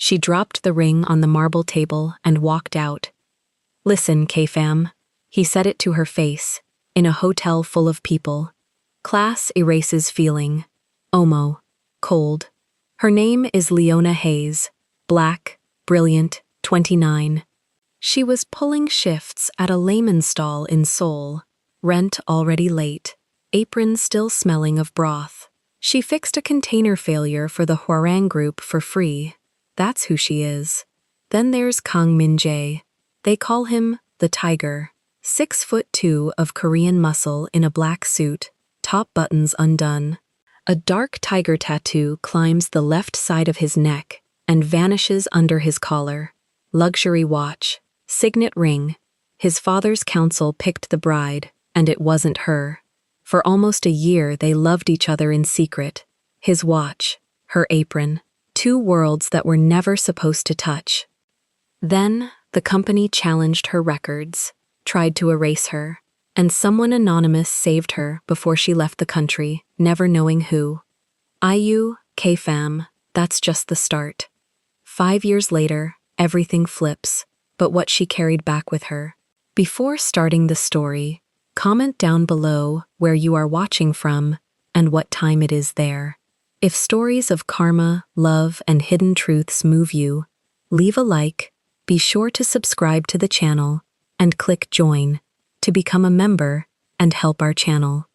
She dropped the ring on the marble table and walked out. "Listen, K-fam," he said it to her face, in a hotel full of people. "Class erases feeling. Omo. Cold. Her name is Leona Hayes. Black, brilliant, 29. She was pulling shifts at a layman stall in Seoul. Rent already late. Apron still smelling of broth. She fixed a container failure for the Hwarang Group for free. That's who she is. Then there's Kang Min-jae. They call him the Tiger. 6'2" of Korean muscle in a black suit, top buttons undone. A dark tiger tattoo climbs the left side of his neck and vanishes under his collar. Luxury watch. Signet ring. His father's counsel picked the bride, and it wasn't her. For almost a year they loved each other in secret. His watch, her apron, two worlds that were never supposed to touch. Then, the company challenged her records, tried to erase her, and someone anonymous saved her before she left the country, never knowing who. IU, K-fam, that's just the start. 5 years later, everything flips, but what she carried back with her. Before starting the story, comment down below where you are watching from and what time it is there. If stories of karma, love, and hidden truths move you, leave a like, be sure to subscribe to the channel, and click join to become a member and help our channel.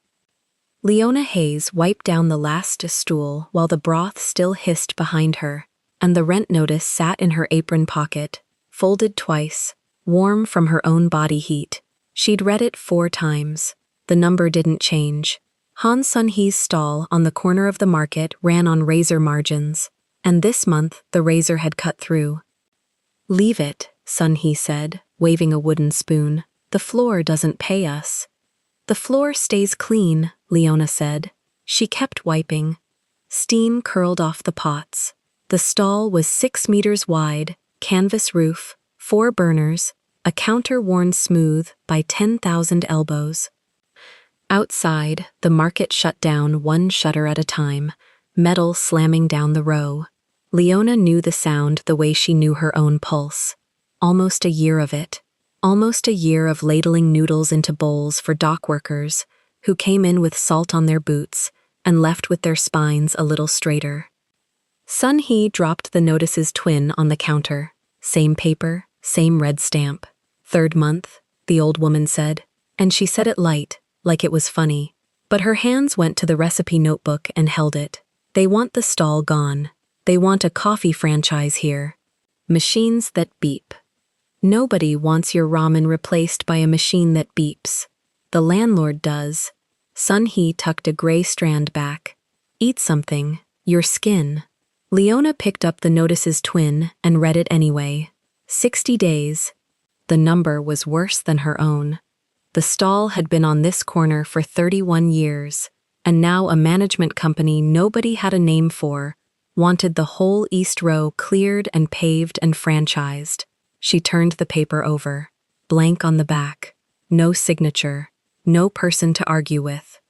Leona Hayes wiped down the last stool while the broth still hissed behind her, and the rent notice sat in her apron pocket, folded twice, warm from her own body heat. She'd read it 4 times. The number didn't change. Han Sun-hee's stall on the corner of the market ran on razor margins, and this month the razor had cut through. "Leave it," Sun-hee said, waving a wooden spoon. "The floor doesn't pay us." "The floor stays clean," Leona said. She kept wiping. Steam curled off the pots. The stall was 6 meters wide, canvas roof, 4 burners, a counter worn smooth by 10,000 elbows. Outside, the market shut down one shutter at a time, metal slamming down the row. Leona knew the sound the way she knew her own pulse. Almost a year of it. Almost a year of ladling noodles into bowls for dock workers, who came in with salt on their boots and left with their spines a little straighter. Sun-hee dropped the notice's twin on the counter. Same paper, same red stamp. 3rd month, the old woman said, and she said it light, like it was funny. But her hands went to the recipe notebook and held it. They want the stall gone. They want a coffee franchise here. Machines that beep. Nobody wants your ramen replaced by a machine that beeps. The landlord does. Sun-hee tucked a gray strand back. Eat something. Your skin. Leona picked up the notice's twin and read it anyway. 60 days. The number was worse than her own. The stall had been on this corner for 31 years, and now a management company nobody had a name for wanted the whole East Row cleared and paved and franchised. She turned the paper over. Blank on the back. No signature. No person to argue with.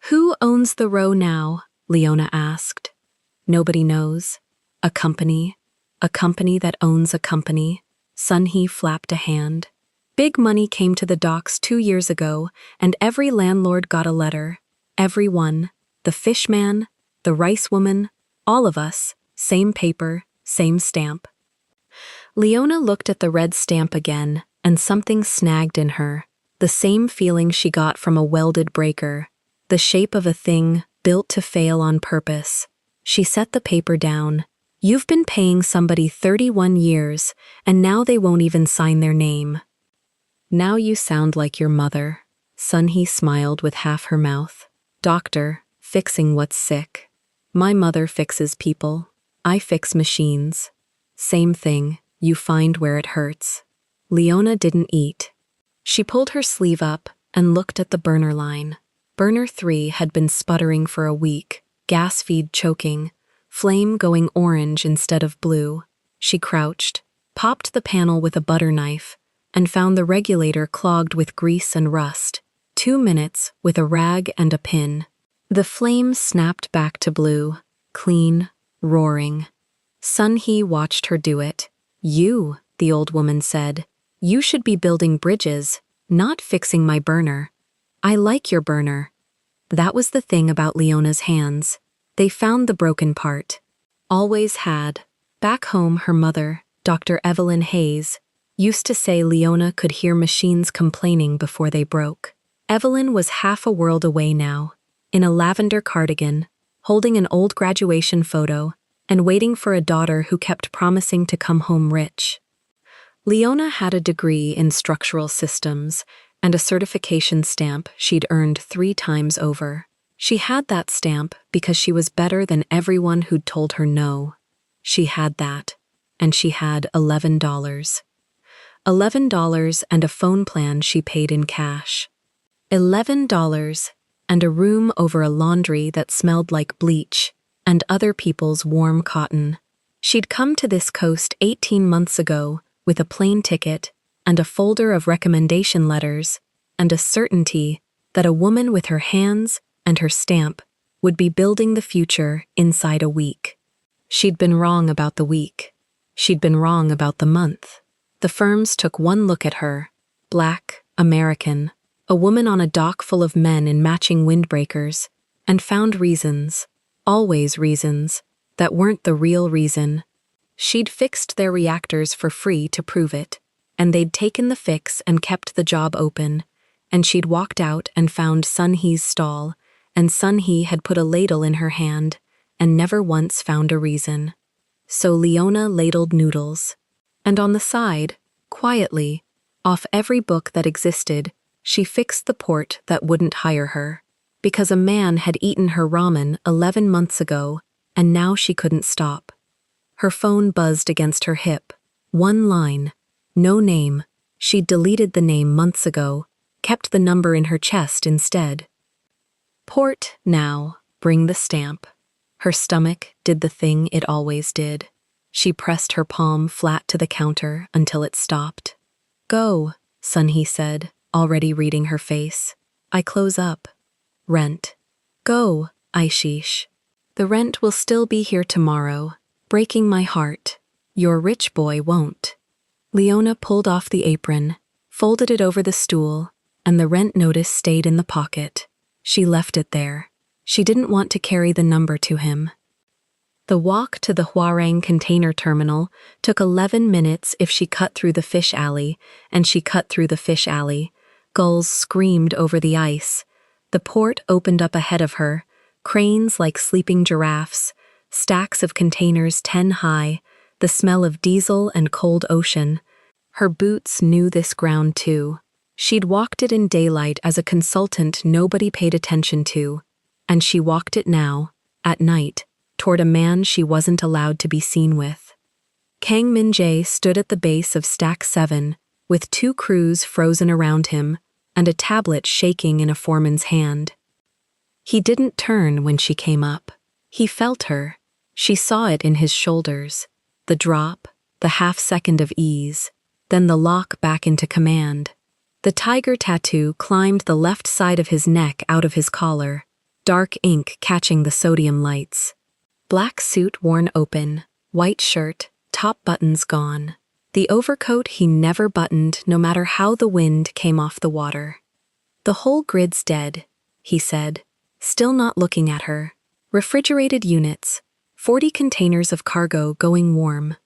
"Who owns the row now?" Leona asked. "Nobody knows. A company. A company that owns a company." Sun-hee flapped a hand. "Big money came to the docks 2 years ago, and every landlord got a letter. Every one. The fish man, the rice woman, all of us. Same paper, same stamp." Leona looked at the red stamp again, and something snagged in her. The same feeling she got from a welded breaker. The shape of a thing built to fail on purpose. She set the paper down. "You've been paying somebody 31 years, and now they won't even sign their name." "Now you sound like your mother." Sun-hee smiled with half her mouth. "Doctor, fixing what's sick. My mother fixes people. I fix machines. Same thing, you find where it hurts." Leona didn't eat. She pulled her sleeve up and looked at the burner line. Burner 3 had been sputtering for a week, gas feed choking, flame going orange instead of blue. She crouched, popped the panel with a butter knife, and found the regulator clogged with grease and rust. 2 minutes with a rag and a pin. The flame snapped back to blue, clean, roaring. Sun Hee watched her do it. You, the old woman said, you should be building bridges, not fixing my burner. I like your burner. That was the thing about Leona's hands. They found the broken part. Always had. Back home, her mother, Dr. Evelyn Hayes, used to say Leona could hear machines complaining before they broke. Evelyn was half a world away now, in a lavender cardigan, holding an old graduation photo, and waiting for a daughter who kept promising to come home rich. Leona had a degree in structural systems and a certification stamp she'd earned 3 times over. She had that stamp because she was better than everyone who'd told her no. She had that, and she had $11. $11 and a phone plan she paid in cash. $11 and a room over a laundry that smelled like bleach and other people's warm cotton. She'd come to this coast 18 months ago with a plane ticket and a folder of recommendation letters and a certainty that a woman with her hands and her stamp would be building the future inside a week. She'd been wrong about the week. She'd been wrong about the month. The firms took one look at her, black, American, a woman on a dock full of men in matching windbreakers, and found reasons, always reasons, that weren't the real reason. She'd fixed their reactors for free to prove it, and they'd taken the fix and kept the job open, and she'd walked out and found Sun Hee's stall, and Sun Hee had put a ladle in her hand, and never once found a reason. So Leona ladled noodles. And on the side, quietly, off every book that existed, she fixed the port that wouldn't hire her, because a man had eaten her ramen 11 months ago, and now she couldn't stop. Her phone buzzed against her hip. One line. No name. She'd deleted the name months ago, kept the number in her chest instead. Port, now. Bring the stamp. Her stomach did the thing it always did. She pressed her palm flat to the counter until it stopped. Go, Sun Hee said, already reading her face. I close up. Rent. Go, Aishish. The rent will still be here tomorrow, breaking my heart. Your rich boy won't. Leona pulled off the apron, folded it over the stool, and the rent notice stayed in the pocket. She left it there. She didn't want to carry the number to him. The walk to the Hwarang container terminal took 11 minutes if she cut through the fish alley, and she cut through the fish alley. Gulls screamed over the ice. The port opened up ahead of her, cranes like sleeping giraffes, stacks of containers 10 high, the smell of diesel and cold ocean. Her boots knew this ground too. She'd walked it in daylight as a consultant nobody paid attention to, and she walked it now, at night, toward a man she wasn't allowed to be seen with. Kang Min-jae stood at the base of Stack 7, with 2 crews frozen around him, and a tablet shaking in a foreman's hand. He didn't turn when she came up. He felt her. She saw it in his shoulders. The drop, the half-second of ease, then the lock back into command. The tiger tattoo climbed the left side of his neck out of his collar, dark ink catching the sodium lights. Black suit worn open, white shirt, top buttons gone. The overcoat he never buttoned no matter how the wind came off the water. The whole grid's dead, he said, still not looking at her. Refrigerated units, 40 containers of cargo going warm.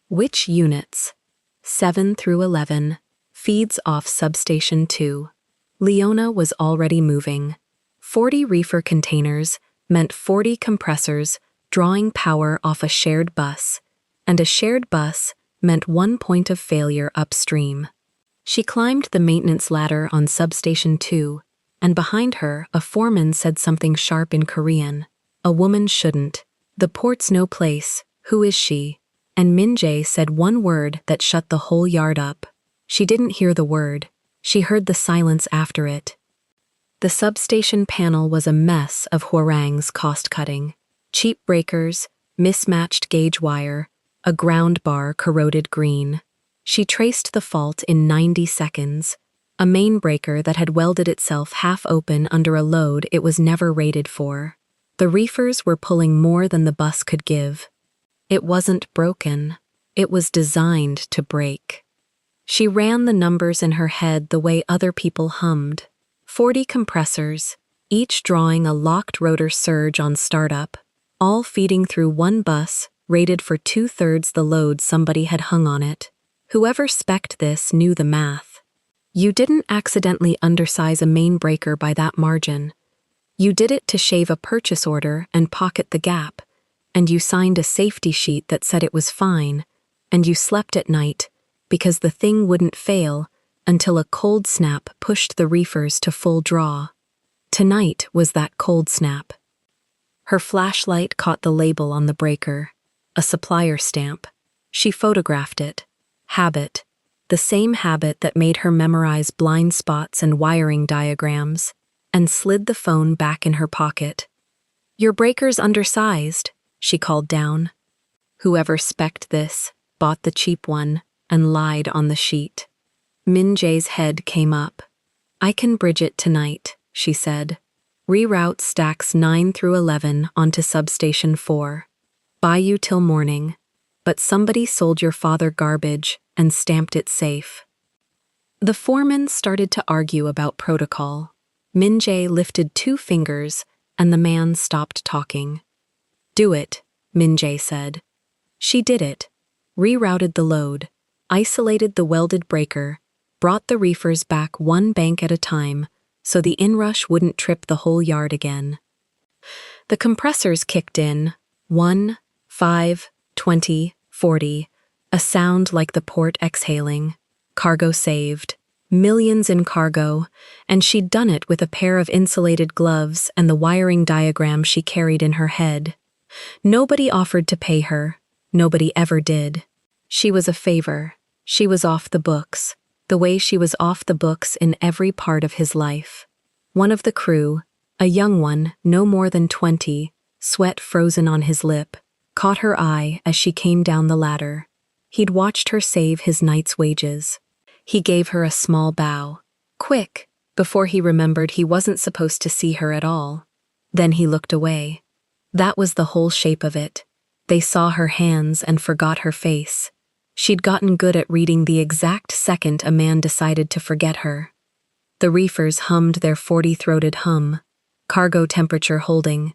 Which units? 7 through 11, feeds off substation 2. Leona was already moving. 40 reefer containers meant 40 compressors drawing power off a shared bus, and a shared bus meant 1 point of failure upstream. She climbed the maintenance ladder on substation 2, and behind her a foreman said something sharp in Korean. A woman shouldn't. The port's no place. Who is she? And Min-jae said one word that shut the whole yard up. She didn't hear the word. She heard the silence after it. The substation panel was a mess of Hwarang's cost-cutting. Cheap breakers, mismatched gauge wire, a ground bar corroded green. She traced the fault in 90 seconds. A main breaker that had welded itself half open under a load it was never rated for. The reefers were pulling more than the bus could give. It wasn't broken. It was designed to break. She ran the numbers in her head the way other people hummed. 40 compressors, each drawing a locked rotor surge on startup, all feeding through one bus rated for 2/3 the load somebody had hung on it. Whoever spec'd this knew the math. You didn't accidentally undersize a main breaker by that margin. You did it to shave a purchase order and pocket the gap, and you signed a safety sheet that said it was fine, and you slept at night because the thing wouldn't fail until a cold snap pushed the reefers to full draw. Tonight was that cold snap. Her flashlight caught the label on the breaker, a supplier stamp. She photographed it. Habit. The same habit that made her memorize blind spots and wiring diagrams, and slid the phone back in her pocket. "Your breaker's undersized," she called down. Whoever spec'd this bought the cheap one and lied on the sheet. Min Jae's head came up. "I can bridge it tonight," she said. "Reroute stacks 9 through 11 onto substation 4. Buy you till morning. But somebody sold your father garbage and stamped it safe." The foreman started to argue about protocol. Min Jae lifted 2 fingers and the man stopped talking. "Do it," Min Jae said. She did it, rerouted the load, isolated the welded breaker, brought the reefers back one bank at a time so the inrush wouldn't trip the whole yard again. The compressors kicked in, 1, 5, 20, 40, a sound like the port exhaling. Cargo saved. Millions in cargo, and she'd done it with a pair of insulated gloves and the wiring diagram she carried in her head. Nobody offered to pay her. Nobody ever did. She was a favor. She was off the books, the way she was off the books in every part of his life. One of the crew, a young one, no more than 20, sweat frozen on his lip, caught her eye as she came down the ladder. He'd watched her save his night's wages. He gave her a small bow, quick, before he remembered he wasn't supposed to see her at all. Then he looked away. That was the whole shape of it. They saw her hands and forgot her face. She'd gotten good at reading the exact second a man decided to forget her. The reefers hummed their 40-throated hum, cargo temperature holding.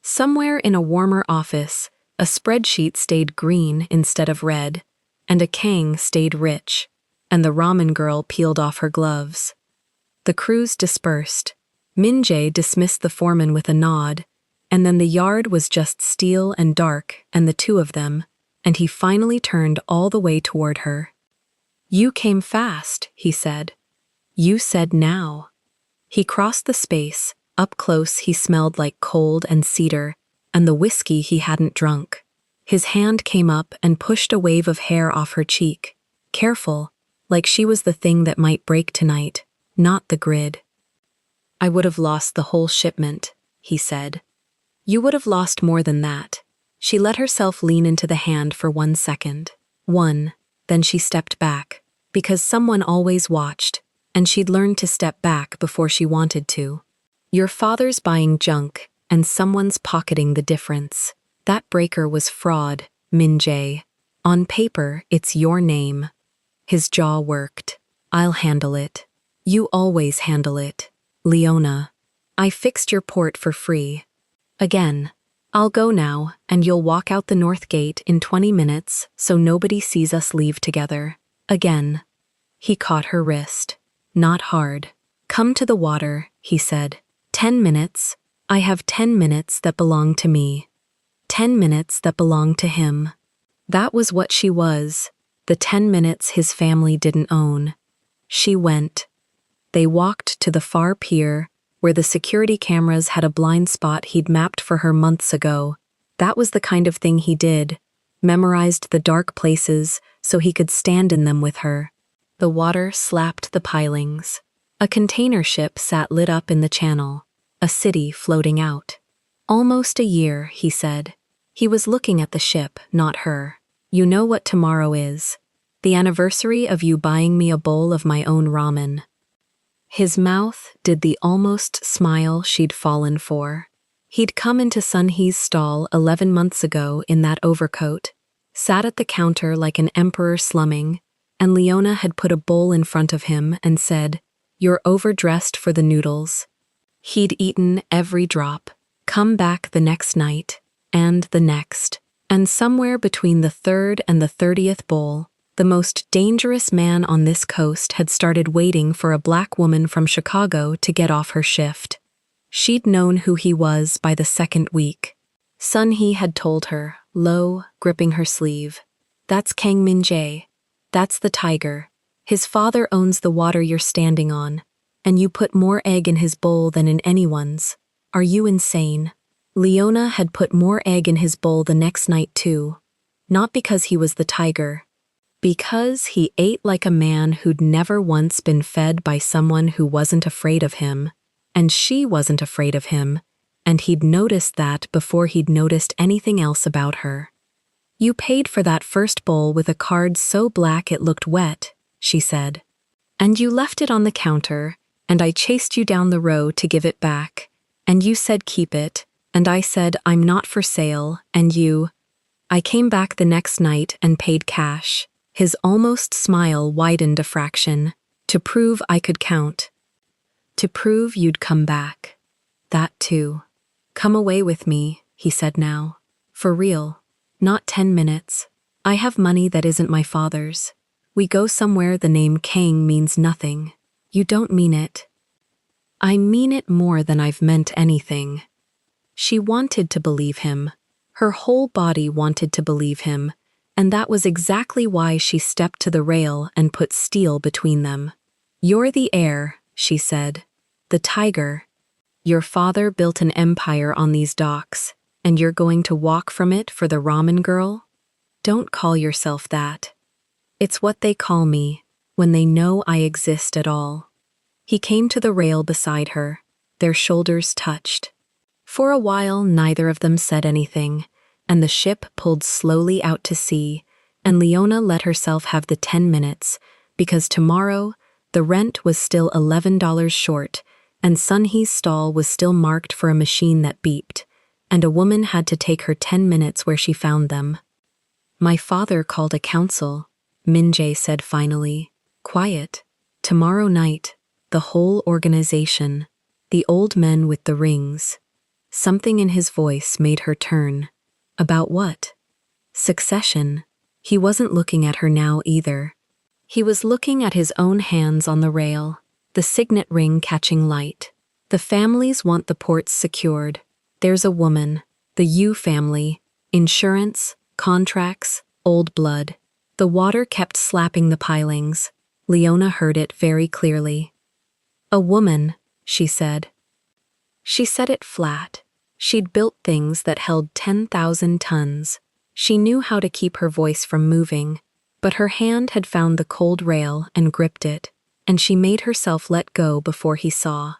Somewhere in a warmer office, a spreadsheet stayed green instead of red, and a kang stayed rich, and the ramen girl peeled off her gloves. The crews dispersed. Min Jae dismissed the foreman with a nod, and then the yard was just steel and dark and the two of them, and he finally turned all the way toward her. "You came fast," he said. "You said now." He crossed the space. Up close he smelled like cold and cedar, and the whiskey he hadn't drunk. His hand came up and pushed a wave of hair off her cheek. Careful, like she was the thing that might break tonight, not the grid. "I would have lost the whole shipment," he said. "You would have lost more than that." She let herself lean into the hand for 1 second. Then she stepped back, because someone always watched, and she'd learned to step back before she wanted to. Your father's buying junk, and someone's pocketing the difference. That breaker was fraud, Min Jae. On paper, it's your name. His jaw worked. "I'll handle it. You always handle it. Leona. I fixed your port for free. Again. I'll go now, and you'll walk out the north gate in 20 minutes so nobody sees us leave together. Again." He caught her wrist. Not hard. "Come to the water," he said. 10 minutes. I have 10 minutes that belong to me. 10 minutes that belong to him. That was what she was. The 10 minutes his family didn't own. She went. They walked to the far pier, where the security cameras had a blind spot he'd mapped for her months ago. That was the kind of thing he did, memorized the dark places so he could stand in them with her. The water slapped the pilings. A container ship sat lit up in the channel, a city floating out. "Almost a year," he said. He was looking at the ship, not her. "You know what tomorrow is. The anniversary of you buying me a bowl of my own ramen." His mouth did the almost smile she'd fallen for. He'd come into Sun Hee's stall 11 months ago in that overcoat, sat at the counter like an emperor slumming, and Leona had put a bowl in front of him and said, "You're overdressed for the noodles." He'd eaten every drop, come back the next night, and the next, and somewhere between the third and the 30th bowl, the most dangerous man on this coast had started waiting for a black woman from Chicago to get off her shift. She'd known who he was by the second week. Sun Hee had told her, low, gripping her sleeve, "That's Kang Min-jae. That's the tiger. His father owns the water you're standing on, and you put more egg in his bowl than in anyone's. Are you insane?" Leona had put more egg in his bowl the next night too. Not because he was the tiger. Because he ate like a man who'd never once been fed by someone who wasn't afraid of him, and she wasn't afraid of him, and he'd noticed that before he'd noticed anything else about her. "You paid for that first bowl with a card so black it looked wet," she said. "And you left it on the counter, and I chased you down the row to give it back, and you said keep it, and I said I'm not for sale, and you—" "I came back the next night and paid cash." His almost smile widened a fraction, "to prove I could count. To prove you'd come back. That too. Come away with me," he said now. "For real. Not 10 minutes. I have money that isn't my father's. We go somewhere the name Kang means nothing. You don't mean it." "I mean it more than I've meant anything." She wanted to believe him. Her whole body wanted to believe him, and that was exactly why she stepped to the rail and put steel between them. "You're the heir," she said. "The tiger. Your father built an empire on these docks, and you're going to walk from it for the ramen girl? Don't call yourself that. It's what they call me when they know I exist at all." He came to the rail beside her. Their shoulders touched. For a while, neither of them said anything, and the ship pulled slowly out to sea, and Leona let herself have the 10 minutes, because tomorrow, the rent was still $11 short, and Sun Hee's stall was still marked for a machine that beeped, and a woman had to take her 10 minutes where she found them. "My father called a council," Min-jae said finally. "Quiet. Tomorrow night, the whole organization, the old men with the rings." Something in his voice made her turn. About what? Succession. He wasn't looking at her now either. He was looking at his own hands on the rail, the signet ring catching light. The families want the ports secured. There's a woman, the Yu family, insurance, contracts, old blood. The water kept slapping the pilings. Leona heard it very clearly. "A woman," she said. She said it flat. She'd built things that held 10,000 tons. She knew how to keep her voice from moving, but her hand had found the cold rail and gripped it, and she made herself let go before he saw.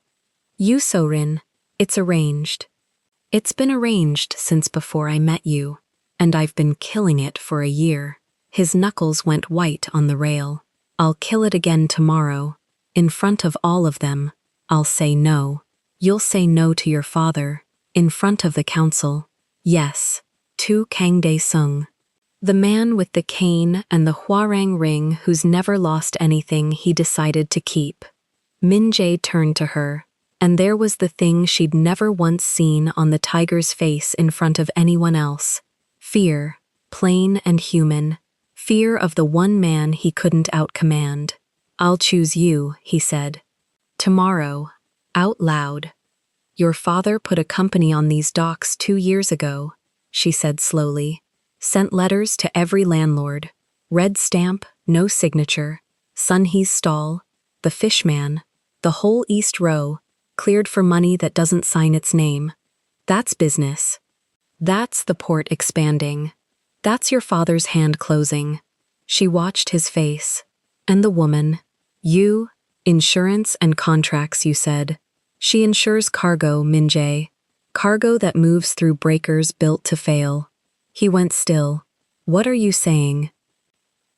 "You, Sorin, it's arranged. It's been arranged since before I met you, and I've been killing it for a year." His knuckles went white on the rail. "I'll kill it again tomorrow. In front of all of them, I'll say no. You'll say no to your father. In front of the council. Yes, to Kang Dae-sung. The man with the cane and the Hwarang ring who's never lost anything he decided to keep." Min-jae turned to her, and there was the thing she'd never once seen on the tiger's face in front of anyone else. Fear, plain and human. Fear of the one man he couldn't outcommand. "I'll choose you," he said. "Tomorrow, out loud. Your father put a company on these docks 2 years ago," she said slowly. "Sent letters to every landlord. Red stamp, no signature. Sun Hee's stall, the fishman, the whole East Row, cleared for money that doesn't sign its name. That's business. That's the port expanding. That's your father's hand closing." She watched his face. "And the woman. You, insurance and contracts, you said. She insures cargo, Min-jae. Cargo that moves through breakers built to fail." He went still. "What are you saying?"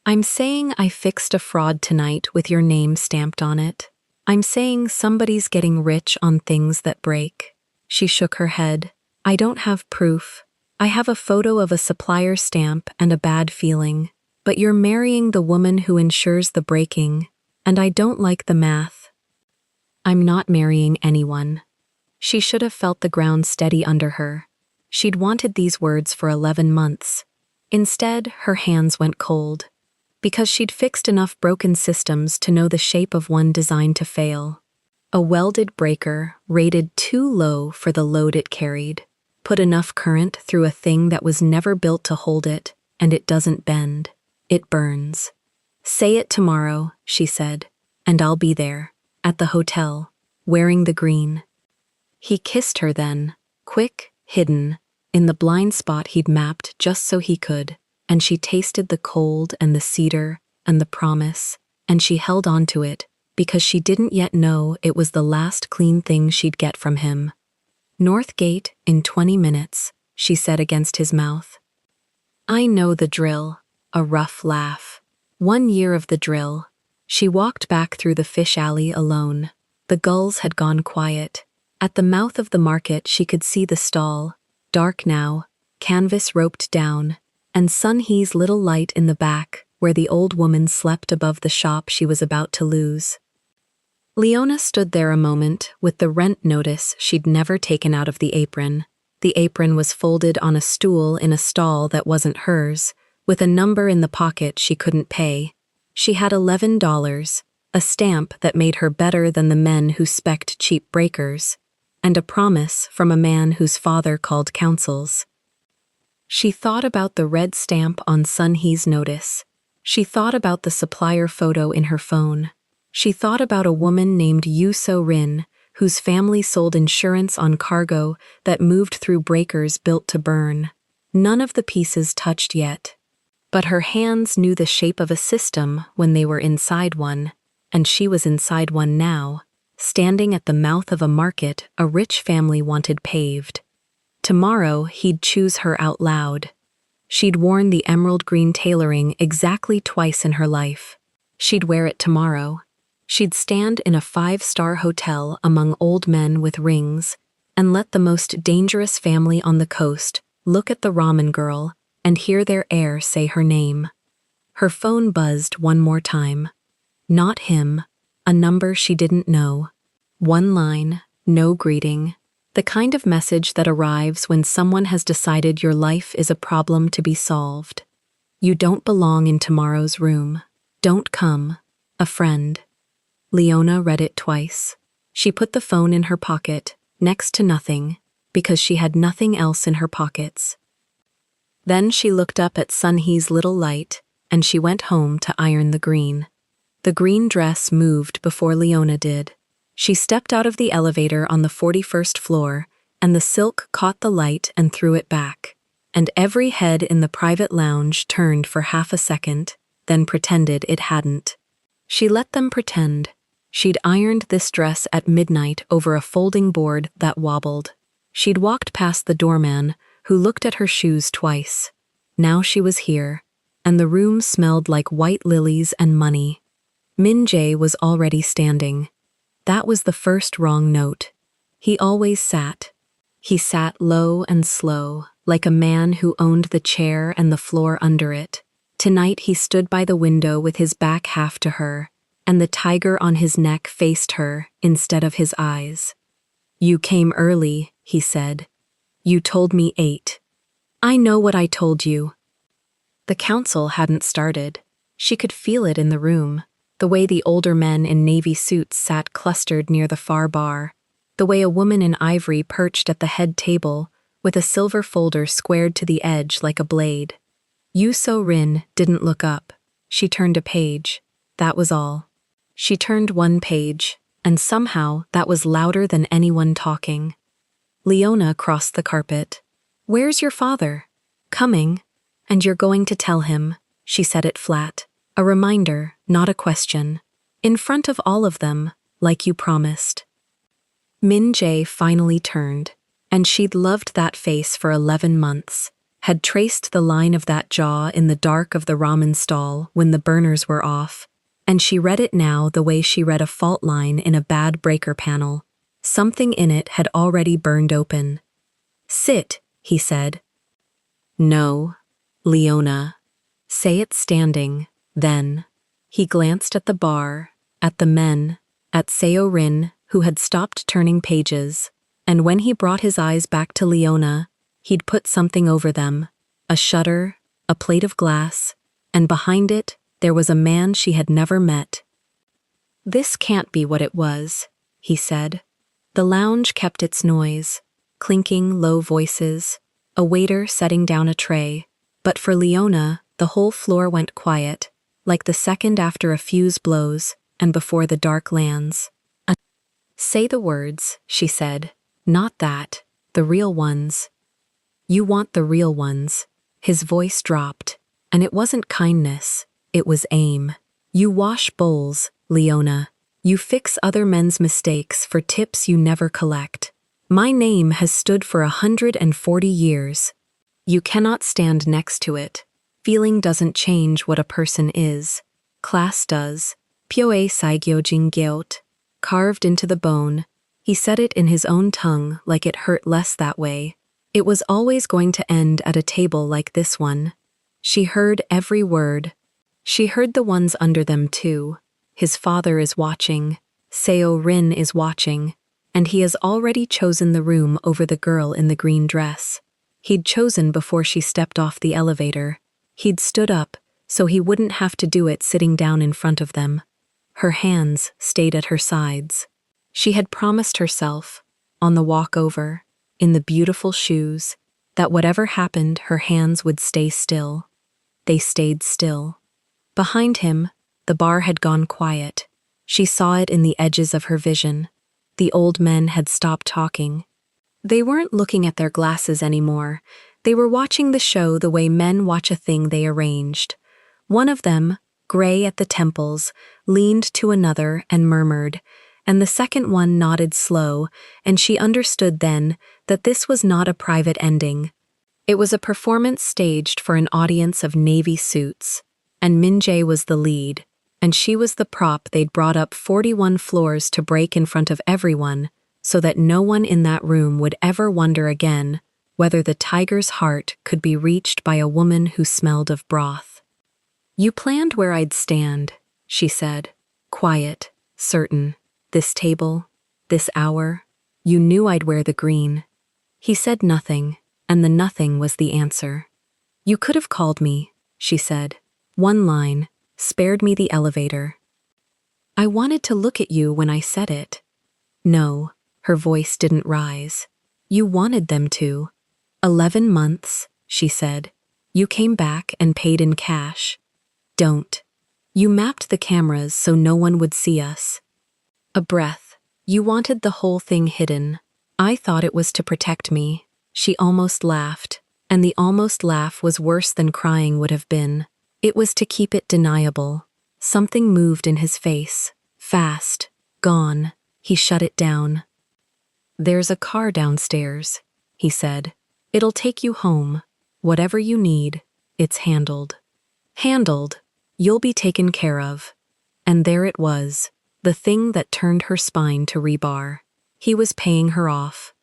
"I'm saying I fixed a fraud tonight with your name stamped on it. I'm saying somebody's getting rich on things that break." She shook her head. I don't have proof. I have a photo of a supplier stamp and a bad feeling. But you're marrying the woman who ensures the breaking, and I don't like the math. I'm not marrying anyone. She should have felt the ground steady under her. She'd wanted these words for 11 months. Instead, her hands went cold. Because she'd fixed enough broken systems to know the shape of one designed to fail. A welded breaker, rated too low for the load it carried, put enough current through a thing that was never built to hold it, and it doesn't bend. It burns. Say it tomorrow, she said, and I'll be there, at the hotel, wearing the green. He kissed her then, quick, hidden, in the blind spot he'd mapped just so he could, and she tasted the cold and the cedar and the promise, and she held on to it, because she didn't yet know it was the last clean thing she'd get from him. North Gate in 20 minutes, she said against his mouth. I know the drill. A rough laugh. 1 year of the drill. She walked back through the fish alley alone. The gulls had gone quiet. At the mouth of the market she could see the stall, dark now, canvas roped down, and Sun-hee's little light in the back, where the old woman slept above the shop she was about to lose. Leona stood there a moment with the rent notice she'd never taken out of the apron. The apron was folded on a stool in a stall that wasn't hers, with a number in the pocket she couldn't pay. She had $11, a stamp that made her better than the men who specced cheap breakers, and a promise from a man whose father called councils. She thought about the red stamp on Sun-hee's notice. She thought about the supplier photo in her phone. She thought about a woman named Yoo So-rin, whose family sold insurance on cargo that moved through breakers built to burn. None of the pieces touched yet. But her hands knew the shape of a system when they were inside one, and she was inside one now, standing at the mouth of a market a rich family wanted paved. Tomorrow he'd choose her out loud. She'd worn the emerald green tailoring exactly twice in her life. She'd wear it tomorrow. She'd stand in a 5-star hotel among old men with rings, and let the most dangerous family on the coast look at the ramen girl and hear their heir say her name. Her phone buzzed one more time. Not him, a number she didn't know. One line, no greeting. The kind of message that arrives when someone has decided your life is a problem to be solved. You don't belong in tomorrow's room. Don't come. A friend. Leona read it twice. She put the phone in her pocket, next to nothing, because she had nothing else in her pockets. Then she looked up at Sun-hee's little light, and she went home to iron the green. The green dress moved before Leona did. She stepped out of the elevator on the 41st floor, and the silk caught the light and threw it back, and every head in the private lounge turned for half a second, then pretended it hadn't. She let them pretend. She'd ironed this dress at midnight over a folding board that wobbled. She'd walked past the doorman, who looked at her shoes twice. Now she was here, and the room smelled like white lilies and money. Min-jae was already standing. That was the first wrong note. He always sat. He sat low and slow, like a man who owned the chair and the floor under it. Tonight he stood by the window with his back half to her, and the tiger on his neck faced her instead of his eyes. You came early, he said. You told me 8. I know what I told you. The council hadn't started. She could feel it in the room, the way the older men in navy suits sat clustered near the far bar, the way a woman in ivory perched at the head table with a silver folder squared to the edge like a blade. Yoo So-rin didn't look up. She turned a page. That was all. She turned one page, and somehow that was louder than anyone talking. Leona crossed the carpet. Where's your father? Coming. And you're going to tell him. She said it flat. A reminder, not a question. In front of all of them, like you promised. Min-jae finally turned, and she'd loved that face for 11 months, had traced the line of that jaw in the dark of the ramen stall when the burners were off, and she read it now the way she read a fault line in a bad breaker panel. Something in it had already burned open. Sit, he said. No, Leona. Say it standing, then. He glanced at the bar, at the men, at Seo Rin, who had stopped turning pages, and when he brought his eyes back to Leona, he'd put something over them, a shutter, a plate of glass, and behind it there was a man she had never met. This can't be what it was, he said. The lounge kept its noise, clinking low voices, a waiter setting down a tray, but for Leona, the whole floor went quiet, like the second after a fuse blows and before the dark lands. Say the words, she said. Not that, the real ones. You want the real ones. His voice dropped, and it wasn't kindness, it was aim. You wash bowls, Leona. You fix other men's mistakes for tips you never collect. My name has stood for 140 years. You cannot stand next to it. Feeling doesn't change what a person is. Class does. Pyoe Saigyojin Gyeot. Carved into the bone. He said it in his own tongue like it hurt less that way. It was always going to end at a table like this one. She heard every word. She heard the ones under them too. His father is watching. Seo Rin is watching. And he has already chosen the room over the girl in the green dress. He'd chosen before she stepped off the elevator. He'd stood up, so he wouldn't have to do it sitting down in front of them. Her hands stayed at her sides. She had promised herself, on the walk over, in the beautiful shoes, that whatever happened, her hands would stay still. They stayed still. Behind him, the bar had gone quiet. She saw it in the edges of her vision. The old men had stopped talking. They weren't looking at their glasses anymore. They were watching the show the way men watch a thing they arranged. One of them, gray at the temples, leaned to another and murmured, and the second one nodded slow, and she understood then that this was not a private ending. It was a performance staged for an audience of navy suits, and Min-jae was the lead, and she was the prop they'd brought up 41 floors to break in front of everyone, so that no one in that room would ever wonder again whether the tiger's heart could be reached by a woman who smelled of broth. You planned where I'd stand, she said, quiet, certain. This table, this hour, you knew I'd wear the green. He said nothing, and the nothing was the answer. You could have called me, she said. One line, spared me the elevator. I wanted to look at you when I said it. No, her voice didn't rise. You wanted them to. 11 months, she said. You came back and paid in cash. Don't. You mapped the cameras so no one would see us. A breath. You wanted the whole thing hidden. I thought it was to protect me. She almost laughed, and the almost laugh was worse than crying would have been. It was to keep it deniable. Something moved in his face. Fast. Gone. He shut it down. There's a car downstairs, he said. It'll take you home. Whatever you need, it's handled. Handled. You'll be taken care of. And there it was, the thing that turned her spine to rebar. He was paying her off.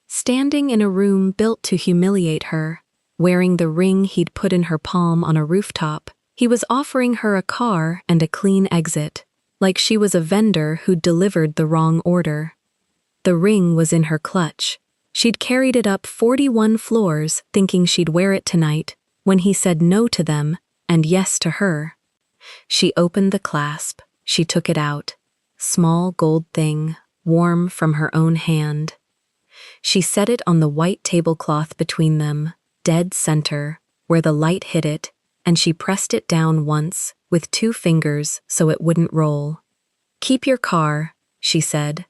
Standing in a room built to humiliate her, wearing the ring he'd put in her palm on a rooftop, he was offering her a car and a clean exit, like she was a vendor who'd delivered the wrong order. The ring was in her clutch. She'd carried it up 41 floors thinking she'd wear it tonight, when he said no to them and yes to her. She opened the clasp. She took it out. Small gold thing, warm from her own hand. She set it on the white tablecloth between them, dead center, where the light hit it, and she pressed it down once, with 2 fingers so it wouldn't roll. Keep your car, she said.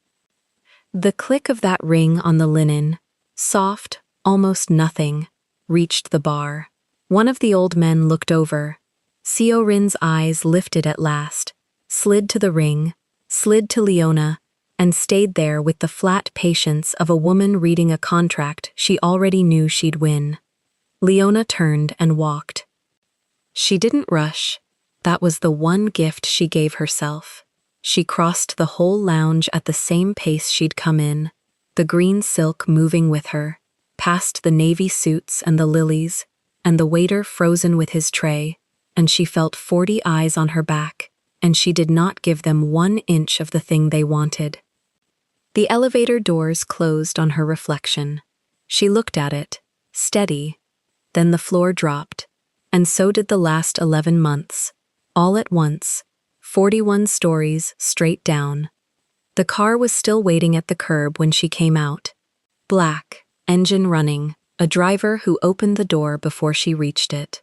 The click of that ring on the linen, soft, almost nothing, reached the bar. One of the old men looked over. Seo Rin's eyes lifted at last, slid to the ring, slid to Leona, and stayed there with the flat patience of a woman reading a contract she already knew she'd win. Leona turned and walked. She didn't rush. That was the one gift she gave herself. She crossed the whole lounge at the same pace she'd come in, the green silk moving with her, past the navy suits and the lilies, and the waiter frozen with his tray, and she felt 40 eyes on her back, and she did not give them 1 inch of the thing they wanted. The elevator doors closed on her reflection. She looked at it, steady. Then the floor dropped, and so did the last 11 months, all at once, 41 stories straight down. The car was still waiting at the curb when she came out. Black, engine running, a driver who opened the door before she reached it.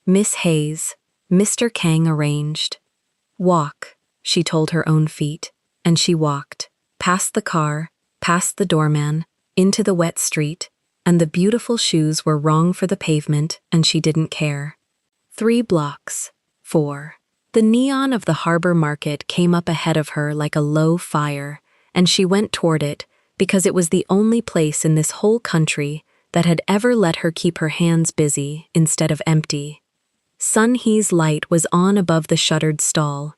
Miss Hayes, Mr. Kang arranged. Walk, she told her own feet, and she walked, past the car, past the doorman, into the wet street, and the beautiful shoes were wrong for the pavement, and she didn't care. 3 blocks. 4. The neon of the harbor market came up ahead of her like a low fire, and she went toward it because it was the only place in this whole country that had ever let her keep her hands busy instead of empty. Sun Hee's light was on above the shuttered stall.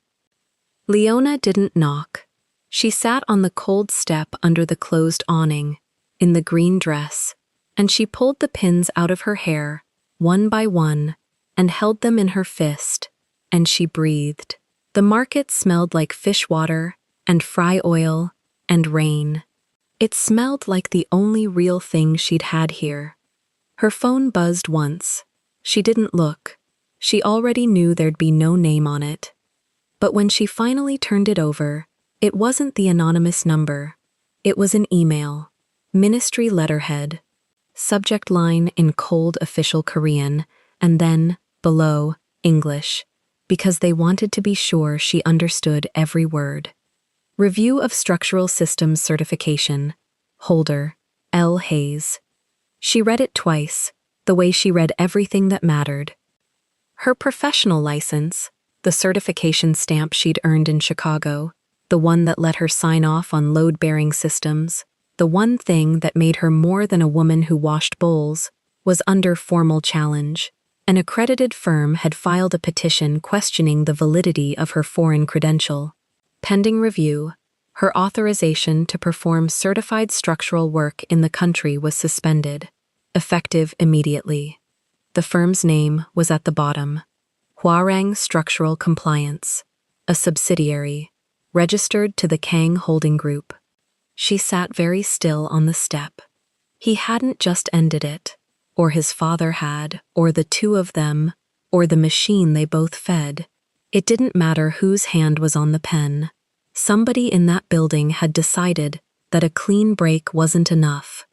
Leona didn't knock. She sat on the cold step under the closed awning, in the green dress, and she pulled the pins out of her hair, one by one, and held them in her fist, and she breathed. The market smelled like fish water, and fry oil, and rain. It smelled like the only real thing she'd had here. Her phone buzzed once. She didn't look. She already knew there'd be no name on it. But when she finally turned it over, it wasn't the anonymous number. It was an email. Ministry letterhead. Subject line in cold official Korean, and then, below, English, because they wanted to be sure she understood every word. Review of Structural Systems Certification. Holder, L. Hayes. She read it twice, the way she read everything that mattered. Her professional license, the certification stamp she'd earned in Chicago, the one that let her sign off on load-bearing systems, the one thing that made her more than a woman who washed bowls, was under formal challenge. An accredited firm had filed a petition questioning the validity of her foreign credential. Pending review, her authorization to perform certified structural work in the country was suspended, effective immediately. The firm's name was at the bottom. Hwarang Structural Compliance, a subsidiary, registered to the Kang Holding Group. She sat very still on the step. He hadn't just ended it, or his father had, or the two of them, or the machine they both fed. It didn't matter whose hand was on the pen. Somebody in that building had decided that a clean break wasn't enough.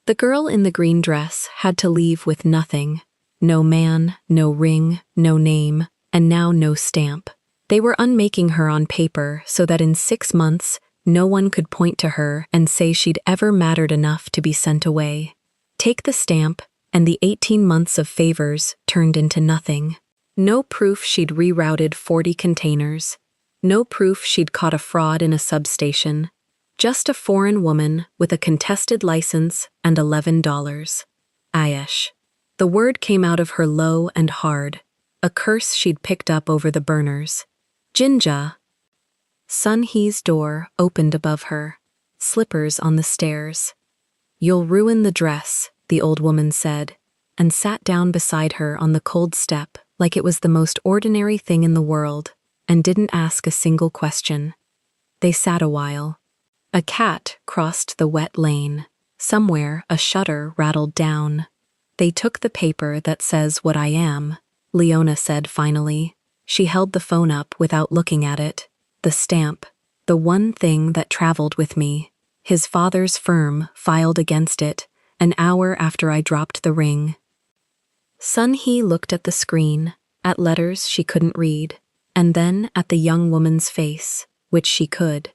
The girl in the green dress had to leave with nothing. No man, no ring, no name, and now no stamp. They were unmaking her on paper so that in 6 months, no one could point to her and say she'd ever mattered enough to be sent away. Take the stamp, and the 18 months of favors turned into nothing. No proof she'd rerouted 40 containers. No proof she'd caught a fraud in a substation. Just a foreign woman with a contested license and $11. Ayesh. The word came out of her low and hard, a curse she'd picked up over the burners. Jinja. Sun Hee's door opened above her, slippers on the stairs. You'll ruin the dress, the old woman said, and sat down beside her on the cold step like it was the most ordinary thing in the world, and didn't ask a single question. They sat a while. A cat crossed the wet lane. Somewhere a shutter rattled down. They took the paper that says what I am, Leona said finally. She held the phone up without looking at it. The stamp, the one thing that traveled with me. His father's firm filed against it, an hour after I dropped the ring. Sun Hee looked at the screen, at letters she couldn't read, and then at the young woman's face, which she could.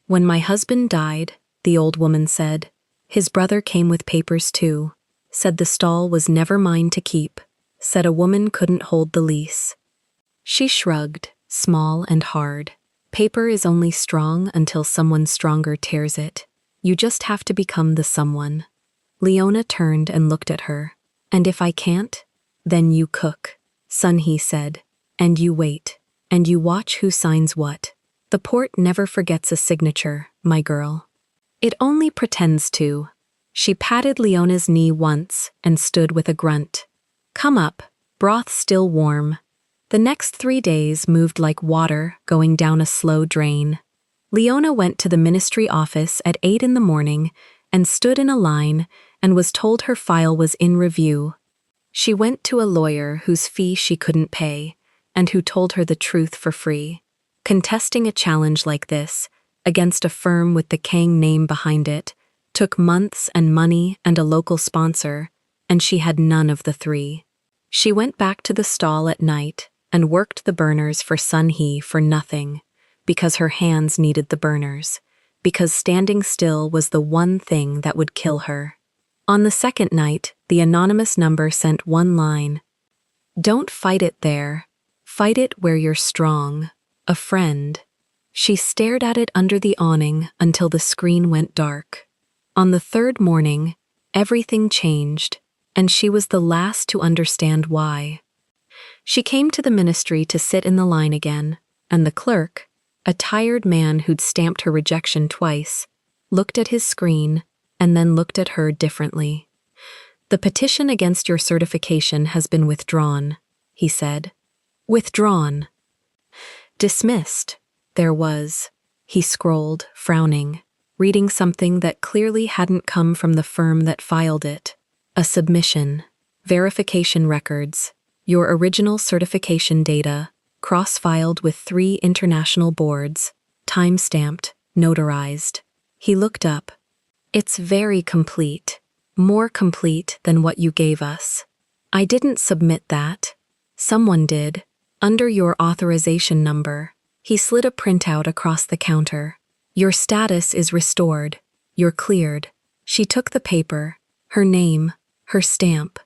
When my husband died, the old woman said, his brother came with papers too, said the stall was never mine to keep, said a woman couldn't hold the lease. She shrugged, small and hard. Paper is only strong until someone stronger tears it. You just have to become the someone. Leona turned and looked at her. And if I can't, then you cook, Sun Hee said. And you wait. And you watch who signs what. The port never forgets a signature, my girl. It only pretends to. She patted Leona's knee once and stood with a grunt. "Come up, broth still warm." The next 3 days moved like water going down a slow drain. Leona went to the ministry office at 8 in the morning and stood in a line and was told her file was in review. She went to a lawyer whose fee she couldn't pay and who told her the truth for free. Contesting a challenge like this, against a firm with the Kang name behind it, took months and money and a local sponsor, and she had none of the three. She went back to the stall at night and worked the burners for Sun-hee for nothing, because her hands needed the burners, because standing still was the one thing that would kill her. On the second night, the anonymous number sent one line. "Don't fight it there. Fight it where you're strong. A friend." She stared at it under the awning until the screen went dark. On the third morning, everything changed, and she was the last to understand why. She came to the ministry to sit in the line again, and the clerk, a tired man who'd stamped her rejection twice, looked at his screen and then looked at her differently. "The petition against your certification has been withdrawn," he said. "Withdrawn." "Dismissed." There was. He scrolled, frowning, reading something that clearly hadn't come from the firm that filed it. A submission. Verification records. Your original certification data, cross-filed with 3 international boards, time-stamped, notarized. He looked up. "It's very complete. More complete than what you gave us. I didn't submit that. Someone did. Under your authorization number." He slid a printout across the counter. "Your status is restored. You're cleared." She took the paper, her name, her stamp.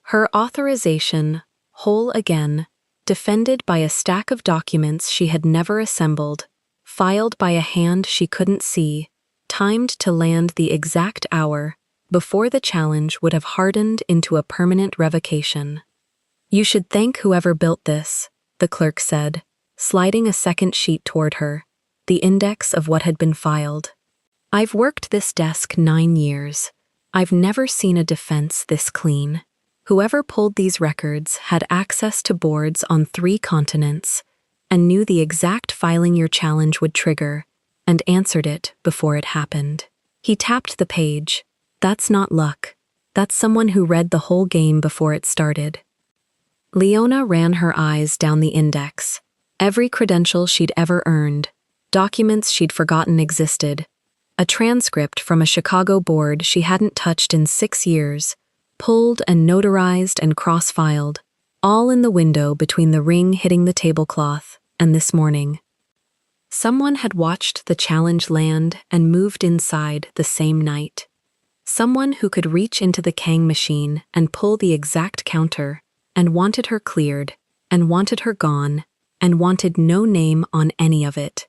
Her authorization, whole again, defended by a stack of documents she had never assembled, filed by a hand she couldn't see, timed to land the exact hour before the challenge would have hardened into a permanent revocation. "You should thank whoever built this," the clerk said, sliding a second sheet toward her, the index of what had been filed. "I've worked this desk 9 years. I've never seen a defense this clean. Whoever pulled these records had access to boards on 3 continents and knew the exact filing your challenge would trigger and answered it before it happened." He tapped the page. "That's not luck. That's someone who read the whole game before it started." Leona ran her eyes down the index. Every credential she'd ever earned, documents she'd forgotten existed, a transcript from a Chicago board she hadn't touched in 6 years, pulled and notarized and cross-filed, all in the window between the ring hitting the tablecloth and this morning. Someone had watched the challenge land and moved inside the same night. Someone who could reach into the Kang machine and pull the exact counter and wanted her cleared and wanted her gone and wanted no name on any of it.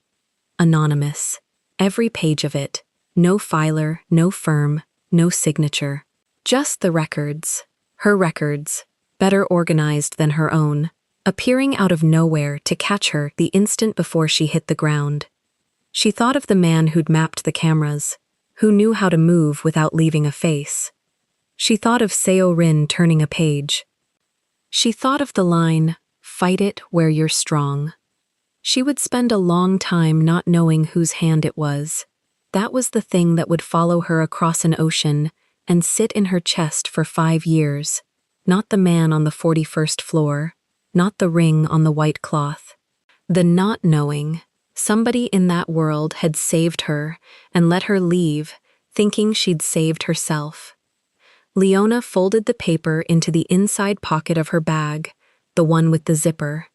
Anonymous. Every page of it. No filer, no firm, no signature. Just the records. Her records, better organized than her own, appearing out of nowhere to catch her the instant before she hit the ground. She thought of the man who'd mapped the cameras, who knew how to move without leaving a face. She thought of Seo Rin turning a page. She thought of the line, "Fight it where you're strong." She would spend a long time not knowing whose hand it was. That was the thing that would follow her across an ocean and sit in her chest for 5 years. Not the man on the 41st floor, not the ring on the white cloth. The not knowing. Somebody in that world had saved her and let her leave, thinking she'd saved herself. Leona folded the paper into the inside pocket of her bag, the one with the zipper.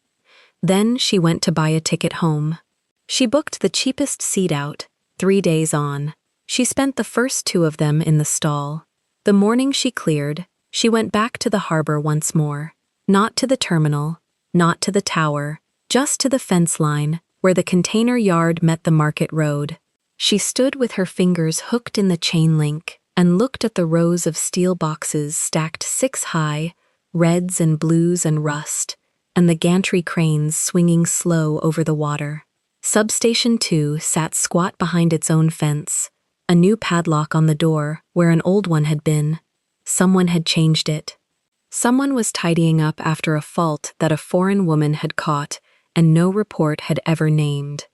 Then she went to buy a ticket home. She booked the cheapest seat out, 3 days on. She spent the first 2 of them in the stall. The morning she cleared, she went back to the harbor once more. Not to the terminal, not to the tower, just to the fence line, where the container yard met the market road. She stood with her fingers hooked in the chain link and looked at the rows of steel boxes stacked 6 high, reds and blues and rust, and the gantry cranes swinging slow over the water. Substation 2 sat squat behind its own fence, A new padlock on the door where an old one had been. Someone had changed it. Someone was tidying up after a fault that a foreign woman had caught and no report had ever named.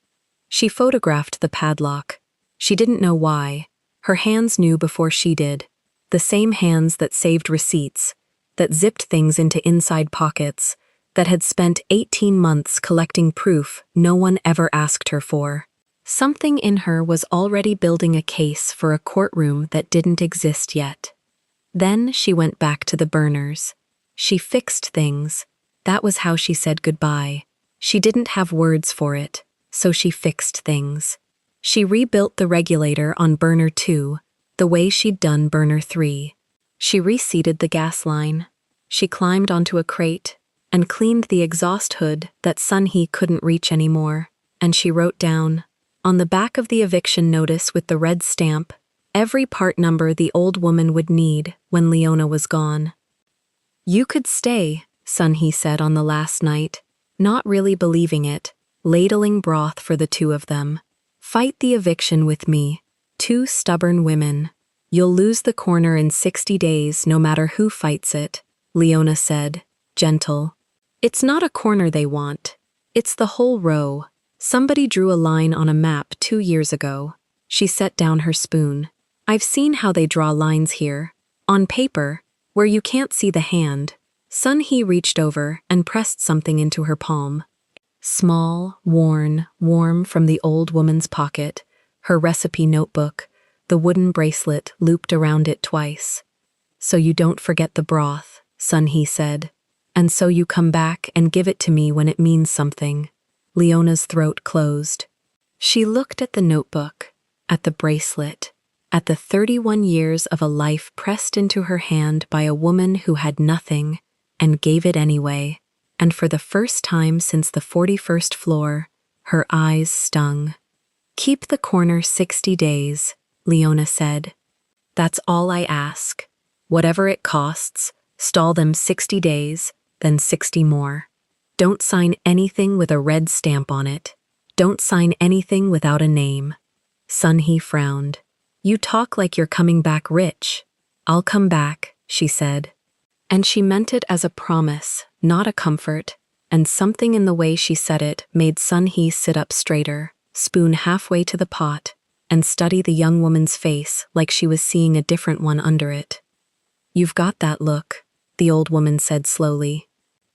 She photographed the padlock. She didn't know why. Her hands knew before she did. The same hands that saved receipts, that zipped things into inside pockets, that had spent 18 months collecting proof no one ever asked her for. Something in her was already building a case for a courtroom that didn't exist yet. Then she went back to the burners. She fixed things. That was how she said goodbye. She didn't have words for it, so she fixed things. She rebuilt the regulator on burner 2, the way she'd done burner 3. She reseated the gas line. She climbed onto a crate and cleaned the exhaust hood that Sun-hee couldn't reach anymore, and she wrote down, on the back of the eviction notice with the red stamp, every part number the old woman would need when Leona was gone. "You could stay," Sun-hee said on the last night, not really believing it, ladling broth for the two of them. "Fight the eviction with me. 2 stubborn women. You'll lose the corner in 60 days no matter who fights it," Leona said, gentle. "It's not a corner they want. It's the whole row. Somebody drew a line on a map 2 years ago." She set down her spoon. "I've seen how they draw lines here. On paper, where you can't see the hand." Sun-hee reached over and pressed something into her palm. Small, worn, warm from the old woman's pocket, her recipe notebook, the wooden bracelet looped around it twice. "So you don't forget the broth," Sun-hee said. "And so you come back and give it to me when it means something." Leona's throat closed. She looked at the notebook, at the bracelet, at the 31 years of a life pressed into her hand by a woman who had nothing and gave it anyway, and for the first time since the 41st floor, her eyes stung. "Keep the corner 60 days, Leona said. "That's all I ask. Whatever it costs, stall them 60 days, then 60 more. Don't sign anything with a red stamp on it. Don't sign anything without a name." Sun-hee frowned. "You talk like you're coming back rich." "I'll come back," she said. And she meant it as a promise, not a comfort, and something in the way she said it made Sun-hee sit up straighter, spoon halfway to the pot, and study the young woman's face like she was seeing a different one under it. "You've got that look," the old woman said slowly.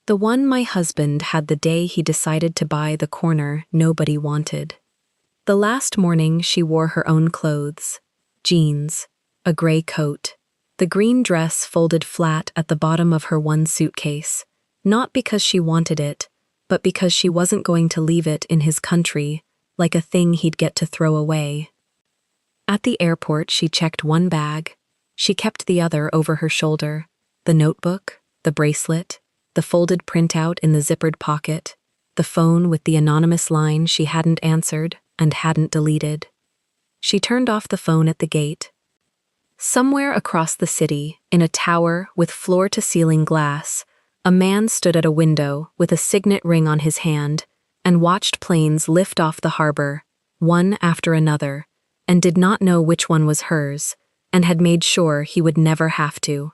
"The one my husband had the day he decided to buy the corner nobody wanted." The last morning she wore her own clothes. Jeans, a gray coat, the green dress folded flat at the bottom of her one suitcase, not because she wanted it, but because she wasn't going to leave it in his country, like a thing he'd get to throw away. At the airport she checked one bag. She kept the other over her shoulder, the notebook, the bracelet, the folded printout in the zippered pocket, the phone with the anonymous line she hadn't answered and hadn't deleted. She turned off the phone at the gate. Somewhere across the city, in a tower with floor-to-ceiling glass, a man stood at a window with a signet ring on his hand and watched planes lift off the harbor, one after another, and did not know which one was hers, and had made sure he would never have to.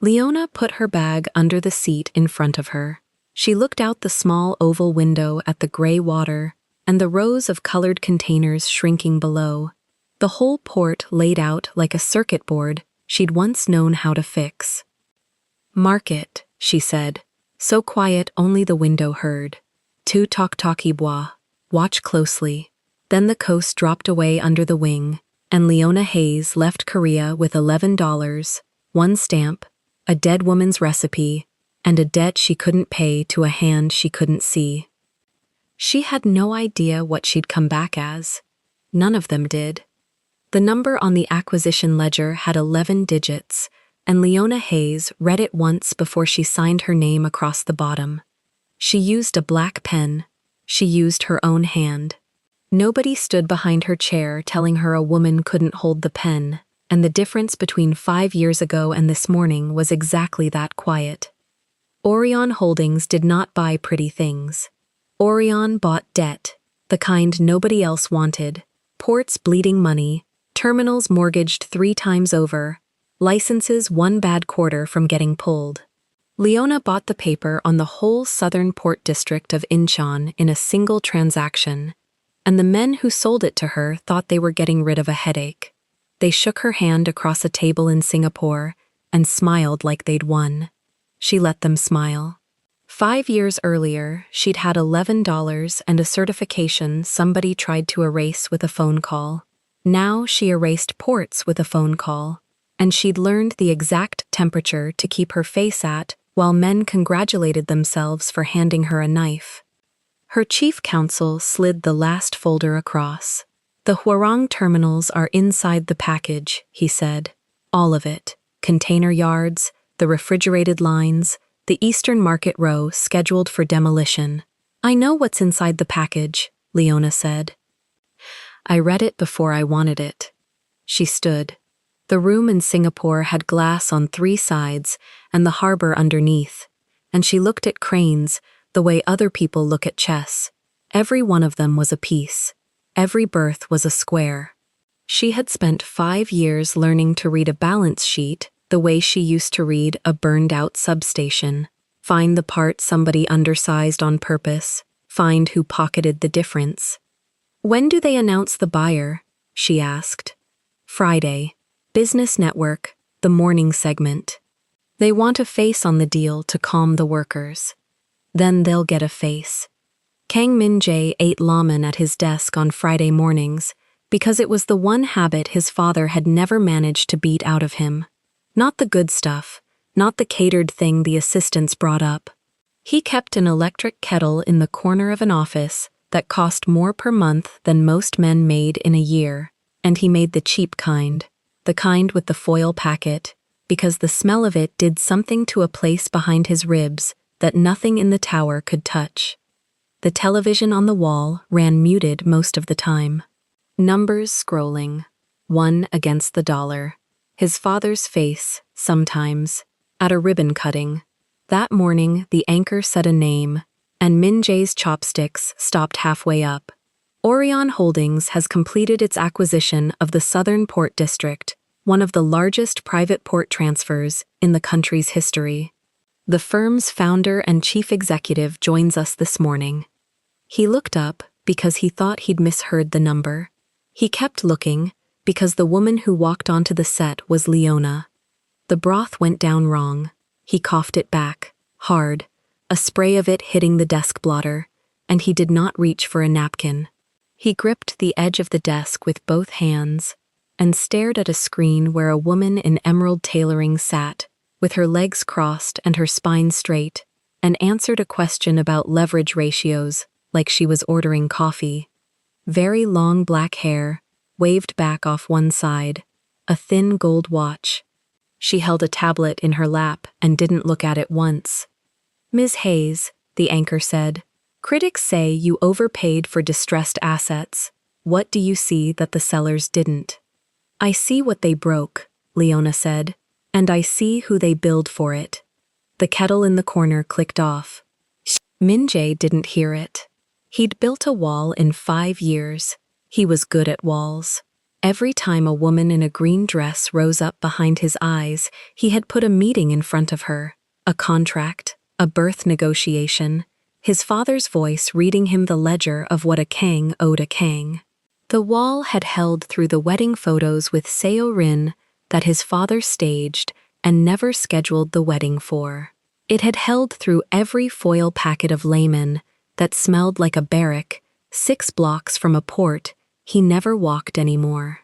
Leona put her bag under the seat in front of her. She looked out the small oval window at the gray water and the rows of colored containers shrinking below, the whole port laid out like a circuit board she'd once known how to fix. "Mark it," she said, so quiet only the window heard. "Tu tok-toki bois. Watch closely." Then the coast dropped away under the wing, and Leona Hayes left Korea with $11, one stamp, a dead woman's recipe, and a debt she couldn't pay to a hand she couldn't see. She had no idea what she'd come back as. None of them did. The number on the acquisition ledger had 11 digits, and Leona Hayes read it once before she signed her name across the bottom. She used a black pen. She used her own hand. Nobody stood behind her chair telling her a woman couldn't hold the pen, and the difference between 5 years ago and this morning was exactly that quiet. Orion Holdings did not buy pretty things. Orion bought debt, the kind nobody else wanted, ports bleeding money, terminals mortgaged 3 times over, licenses 1 bad quarter from getting pulled. Leona bought the paper on the whole southern port district of Incheon in a single transaction, and the men who sold it to her thought they were getting rid of a headache. They shook her hand across a table in Singapore and smiled like they'd won. She let them smile. 5 years earlier, she'd had $11 and a certification somebody tried to erase with a phone call. Now she erased ports with a phone call, and she'd learned the exact temperature to keep her face at while men congratulated themselves for handing her a knife. Her chief counsel slid the last folder across. "The Hwarang terminals are inside the package," he said. "All of it. Container yards, the refrigerated lines, the Eastern Market Row scheduled for demolition." "I know what's inside the package," Leona said. "I read it before I wanted it." She stood. The room in Singapore had glass on 3 sides and the harbor underneath, and she looked at cranes the way other people look at chess. Every one of them was a piece. Every berth was a square. She had spent 5 years learning to read a balance sheet the way she used to read a burned-out substation. Find the part somebody undersized on purpose, find who pocketed the difference. "When do they announce the buyer?" she asked. "Friday. Business Network, the morning segment. They want a face on the deal to calm the workers. Then they'll get a face." Kang Min-jae ate ramen at his desk on Friday mornings because it was the one habit his father had never managed to beat out of him. Not the good stuff, not the catered thing the assistants brought up. He kept an electric kettle in the corner of an office that cost more per month than most men made in a year, and he made the cheap kind. The kind with the foil packet, because the smell of it did something to a place behind his ribs that nothing in the tower could touch. The television on the wall ran muted most of the time. Numbers scrolling, 1 against the dollar. His father's face, sometimes, at a ribbon cutting. That morning, the anchor said a name, and Min-jae's chopsticks stopped halfway up. Orion Holdings has completed its acquisition of the Southern Port District, one of the largest private port transfers in the country's history. The firm's founder and chief executive joins us this morning. He looked up because he thought he'd misheard the number. He kept looking because the woman who walked onto the set was Leona. The broth went down wrong. He coughed it back, hard, a spray of it hitting the desk blotter, and he did not reach for a napkin. He gripped the edge of the desk with both hands and stared at a screen where a woman in emerald tailoring sat, with her legs crossed and her spine straight, and answered a question about leverage ratios like she was ordering coffee. Very long black hair, waved back off one side, a thin gold watch. She held a tablet in her lap and didn't look at it once. "Ms. Hayes," the anchor said, "critics say you overpaid for distressed assets. What do you see that the sellers didn't?" "I see what they broke," Leona said, "and I see who they billed for it." The kettle in the corner clicked off. Min-jae didn't hear it. He'd built a wall in 5 years. He was good at walls. Every time a woman in a green dress rose up behind his eyes, he had put a meeting in front of her, a contract, a birth negotiation, his father's voice reading him the ledger of what a Kang owed a Kang. The wall had held through the wedding photos with Seo Rin that his father staged and never scheduled the wedding for. It had held through every foil packet of laymen that smelled like a barrack, 6 blocks from a port he never walked anymore.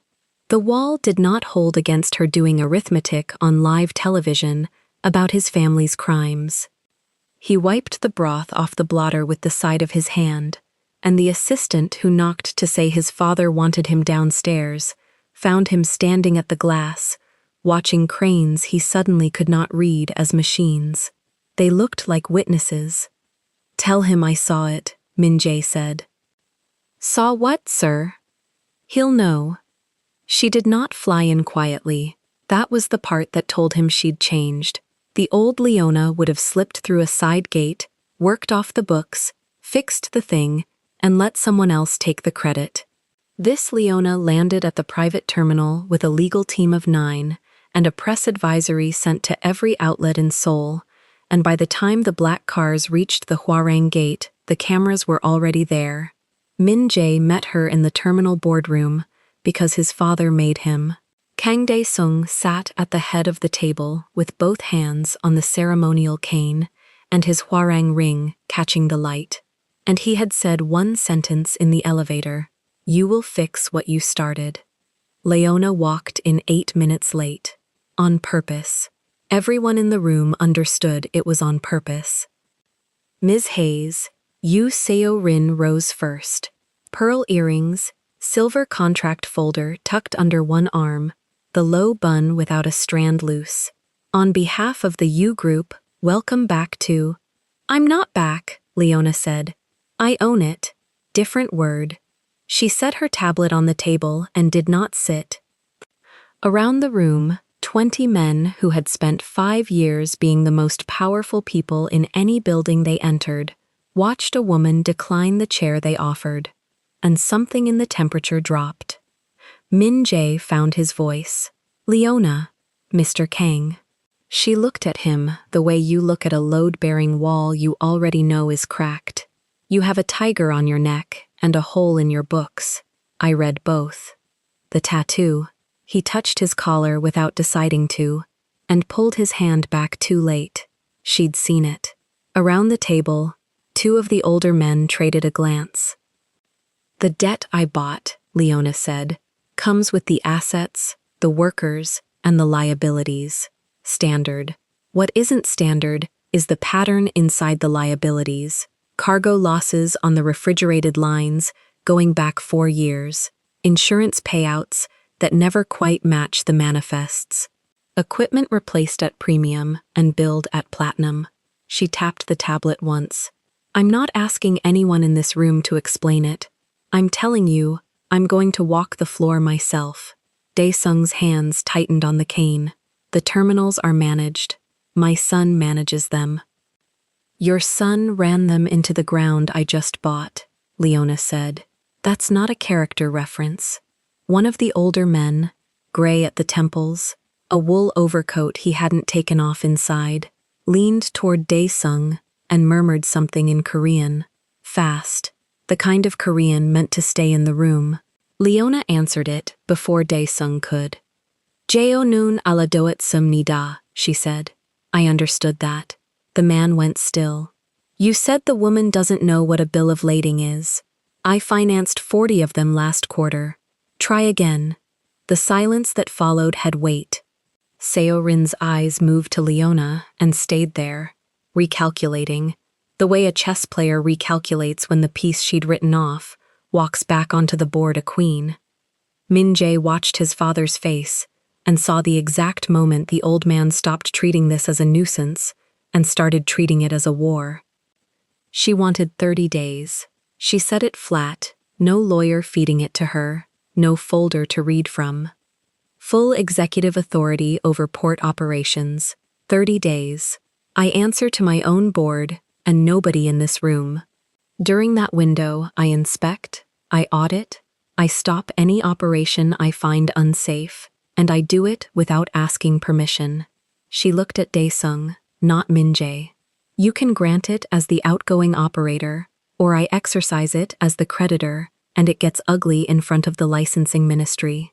The wall did not hold against her doing arithmetic on live television about his family's crimes. He wiped the broth off the blotter with the side of his hand, and the assistant who knocked to say his father wanted him downstairs found him standing at the glass, watching cranes he suddenly could not read as machines. They looked like witnesses. "Tell him I saw it," Min-jae said. "Saw what, sir?" "He'll know." She did not fly in quietly. That was the part that told him she'd changed. The old Leona would have slipped through a side gate, worked off the books, fixed the thing, and let someone else take the credit. This Leona landed at the private terminal with a legal team of 9 and a press advisory sent to every outlet in Seoul, and by the time the black cars reached the Hwarang gate, the cameras were already there. Min Jae met her in the terminal boardroom because his father made him. Kang Dae-sung sat at the head of the table with both hands on the ceremonial cane and his Hwarang ring catching the light. And he had said one sentence in the elevator: "You will fix what you started." Leona walked in 8 minutes late. On purpose. Everyone in the room understood it was on purpose. Ms. Hayes, Yoo Seo-rin rose first. Pearl earrings, silver contract folder tucked under one arm, the low bun without a strand loose. On behalf of the Yoo group, welcome back to— "I'm not back," Leona said. "I own it." Different word. She set her tablet on the table and did not sit. Around the room, 20 men who had spent 5 years being the most powerful people in any building they entered watched a woman decline the chair they offered, and something in the temperature dropped. Min Jae found his voice. "Leona, Mr. Kang." She looked at him the way you look at a load-bearing wall you already know is cracked. "You have a tiger on your neck and a hole in your books. I read both. The tattoo." He touched his collar without deciding to, and pulled his hand back too late. She'd seen it. Around the table, 2 of the older men traded a glance. "The debt I bought," Leona said, "comes with the assets, the workers, and the liabilities. Standard. What isn't standard is the pattern inside the liabilities. Cargo losses on the refrigerated lines going back 4 years. Insurance payouts that never quite match the manifests. Equipment replaced at premium and billed at platinum." She tapped the tablet once. "I'm not asking anyone in this room to explain it. I'm telling you, I'm going to walk the floor myself." Dae-sung's hands tightened on the cane. "The terminals are managed. My son manages them." "Your son ran them into the ground I just bought," Leona said. "That's not a character reference." One of the older men, gray at the temples, a wool overcoat he hadn't taken off inside, leaned toward Dae-sung and murmured something in Korean. Fast. The kind of Korean meant to stay in the room. Leona answered it before Dae-sung could. "Jeonun aladoetsumnida," she said. "I understood that." The man went still. "You said the woman doesn't know what a bill of lading is. I financed 40 of them last quarter. Try again." The silence that followed had weight. Seo-rin's eyes moved to Leona and stayed there, recalculating, the way a chess player recalculates when the piece she'd written off walks back onto the board a queen. Min Jae watched his father's face and saw the exact moment the old man stopped treating this as a nuisance and started treating it as a war. She wanted 30 days. She said it flat, no lawyer feeding it to her, no folder to read from. Full executive authority over port operations, 30 days. I answer to my own board and nobody in this room. During that window, I inspect, I audit, I stop any operation I find unsafe, and I do it without asking permission. She looked at Dae-sung, not Min Jae. "You can grant it as the outgoing operator, or I exercise it as the creditor, and it gets ugly in front of the licensing ministry.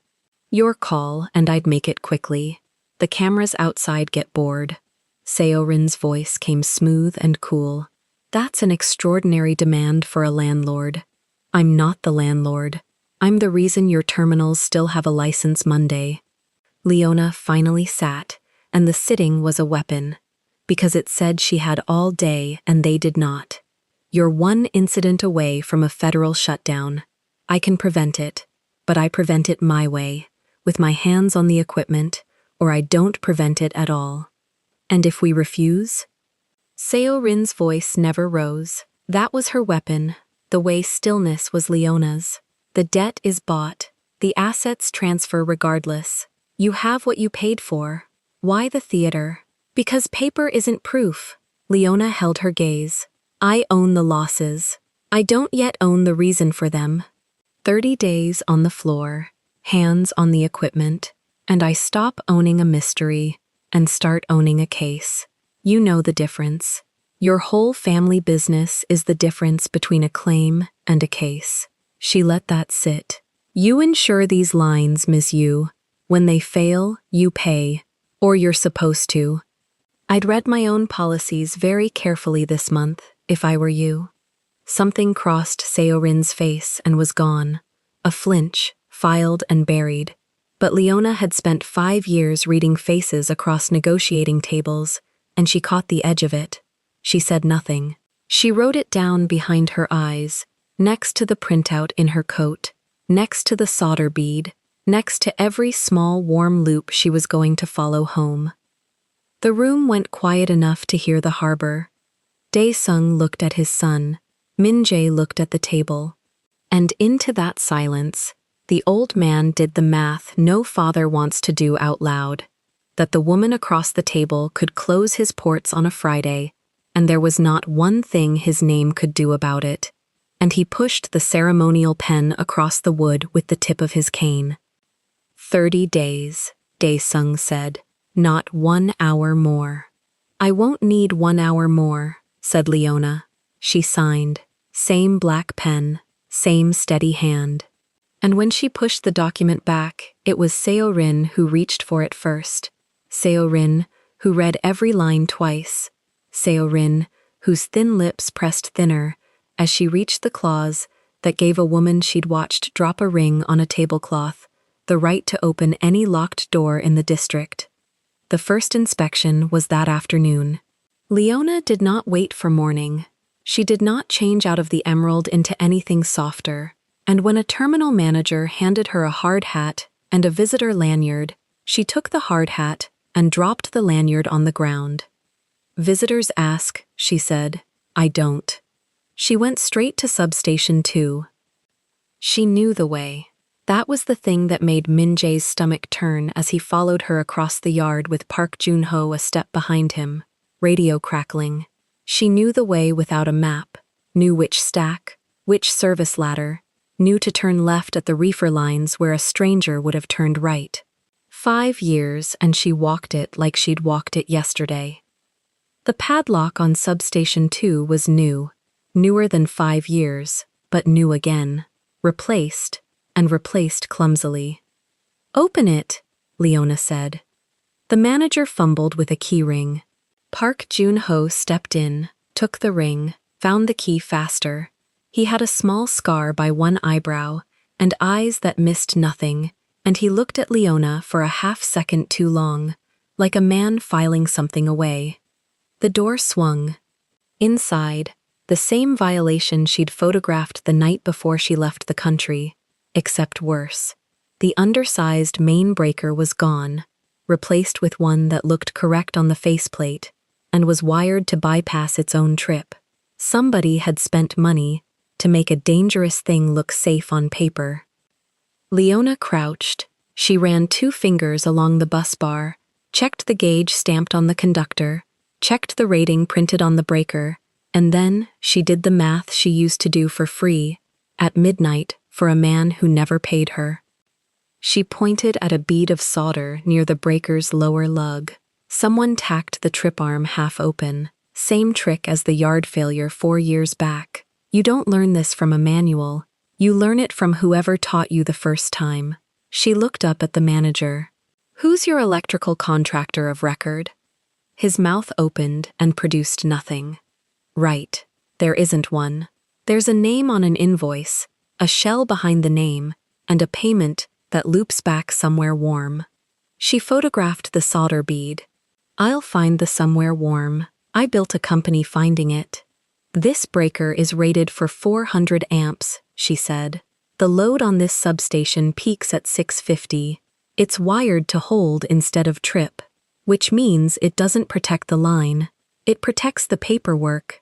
Your call, and I'd make it quickly. The cameras outside get bored." Seo-rin's voice came smooth and cool. "That's an extraordinary demand for a landlord." "I'm not the landlord. I'm the reason your terminals still have a license Monday." Leona finally sat, and the sitting was a weapon, because it said she had all day and they did not. "You're one incident away from a federal shutdown. I can prevent it, but I prevent it my way, with my hands on the equipment, or I don't prevent it at all. And if we refuse?" Seo-rin's voice never rose. That was her weapon, the way stillness was Leona's. "The debt is bought. The assets transfer regardless. You have what you paid for. Why the theater?" "Because paper isn't proof." Leona held her gaze. "I own the losses. I don't yet own the reason for them." 30 days on the floor, hands on the equipment, and I stop owning a mystery and start owning a case. You know the difference. Your whole family business is the difference between a claim and a case. She let that sit. You insure these lines, Miss Yu. When they fail, you pay. Or you're supposed to. I'd read my own policies very carefully this month, if I were you. Something crossed Seorin's face and was gone. A flinch, filed and buried. But Leona had spent 5 years reading faces across negotiating tables, and she caught the edge of it. She said nothing. She wrote it down behind her eyes, next to the printout in her coat, next to the solder bead, next to every small warm loop she was going to follow home. The room went quiet enough to hear the harbor. Dae-sung looked at his son. Min-jae looked at the table. And into that silence, the old man did the math no father wants to do out loud, that the woman across the table could close his ports on a Friday, and there was not one thing his name could do about it, and he pushed the ceremonial pen across the wood with the tip of his cane. 30 days, Dae-sung said, not 1 hour more. I won't need 1 hour more, said Leona. She signed, same black pen, same steady hand. And when she pushed the document back, it was Seorin who reached for it first. Seorin, who read every line twice. Seorin, whose thin lips pressed thinner as she reached the clause that gave a woman she'd watched drop a ring on a tablecloth the right to open any locked door in the district. The first inspection was that afternoon. Leona did not wait for morning. She did not change out of the emerald into anything softer, and when a terminal manager handed her a hard hat and a visitor lanyard, she took the hard hat and dropped the lanyard on the ground. Visitors ask, she said. I don't. She went straight to substation 2. She knew the way. That was the thing that made Min-jae's stomach turn as he followed her across the yard with Park Jun-ho a step behind him, radio crackling. She knew the way without a map, knew which stack, which service ladder, knew to turn left at the reefer lines where a stranger would have turned right. 5 years, and she walked it like she'd walked it yesterday. The padlock on substation 2 was new, newer than 5 years, but new again, replaced, and replaced clumsily. Open it, Leona said. The manager fumbled with a key ring. Park Jun-ho stepped in, took the ring, found the key faster. He had a small scar by one eyebrow and eyes that missed nothing, and he looked at Leona for a half-second too long, like a man filing something away. The door swung. Inside, the same violation she'd photographed the night before she left the country, except worse. The undersized main breaker was gone, replaced with one that looked correct on the faceplate and was wired to bypass its own trip. Somebody had spent money to make a dangerous thing look safe on paper. Leona crouched. She ran 2 fingers along the bus bar, checked the gauge stamped on the conductor, checked the rating printed on the breaker, and then she did the math she used to do for free, at midnight, for a man who never paid her. She pointed at a bead of solder near the breaker's lower lug. Someone tacked the trip arm half open. Same trick as the yard failure 4 years back. You don't learn this from a manual. You learn it from whoever taught you the first time. She looked up at the manager. Who's your electrical contractor of record? His mouth opened and produced nothing. Right. There isn't one. There's a name on an invoice, a shell behind the name, and a payment that loops back somewhere warm. She photographed the solder bead. I'll find the somewhere warm. I built a company finding it. This breaker is rated for 400 amps, she said. The load on this substation peaks at 650. It's wired to hold instead of trip, which means it doesn't protect the line. It protects the paperwork.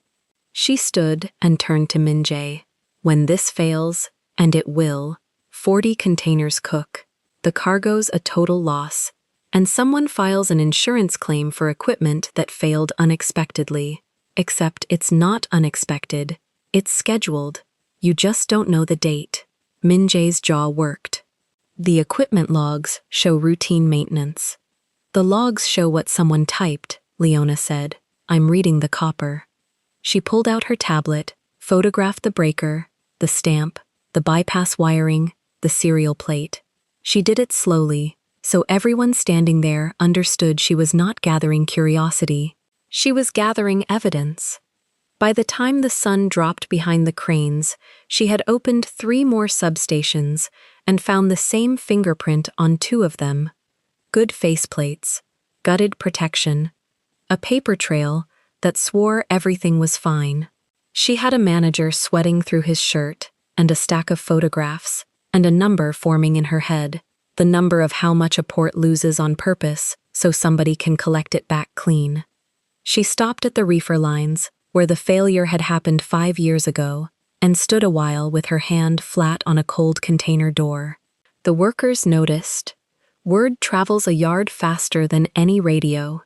She stood and turned to Min-jae. When this fails, and it will, 40 containers cook. The cargo's a total loss, and someone files an insurance claim for equipment that failed unexpectedly. Except it's not unexpected. It's scheduled. You just don't know the date. Min-jae's jaw worked. The equipment logs show routine maintenance. The logs show what someone typed, Leona said. I'm reading the copper. She pulled out her tablet, photographed the breaker, the stamp, the bypass wiring, the serial plate. She did it slowly, so everyone standing there understood she was not gathering curiosity. She was gathering evidence. By the time the sun dropped behind the cranes, she had opened 3 more substations and found the same fingerprint on 2 of them. Good faceplates, gutted protection, a paper trail that swore everything was fine. She had a manager sweating through his shirt, and a stack of photographs, and a number forming in her head, the number of how much a port loses on purpose so somebody can collect it back clean. She stopped at the reefer lines, where the failure had happened 5 years ago, and stood a while with her hand flat on a cold container door. The workers noticed. Word travels a yard faster than any radio.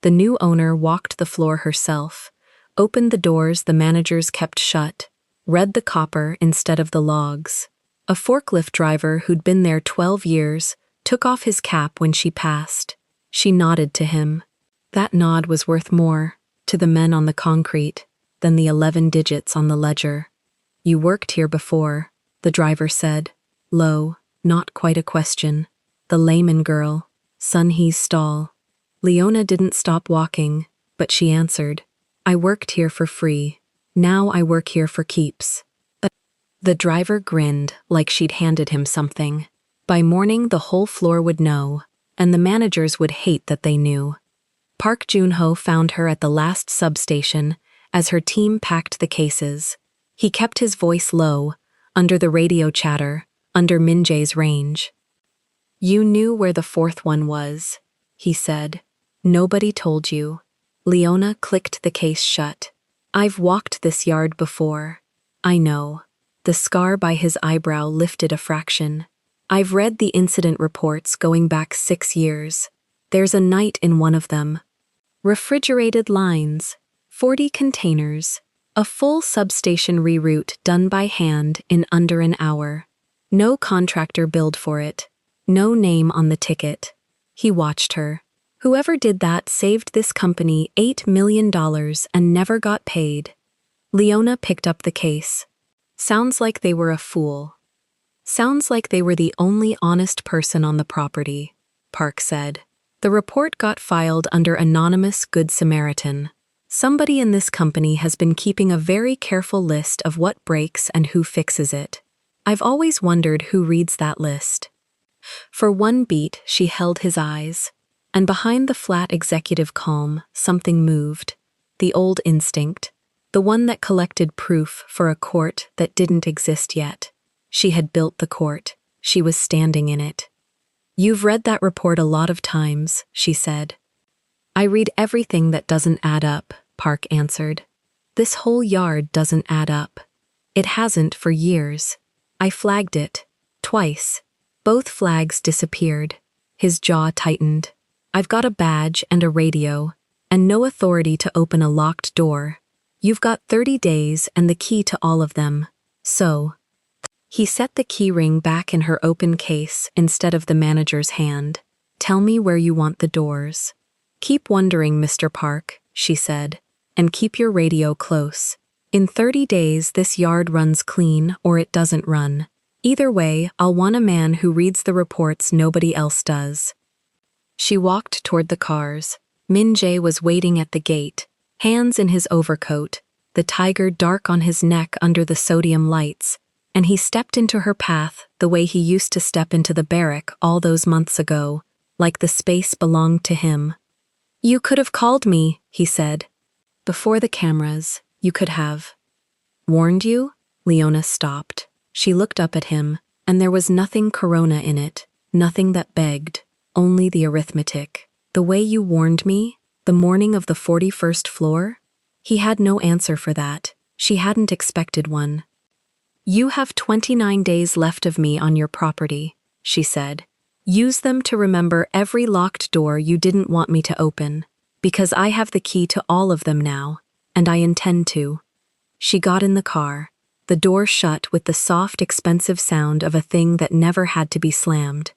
The new owner walked the floor herself, opened the doors the managers kept shut, read the copper instead of the logs. A forklift driver who'd been there 12 years took off his cap when she passed. She nodded to him. That nod was worth more, to the men on the concrete, than the 11 digits on the ledger. You worked here before, the driver said, low, not quite a question. The layman girl, Sun-hee's stall. Leona didn't stop walking, but she answered, I worked here for free. Now I work here for keeps. The driver grinned like she'd handed him something. By morning the whole floor would know, and the managers would hate that they knew. Park Joon-ho found her at the last substation as her team packed the cases. He kept his voice low, under the radio chatter, under Min-jae's range. You knew where the 4th one was, he said. Nobody told you. Leona clicked the case shut. I've walked this yard before. I know. The scar by his eyebrow lifted a fraction. I've read the incident reports going back 6 years. There's a night in one of them. Refrigerated lines, 40 containers, a full substation reroute done by hand in under an hour. No contractor billed for it. No name on the ticket. He watched her. Whoever did that saved this company $8 million and never got paid. Leona picked up the case. Sounds like they were a fool. Sounds like they were the only honest person on the property, Park said. The report got filed under anonymous Good Samaritan. Somebody in this company has been keeping a very careful list of what breaks and who fixes it. I've always wondered who reads that list. For one beat, she held his eyes, and behind the flat executive calm, something moved. The old instinct, the one that collected proof for a court that didn't exist yet. She had built the court. She was standing in it. You've read that report a lot of times, she said. I read everything that doesn't add up, Park answered. This whole yard doesn't add up. It hasn't for years. I flagged it. Twice. Both flags disappeared. His jaw tightened. I've got a badge and a radio, and no authority to open a locked door. You've got 30 days and the key to all of them. So, he set the key ring back in her open case instead of the manager's hand. Tell me where you want the doors. Keep wondering, Mr. Park, she said, and keep your radio close. In 30 days, this yard runs clean or it doesn't run. Either way, I'll want a man who reads the reports nobody else does. She walked toward the cars. Min-jae was waiting at the gate, hands in his overcoat, the tiger dark on his neck under the sodium lights, and he stepped into her path the way he used to step into the barrack all those months ago, like the space belonged to him. You could have called me, he said. Before the cameras, you could have. Warned you? Leona stopped. She looked up at him, and there was nothing Corona in it, nothing that begged, only the arithmetic. The way you warned me, the morning of the 41st floor? He had no answer for that. She hadn't expected one. You have 29 days left of me on your property, she said. Use them to remember every locked door you didn't want me to open, because I have the key to all of them now, and I intend to. She got in the car. The door shut with the soft, expensive sound of a thing that never had to be slammed.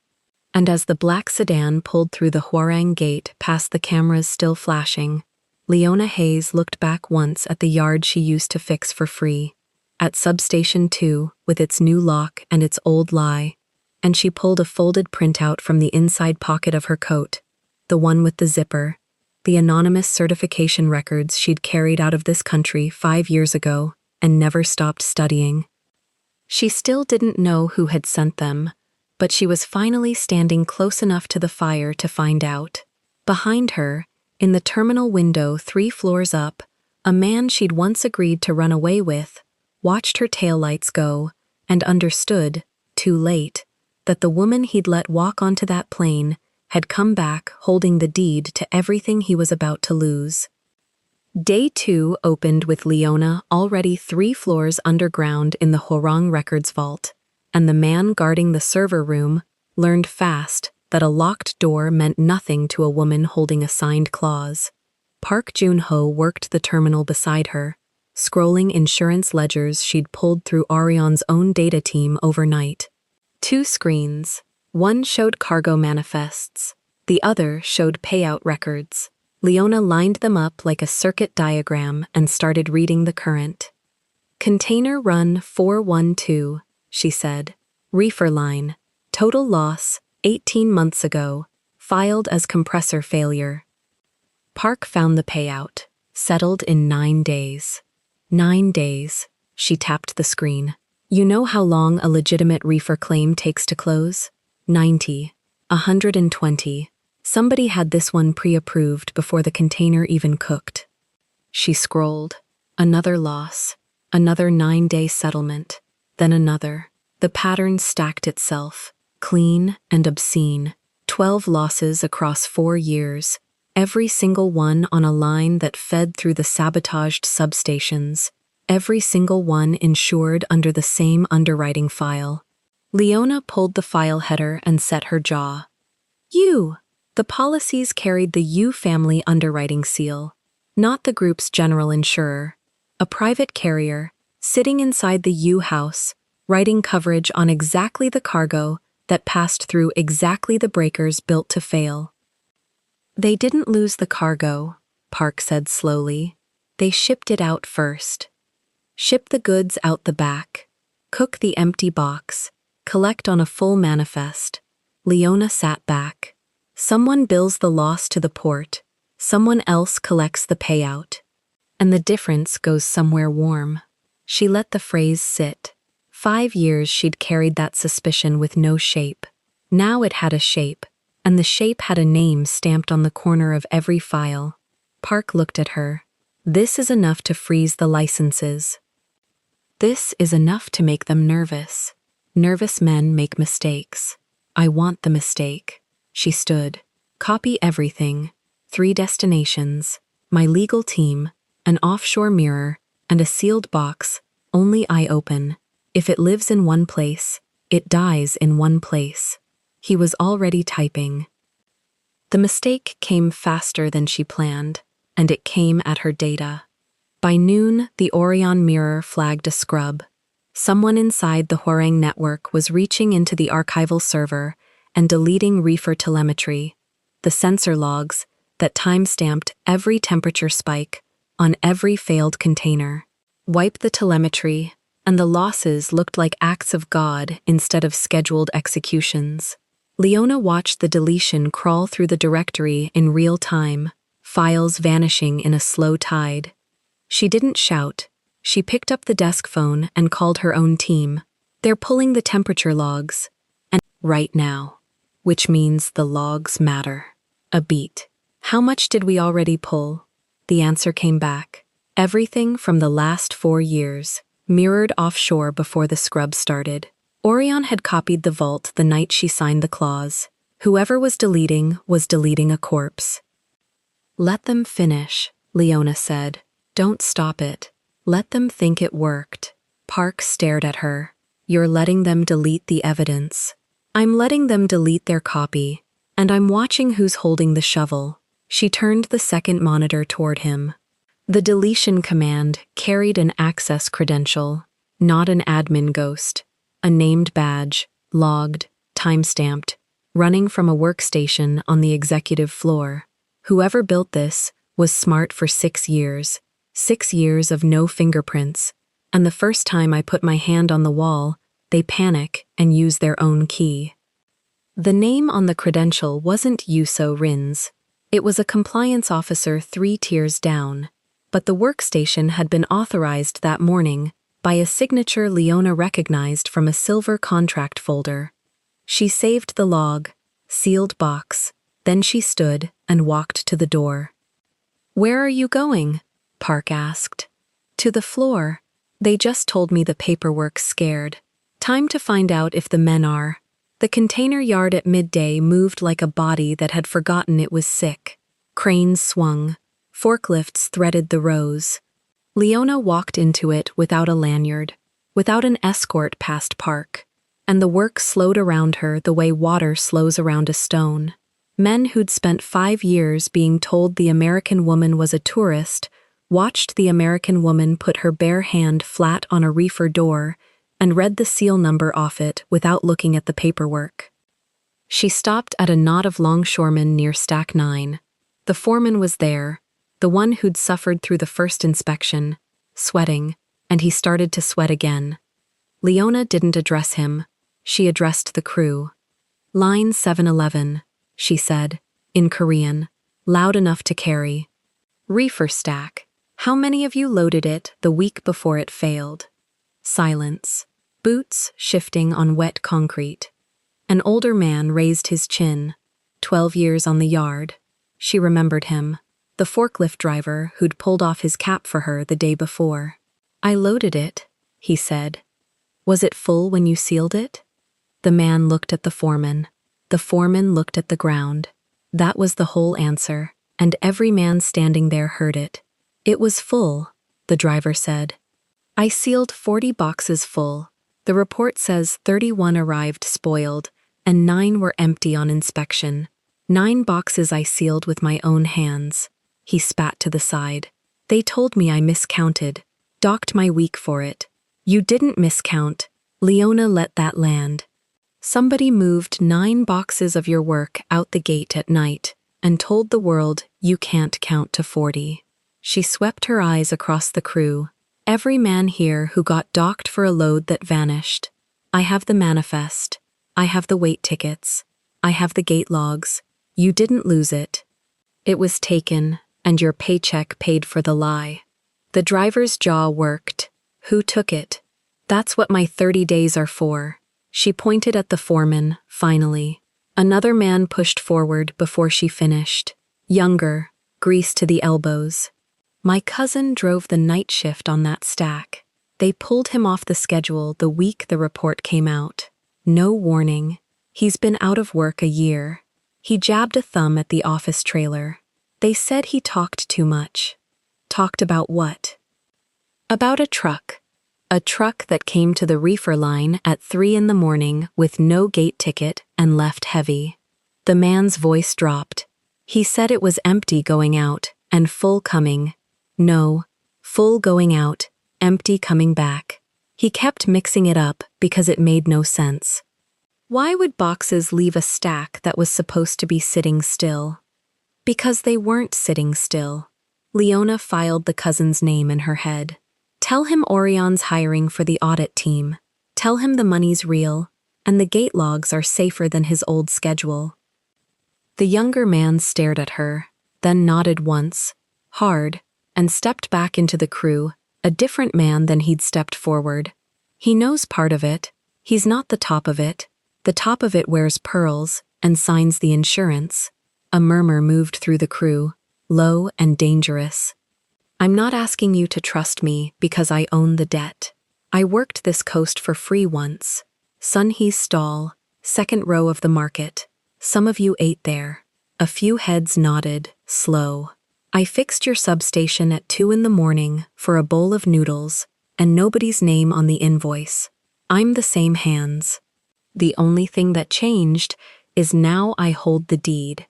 And as the black sedan pulled through the Hwarang gate past the cameras still flashing, Leona Hayes looked back once at the yard she used to fix for free, at Substation 2 with its new lock and its old lie, and she pulled a folded printout from the inside pocket of her coat, the one with the zipper, the anonymous certification records she'd carried out of this country 5 years ago and never stopped studying. She still didn't know who had sent them, but she was finally standing close enough to the fire to find out. Behind her, in the terminal window 3 floors up, a man she'd once agreed to run away with watched her taillights go and understood, too late, that the woman he'd let walk onto that plane had come back holding the deed to everything he was about to lose. Day 2 opened with Leona already 3 floors underground in the Hwarang Records vault, and the man guarding the server room learned fast that a locked door meant nothing to a woman holding a signed clause. Park Jun-ho worked the terminal beside her, scrolling insurance ledgers she'd pulled through Orion's own data team overnight. 2 screens. One showed cargo manifests. The other showed payout records. Leona lined them up like a circuit diagram and started reading the current. Container run 412, she said. Reefer line. Total loss, 18 months ago. Filed as compressor failure. Park found the payout. Settled in 9 days. 9 days. She tapped the screen. You know how long a legitimate reefer claim takes to close? 90. 120. Somebody had this one pre-approved before the container even cooked. She scrolled. Another loss. Another 9-day settlement. Then another. The pattern stacked itself. Clean and obscene. 12 losses across 4 years. Every single one on a line that fed through the sabotaged substations. Every single one insured under the same underwriting file. Leona pulled the file header and set her jaw. U. The policies carried the U family underwriting seal, not the group's general insurer. A private carrier, sitting inside the U house, writing coverage on exactly the cargo that passed through exactly the breakers built to fail. They didn't lose the cargo, Park said slowly. They shipped it out first. Ship the goods out the back. Cook the empty box. Collect on a full manifest. Leona sat back. Someone bills the loss to the port. Someone else collects the payout. And the difference goes somewhere warm. She let the phrase sit. 5 years she'd carried that suspicion with no shape. Now it had a shape, and the shape had a name stamped on the corner of every file. Park looked at her. This is enough to freeze the licenses. This is enough to make them nervous. Nervous men make mistakes. I want the mistake. She stood. Copy everything. 3 destinations. My legal team. An offshore mirror. And a sealed box. Only I open. If it lives in one place, it dies in one place. He was already typing. The mistake came faster than she planned, and it came at her data. By noon, the Orion mirror flagged a scrub. Someone inside the Hwarang network was reaching into the archival server and deleting reefer telemetry, the sensor logs that time-stamped every temperature spike on every failed container. Wipe the telemetry, and the losses looked like acts of God instead of scheduled executions. Leona watched the deletion crawl through the directory in real time, files vanishing in a slow tide. She didn't shout. She picked up the desk phone and called her own team. They're pulling the temperature logs. And right now. Which means the logs matter. A beat. How much did we already pull? The answer came back. Everything from the last 4 years, mirrored offshore before the scrub started. Orion had copied the vault the night she signed the clause. Whoever was deleting a corpse. Let them finish, Leona said. Don't stop it. Let them think it worked. Park stared at her. You're letting them delete the evidence. I'm letting them delete their copy, and I'm watching who's holding the shovel. She turned the second monitor toward him. The deletion command carried an access credential. Not an admin ghost. A named badge, logged, time-stamped, running from a workstation on the executive floor. Whoever built this was smart for 6 years. 6 years of no fingerprints. And the first time I put my hand on the wall, they panic and use their own key. The name on the credential wasn't Yuso Rins. It was a compliance officer 3 tiers down. But the workstation had been authorized that morning by a signature Leona recognized from a silver contract folder. She saved the log, sealed box, then she stood and walked to the door. "Where are you going?" Park asked. "To the floor. They just told me the paperwork's scared. Time to find out if the men are." The container yard at midday moved like a body that had forgotten it was sick. Cranes swung. Forklifts threaded the rows. Leona walked into it without a lanyard, without an escort past Park, and the work slowed around her the way water slows around a stone. Men who'd spent 5 years being told the American woman was a tourist watched the American woman put her bare hand flat on a reefer door and read the seal number off it without looking at the paperwork. She stopped at a knot of longshoremen near Stack 9. The foreman was there, the one who'd suffered through the first inspection, sweating, and he started to sweat again. Leona didn't address him. She addressed the crew. "Line 711, she said, in Korean, loud enough to carry. "Reefer stack. How many of you loaded it the week before it failed?" Silence. Boots shifting on wet concrete. An older man raised his chin. 12 years on the yard. She remembered him. The forklift driver who'd pulled off his cap for her the day before. "I loaded it," he said. "Was it full when you sealed it?" The man looked at the foreman. The foreman looked at the ground. That was the whole answer, and every man standing there heard it. "It was full," the driver said. "I sealed 40 boxes full. The report says 31 arrived spoiled, and 9 were empty on inspection. 9 boxes I sealed with my own hands." He spat to the side. "They told me I miscounted, docked my week for it." "You didn't miscount." Leona let that land. "Somebody moved 9 boxes of your work out the gate at night and told the world you can't count to 40. She swept her eyes across the crew. "Every man here who got docked for a load that vanished. I have the manifest. I have the weight tickets. I have the gate logs. You didn't lose it. It was taken, and your paycheck paid for the lie." The driver's jaw worked. "Who took it?" "That's what my 30 days are for." She pointed at the foreman, finally. Another man pushed forward before she finished. Younger, greased to the elbows. "My cousin drove the night shift on that stack. They pulled him off the schedule the week the report came out. No warning. He's been out of work a year." He jabbed a thumb at the office trailer. "They said he talked too much." "Talked about what?" "About a truck. A truck that came to the reefer line at 3 in the morning with no gate ticket and left heavy." The man's voice dropped. "He said it was empty going out and full coming. No, full going out, empty coming back." He kept mixing it up because it made no sense. Why would boxes leave a stack that was supposed to be sitting still? Because they weren't sitting still. Leona filed the cousin's name in her head. "Tell him Orion's hiring for the audit team. Tell him the money's real, and the gate logs are safer than his old schedule." The younger man stared at her, then nodded once, hard, and stepped back into the crew, a different man than he'd stepped forward. "He knows part of it. He's not the top of it. The top of it wears pearls and signs the insurance." A murmur moved through the crew, low and dangerous. "I'm not asking you to trust me because I own the debt. I worked this coast for free once. Sunhee's stall, second row of the market. Some of you ate there." A few heads nodded, slow. "I fixed your substation at 2 in the morning for a bowl of noodles and nobody's name on the invoice. I'm the same hands. The only thing that changed is now I hold the deed."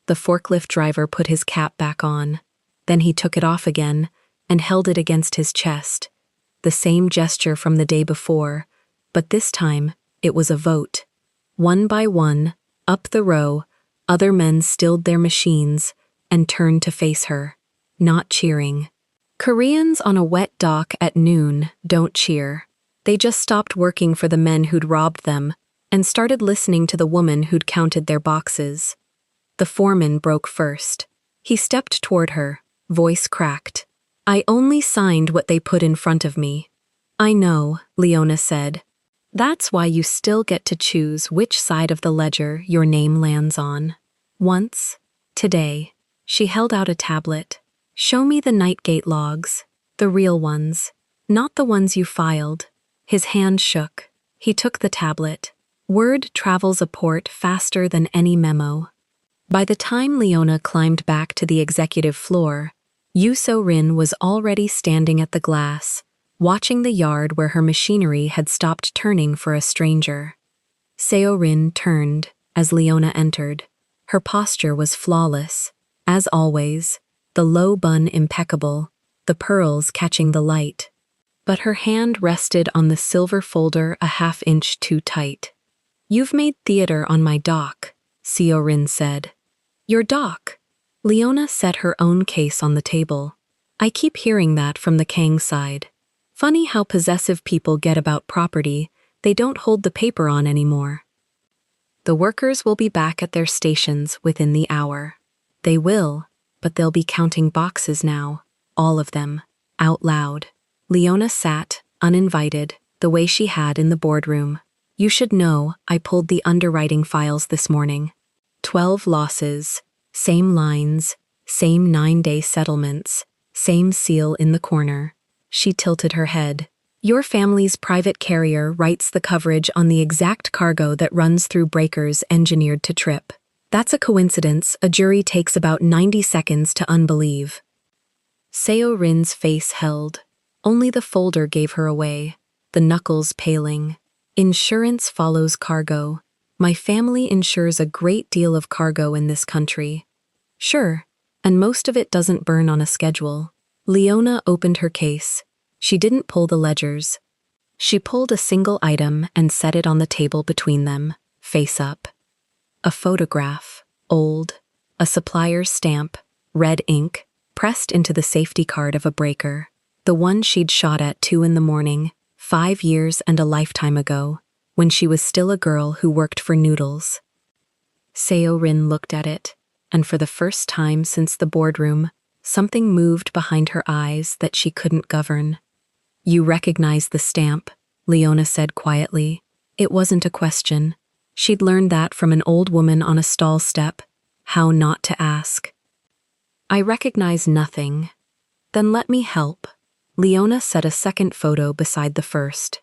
The forklift driver put his cap back on. Then he took it off again and held it against his chest. the same gesture from the day before, but this time it was a vote. One by one, up the row, other men stilled their machines and turned to face her, not cheering. Koreans on a wet dock at noon don't cheer. They just stopped working for the men who'd robbed them and started listening to the woman who'd counted their boxes. The foreman broke first. He stepped toward her, voice cracked. "I only signed what they put in front of me." "I know," Leona said. "That's why you still get to choose which side of the ledger your name lands on." Once, today, she held out a tablet. "Show me the Nightgate logs, the real ones, not the ones you filed." His hand shook. He took the tablet. Word travels a port faster than any memo. By the time Leona climbed back to the executive floor, Yoo So-rin was already standing at the glass, watching the yard where her machinery had stopped turning for a stranger. Seo-rin turned as Leona entered. Her posture was flawless, as always, the low bun impeccable, the pearls catching the light. But her hand rested on the silver folder a half-inch too tight. "You've made theater on my dock," Seo-rin said. "Your dock?" Leona set her own case on the table. "I keep hearing that from the Kang side. Funny how possessive people get about property they don't hold the paper on anymore." "The workers will be back at their stations within the hour." "They will, but they'll be counting boxes now, all of them, out loud." Leona sat, uninvited, the way she had in the boardroom. "You should know, I pulled the underwriting files this morning. 12 losses, same lines, same 9-day settlements, same seal in the corner." She tilted her head. "Your family's private carrier writes the coverage on the exact cargo that runs through breakers engineered to trip. That's a coincidence a jury takes about 90 seconds to unbelieve." Seo-rin's face held. Only the folder gave her away, the knuckles paling. "Insurance follows cargo. My family insures a great deal of cargo in this country." "Sure, and most of it doesn't burn on a schedule." Leona opened her case. She didn't pull the ledgers. She pulled a single item and set it on the table between them, face up. A photograph, old, a supplier's stamp, red ink, pressed into the safety card of a breaker. The one she'd shot at 2 a.m, 5 years and a lifetime ago, when she was still a girl who worked for noodles. Seo-rin looked at it, and for the first time since the boardroom, something moved behind her eyes that she couldn't govern. "You recognize the stamp," Leona said quietly. It wasn't a question. She'd learned that from an old woman on a stall step, how not to ask. "I recognize nothing." "Then let me help." Leona set a second photo beside the first.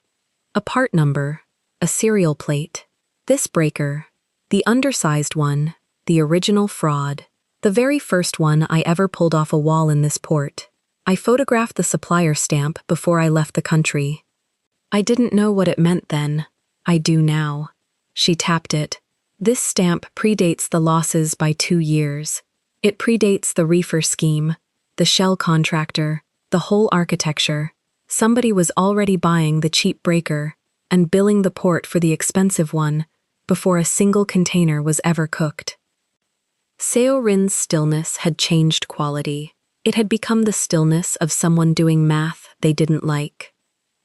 A part number, a serial plate. This breaker, the undersized one, the original fraud, the very first one I ever pulled off a wall in this port. I photographed the supplier stamp before I left the country. I didn't know what it meant then. I do now. She tapped it. This stamp predates the losses by 2 years. It predates the reefer scheme, the shell contractor, the whole architecture. Somebody was already buying the cheap breaker and billing the port for the expensive one before a single container was ever cooked. Seo-rin's stillness had changed quality. It had become the stillness of someone doing math they didn't like.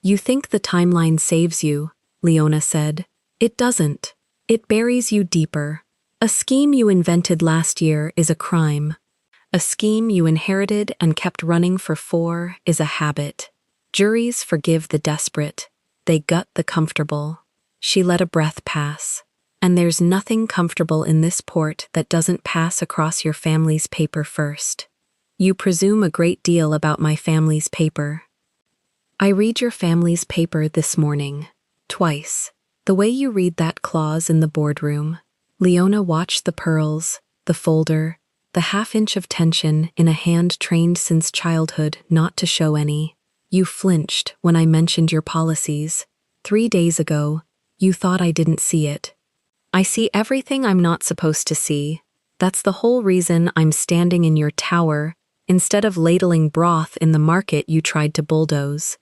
"You think the timeline saves you," Leona said. "It doesn't. It buries you deeper. A scheme you invented last year is a crime. A scheme you inherited and kept running for 4 is a habit. Juries forgive the desperate. They gut the comfortable." She let a breath pass. "And there's nothing comfortable in this port that doesn't pass across your family's paper first. You presume a great deal about my family's paper." "I read your family's paper this morning. Twice. The way you read that clause in the boardroom." Leona watched the pearls, the folder, the half-inch of tension in a hand trained since childhood not to show any. "You flinched when I mentioned your policies. 3 days ago, you thought I didn't see it. I see everything I'm not supposed to see. That's the whole reason I'm standing in your tower instead of ladling broth in the market you tried to bulldoze.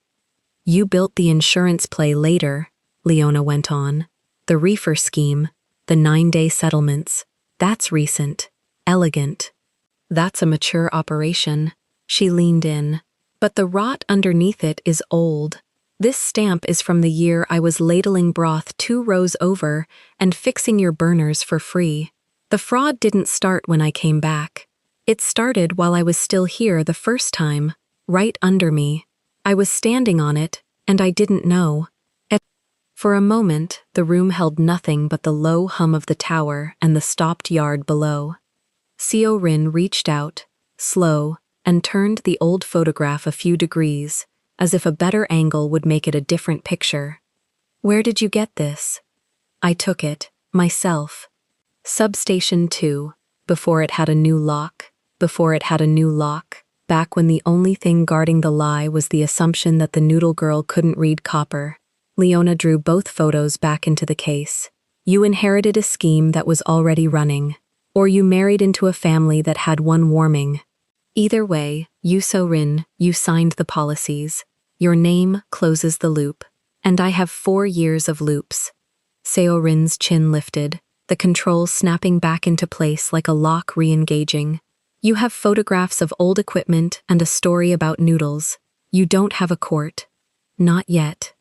You built the insurance play later, Leona went on. The reefer scheme, the 9-day settlements, that's recent, elegant. That's a mature operation. She leaned in. But the rot underneath it is old. This stamp is from the year I was ladling broth 2 rows over and fixing your burners for free. The fraud didn't start when I came back. It started while I was still here the first time, right under me. I was standing on it, and I didn't know. For a moment, the room held nothing but the low hum of the tower and the stopped yard below. Seo Rin reached out, slow, and turned the old photograph a few degrees, as if a better angle would make it a different picture. Where did you get this? I took it, myself. Substation 2, before it had a new lock, back when the only thing guarding the lie was the assumption that the noodle girl couldn't read copper. Leona drew both photos back into the case. You inherited a scheme that was already running, or you married into a family that had one warming. Either way, Seo Rin, you signed the policies. Your name closes the loop, and I have 4 years of loops. Seo Rin's chin lifted, the controls snapping back into place like a lock re-engaging. You have photographs of old equipment and a story about noodles. You don't have a court. Not yet.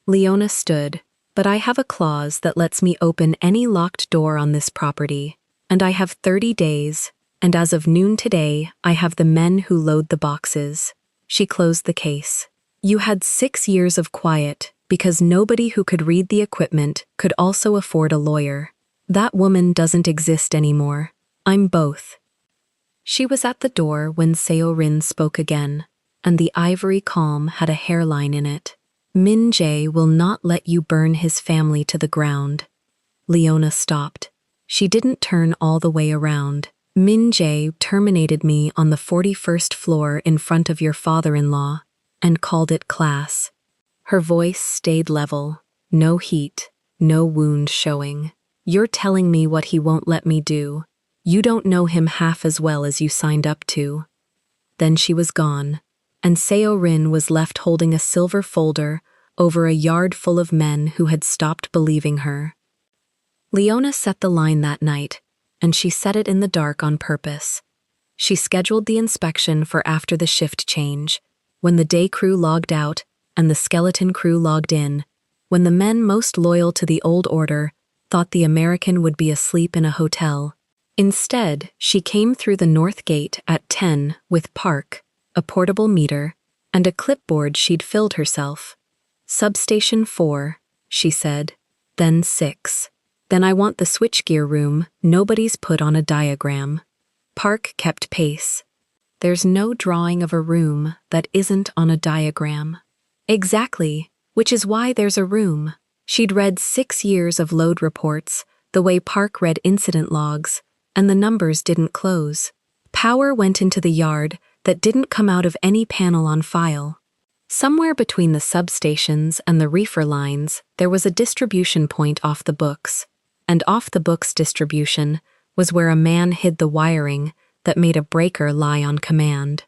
Leona stood, but I have a clause that lets me open any locked door on this property, and I have 30 days, and as of noon today, I have the men who load the boxes. She closed the case. You had 6 years of quiet, because nobody who could read the equipment could also afford a lawyer. That woman doesn't exist anymore. I'm both. She was at the door when Seo Rin spoke again, and the ivory calm had a hairline in it. Min Jae will not let you burn his family to the ground. Leona stopped. She didn't turn all the way around. Min Jae terminated me on the 41st floor in front of your father-in-law and called it class. Her voice stayed level. No heat, no wound showing. You're telling me what he won't let me do. You don't know him half as well as you signed up to. Then she was gone, and Seo Rin was left holding a silver folder over a yard full of men who had stopped believing her. Leona set the line that night, and she set it in the dark on purpose. She scheduled the inspection for after the shift change, when the day crew logged out and the skeleton crew logged in, when the men most loyal to the old order thought the American would be asleep in a hotel. Instead, she came through the north gate at 10 with Park, a portable meter, and a clipboard she'd filled herself. Substation 4, she said, then 6. Then I want the switchgear room nobody's put on a diagram. Park kept pace. There's no drawing of a room that isn't on a diagram. Exactly, which is why there's a room. She'd read 6 years of load reports, the way Park read incident logs, and the numbers didn't close. Power went into the yard that didn't come out of any panel on file. Somewhere between the substations and the reefer lines, there was a distribution point off the books, and off the books distribution was where a man hid the wiring that made a breaker lie on command.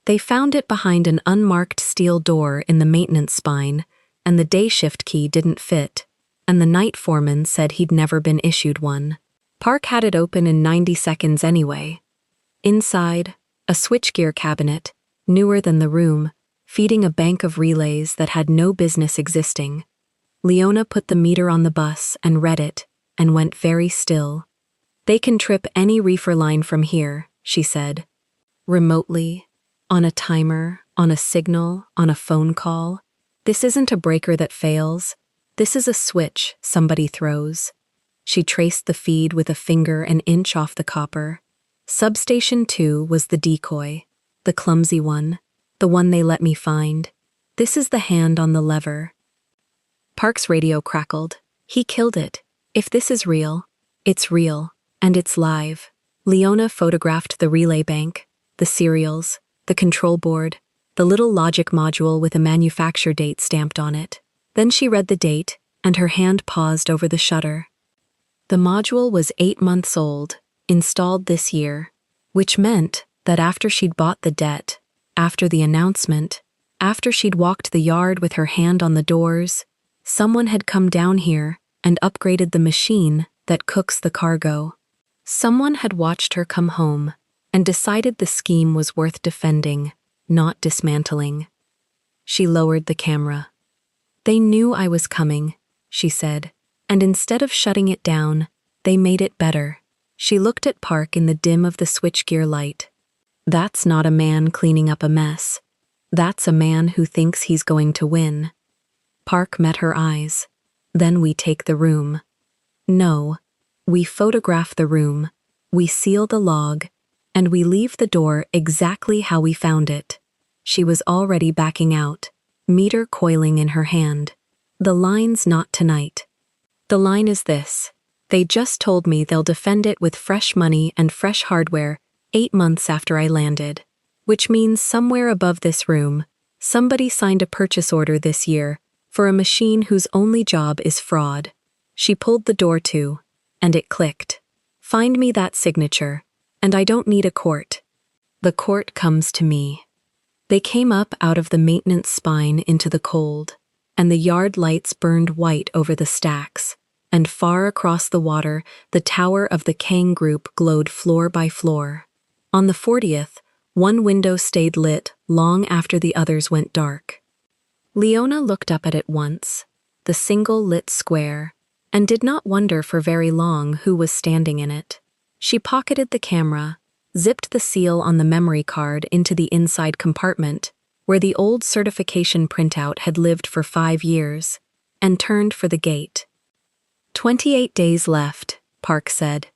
They found it behind an unmarked steel door in the maintenance spine, and the day shift key didn't fit, and the night foreman said he'd never been issued one. Park had it open in 90 seconds anyway. Inside, a switchgear cabinet, newer than the room, feeding a bank of relays that had no business existing. Leona put the meter on the bus and read it, and went very still. They can trip any reefer line from here, she said. Remotely, on a timer, on a signal, on a phone call. This isn't a breaker that fails. This is a switch somebody throws. She traced the feed with a finger an inch off the copper. Substation 2 was the decoy, the clumsy one, the one they let me find. This is the hand on the lever. Park's radio crackled. He killed it. If this is real, it's real, and it's live. Leona photographed the relay bank, the serials, the control board, the little logic module with a manufacture date stamped on it. Then she read the date, and her hand paused over the shutter. The module was 8 months old, installed this year, which meant that after she'd bought the debt, after the announcement, After she'd walked the yard with her hand on the doors, someone had come down here and upgraded the machine that cooks the cargo. Someone had watched her come home and decided the scheme was worth defending, not dismantling. She lowered the camera. "They knew I was coming," she said, "and instead of shutting it down, they made it better." She looked at Park in the dim of the switchgear light. "That's not a man cleaning up a mess. That's a man who thinks he's going to win." Park met her eyes. "Then we take the room." "No. We photograph the room, we seal the log, and we leave the door exactly how we found it." She was already backing out, meter coiling in her hand. "The line's not tonight. The line is this. They just told me they'll defend it with fresh money and fresh hardware 8 months after I landed. Which means somewhere above this room, somebody signed a purchase order this year for a machine whose only job is fraud." She pulled the door to, and it clicked. "Find me that signature, and I don't need a court. The court comes to me." They came up out of the maintenance spine into the cold, and the yard lights burned white over the stacks, and far across the water, the tower of the Kang Group glowed floor by floor. On the 40th, one window stayed lit long after the others went dark. Leona looked up at it once, the single lit square, and did not wonder for very long who was standing in it. She pocketed the camera, zipped the seal on the memory card into the inside compartment, where the old certification printout had lived for 5 years, and turned for the gate. 28 days left, Park said.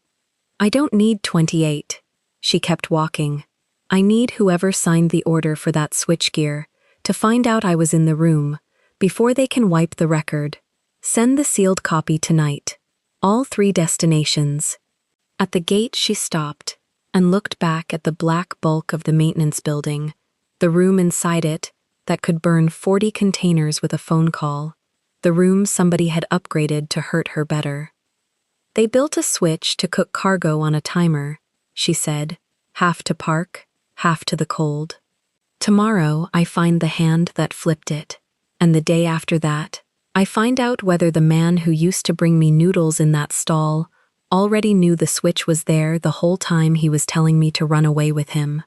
"I don't need 28. She kept walking. "I need whoever signed the order for that switchgear to find out I was in the room, before they can wipe the record. Send the sealed copy tonight. All 3 destinations." At the gate she stopped and looked back at the black bulk of the maintenance building, the room inside it that could burn 40 containers with a phone call, the room somebody had upgraded to hurt her better. "They built a switch to cook cargo on a timer," she said, "half to Park, half to the cold. Tomorrow I find the hand that flipped it, and the day after that, I find out whether the man who used to bring me noodles in that stall already knew the switch was there the whole time he was telling me to run away with him."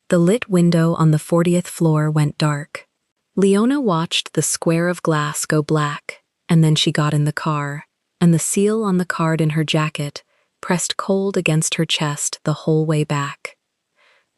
The lit window on the 40th floor went dark. Leona watched the square of glass go black, and then she got in the car, and the seal on the card in her jacket pressed cold against her chest the whole way back.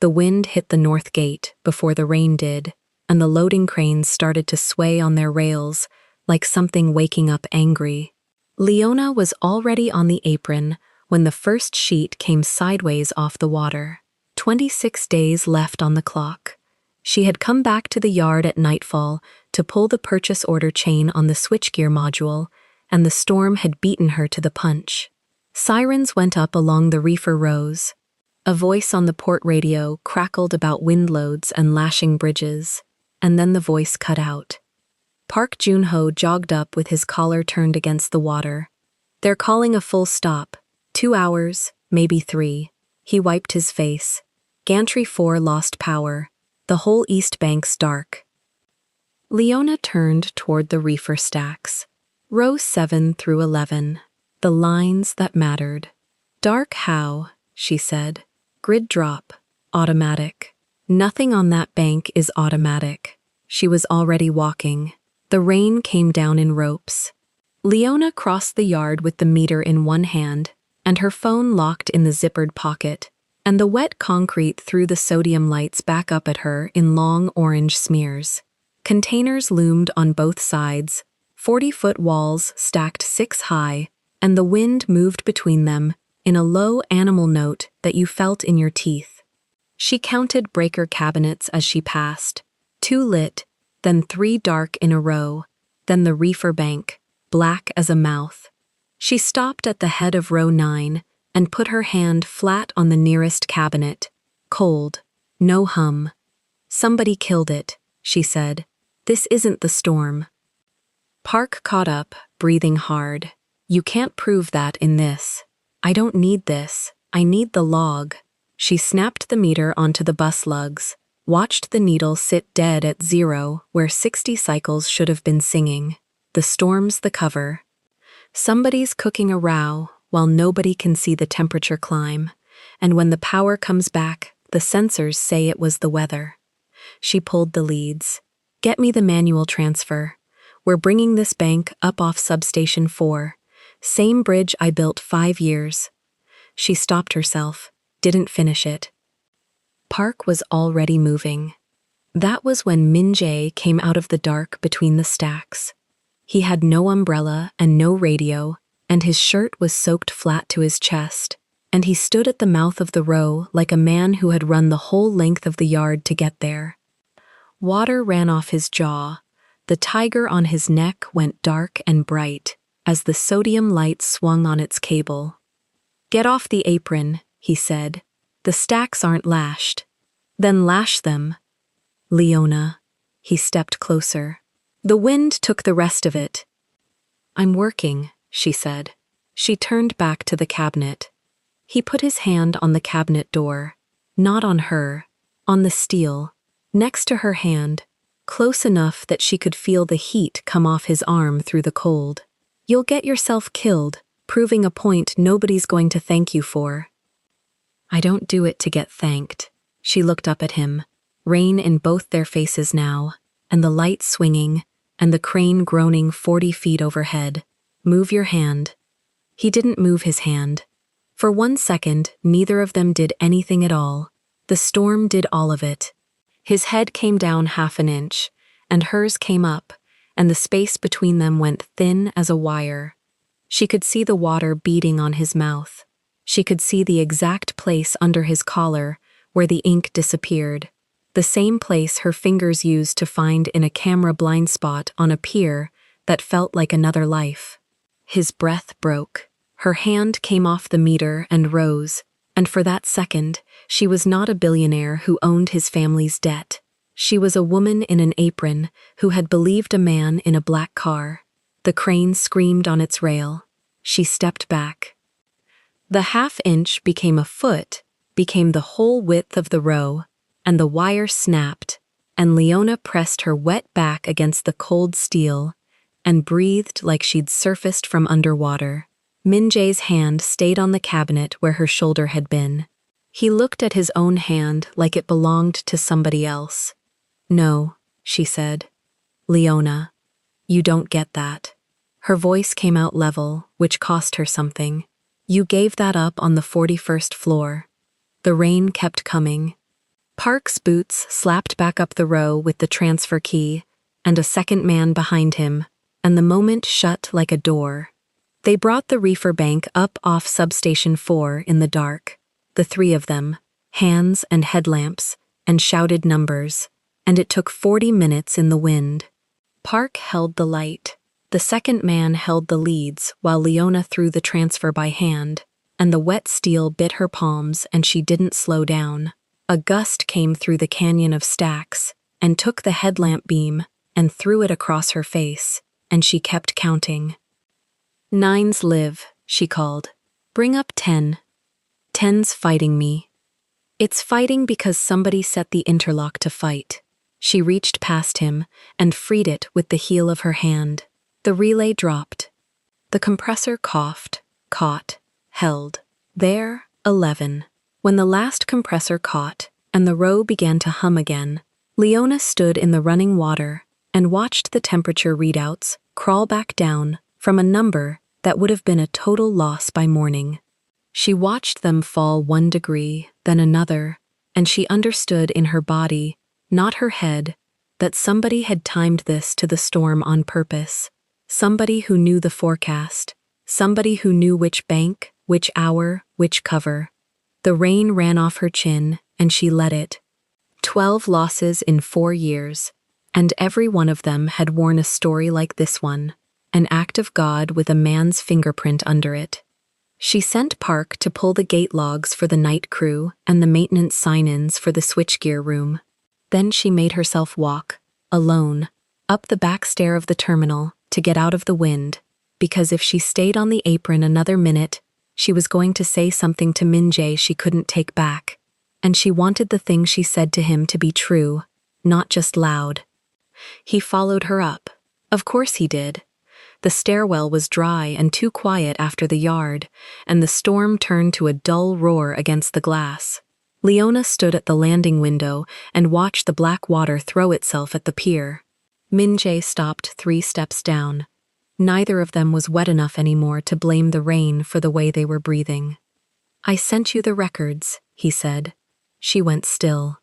The wind hit the north gate before the rain did, and the loading cranes started to sway on their rails like something waking up angry. Leona was already on the apron when the first sheet came sideways off the water. 26 days left on the clock. She had come back to the yard at nightfall to pull the purchase order chain on the switchgear module, and the storm had beaten her to the punch. Sirens went up along the reefer rows. A voice on the port radio crackled about wind loads and lashing bridges, and then the voice cut out. Park Joon-ho jogged up with his collar turned against the water. "They're calling a full stop. 2 hours, maybe 3. He wiped his face. "Gantry 4 lost power. The whole East Bank's dark." Leona turned toward the reefer stacks. Row 7 through 11. The lines that mattered. "Dark how?" she said. "Grid drop. Automatic. Nothing on that bank is automatic." She was already walking. The rain came down in ropes. Leona crossed the yard with the meter in one hand, and her phone locked in the zippered pocket, and the wet concrete threw the sodium lights back up at her in long orange smears. Containers loomed on both sides, 40-foot walls stacked 6 high, and the wind moved between them in a low animal note that you felt in your teeth. She counted breaker cabinets as she passed, 2 lit, then 3 dark in a row, then the reefer bank, black as a mouth. She stopped at the head of row 9 and put her hand flat on the nearest cabinet. Cold, no hum. "Somebody killed it," she said. "This isn't the storm." Park caught up, breathing hard. "You can't prove that in this. I don't need this. I need the log." She snapped the meter onto the bus lugs. watched the needle sit dead at 0 where 60 cycles should have been singing. The storm's the cover. Somebody's cooking a row while nobody can see the temperature climb, and when the power comes back, the sensors say it was the weather. She pulled the leads. Get me the manual transfer. We're bringing this bank up off substation 4. Same bridge I built 5 years. She stopped herself, didn't finish it. Park was already moving. That was when Min Jae came out of the dark between the stacks. He had no umbrella and no radio, and his shirt was soaked flat to his chest, and he stood at the mouth of the row like a man who had run the whole length of the yard to get there. Water ran off his jaw. The tiger on his neck went dark and bright as the sodium light swung on its cable. Get off the apron, he said. The stacks aren't lashed. Then lash them. Leona. He stepped closer. The wind took the rest of it. I'm working, she said. She turned back to the cabinet. He put his hand on the cabinet door. Not on her, on the steel, next to her hand, close enough that she could feel the heat come off his arm through the cold. You'll get yourself killed, proving a point nobody's going to thank you for. I don't do it to get thanked. She looked up at him, rain in both their faces now, and the light swinging, and the crane groaning 40 feet overhead. Move your hand. He didn't move his hand. For 1 second, neither of them did anything at all. The storm did all of it. His head came down 1/2 inch, and hers came up, and the space between them went thin as a wire. She could see the water beating on his mouth. She could see the exact place under his collar where the ink disappeared, the same place her fingers used to find in a camera blind spot on a pier that felt like another life. His breath broke. Her hand came off the meter and rose, and for that second, she was not a billionaire who owned his family's debt. She was a woman in an apron who had believed a man in a black car. The crane screamed on its rail. She stepped back. The 1/2 inch became a foot, became the whole width of the row, and the wire snapped, and Leona pressed her wet back against the cold steel and breathed like she'd surfaced from underwater. Min Jae's hand stayed on the cabinet where her shoulder had been. He looked at his own hand like it belonged to somebody else. No, she said. Leona, you don't get that. Her voice came out level, which cost her something. You gave that up on the 41st floor. The rain kept coming. Park's boots slapped back up the row with the transfer key, and a second man behind him, and the moment shut like a door. They brought the reefer bank up off substation 4 in the dark, the 3 of them, hands and headlamps, and shouted numbers, and it took 40 minutes in the wind. Park held the light. The second man held the leads while Leona threw the transfer by hand, and the wet steel bit her palms and she didn't slow down. A gust came through the canyon of stacks and took the headlamp beam and threw it across her face, and she kept counting. 9s live, she called. Bring up 10. 10's fighting me. It's fighting because somebody set the interlock to fight. She reached past him and freed it with the heel of her hand. The relay dropped. The compressor coughed, caught, held. There, 11. When the last compressor caught and the row began to hum again, Leona stood in the running water and watched the temperature readouts crawl back down from a number that would have been a total loss by morning. She watched them fall 1 degree, then another, and she understood in her body, not her head, that somebody had timed this to the storm on purpose. Somebody who knew the forecast. Somebody who knew which bank, which hour, which cover. The rain ran off her chin, and she let it. 12 losses in 4 years, and every one of them had worn a story like this one, an act of God with a man's fingerprint under it. She sent Park to pull the gate logs for the night crew and the maintenance sign-ins for the switchgear room. Then she made herself walk, alone, up the back stair of the terminal to get out of the wind, because if she stayed on the apron another minute, she was going to say something to Min Jae she couldn't take back. and she wanted the thing she said to him to be true, not just loud. He followed her up. Of course he did. The stairwell was dry and too quiet after the yard, and the storm turned to a dull roar against the glass. Leona stood at the landing window and watched the black water throw itself at the pier. Min-jae stopped 3 steps down. Neither of them was wet enough anymore to blame the rain for the way they were breathing. "I sent you the records," he said. She went still.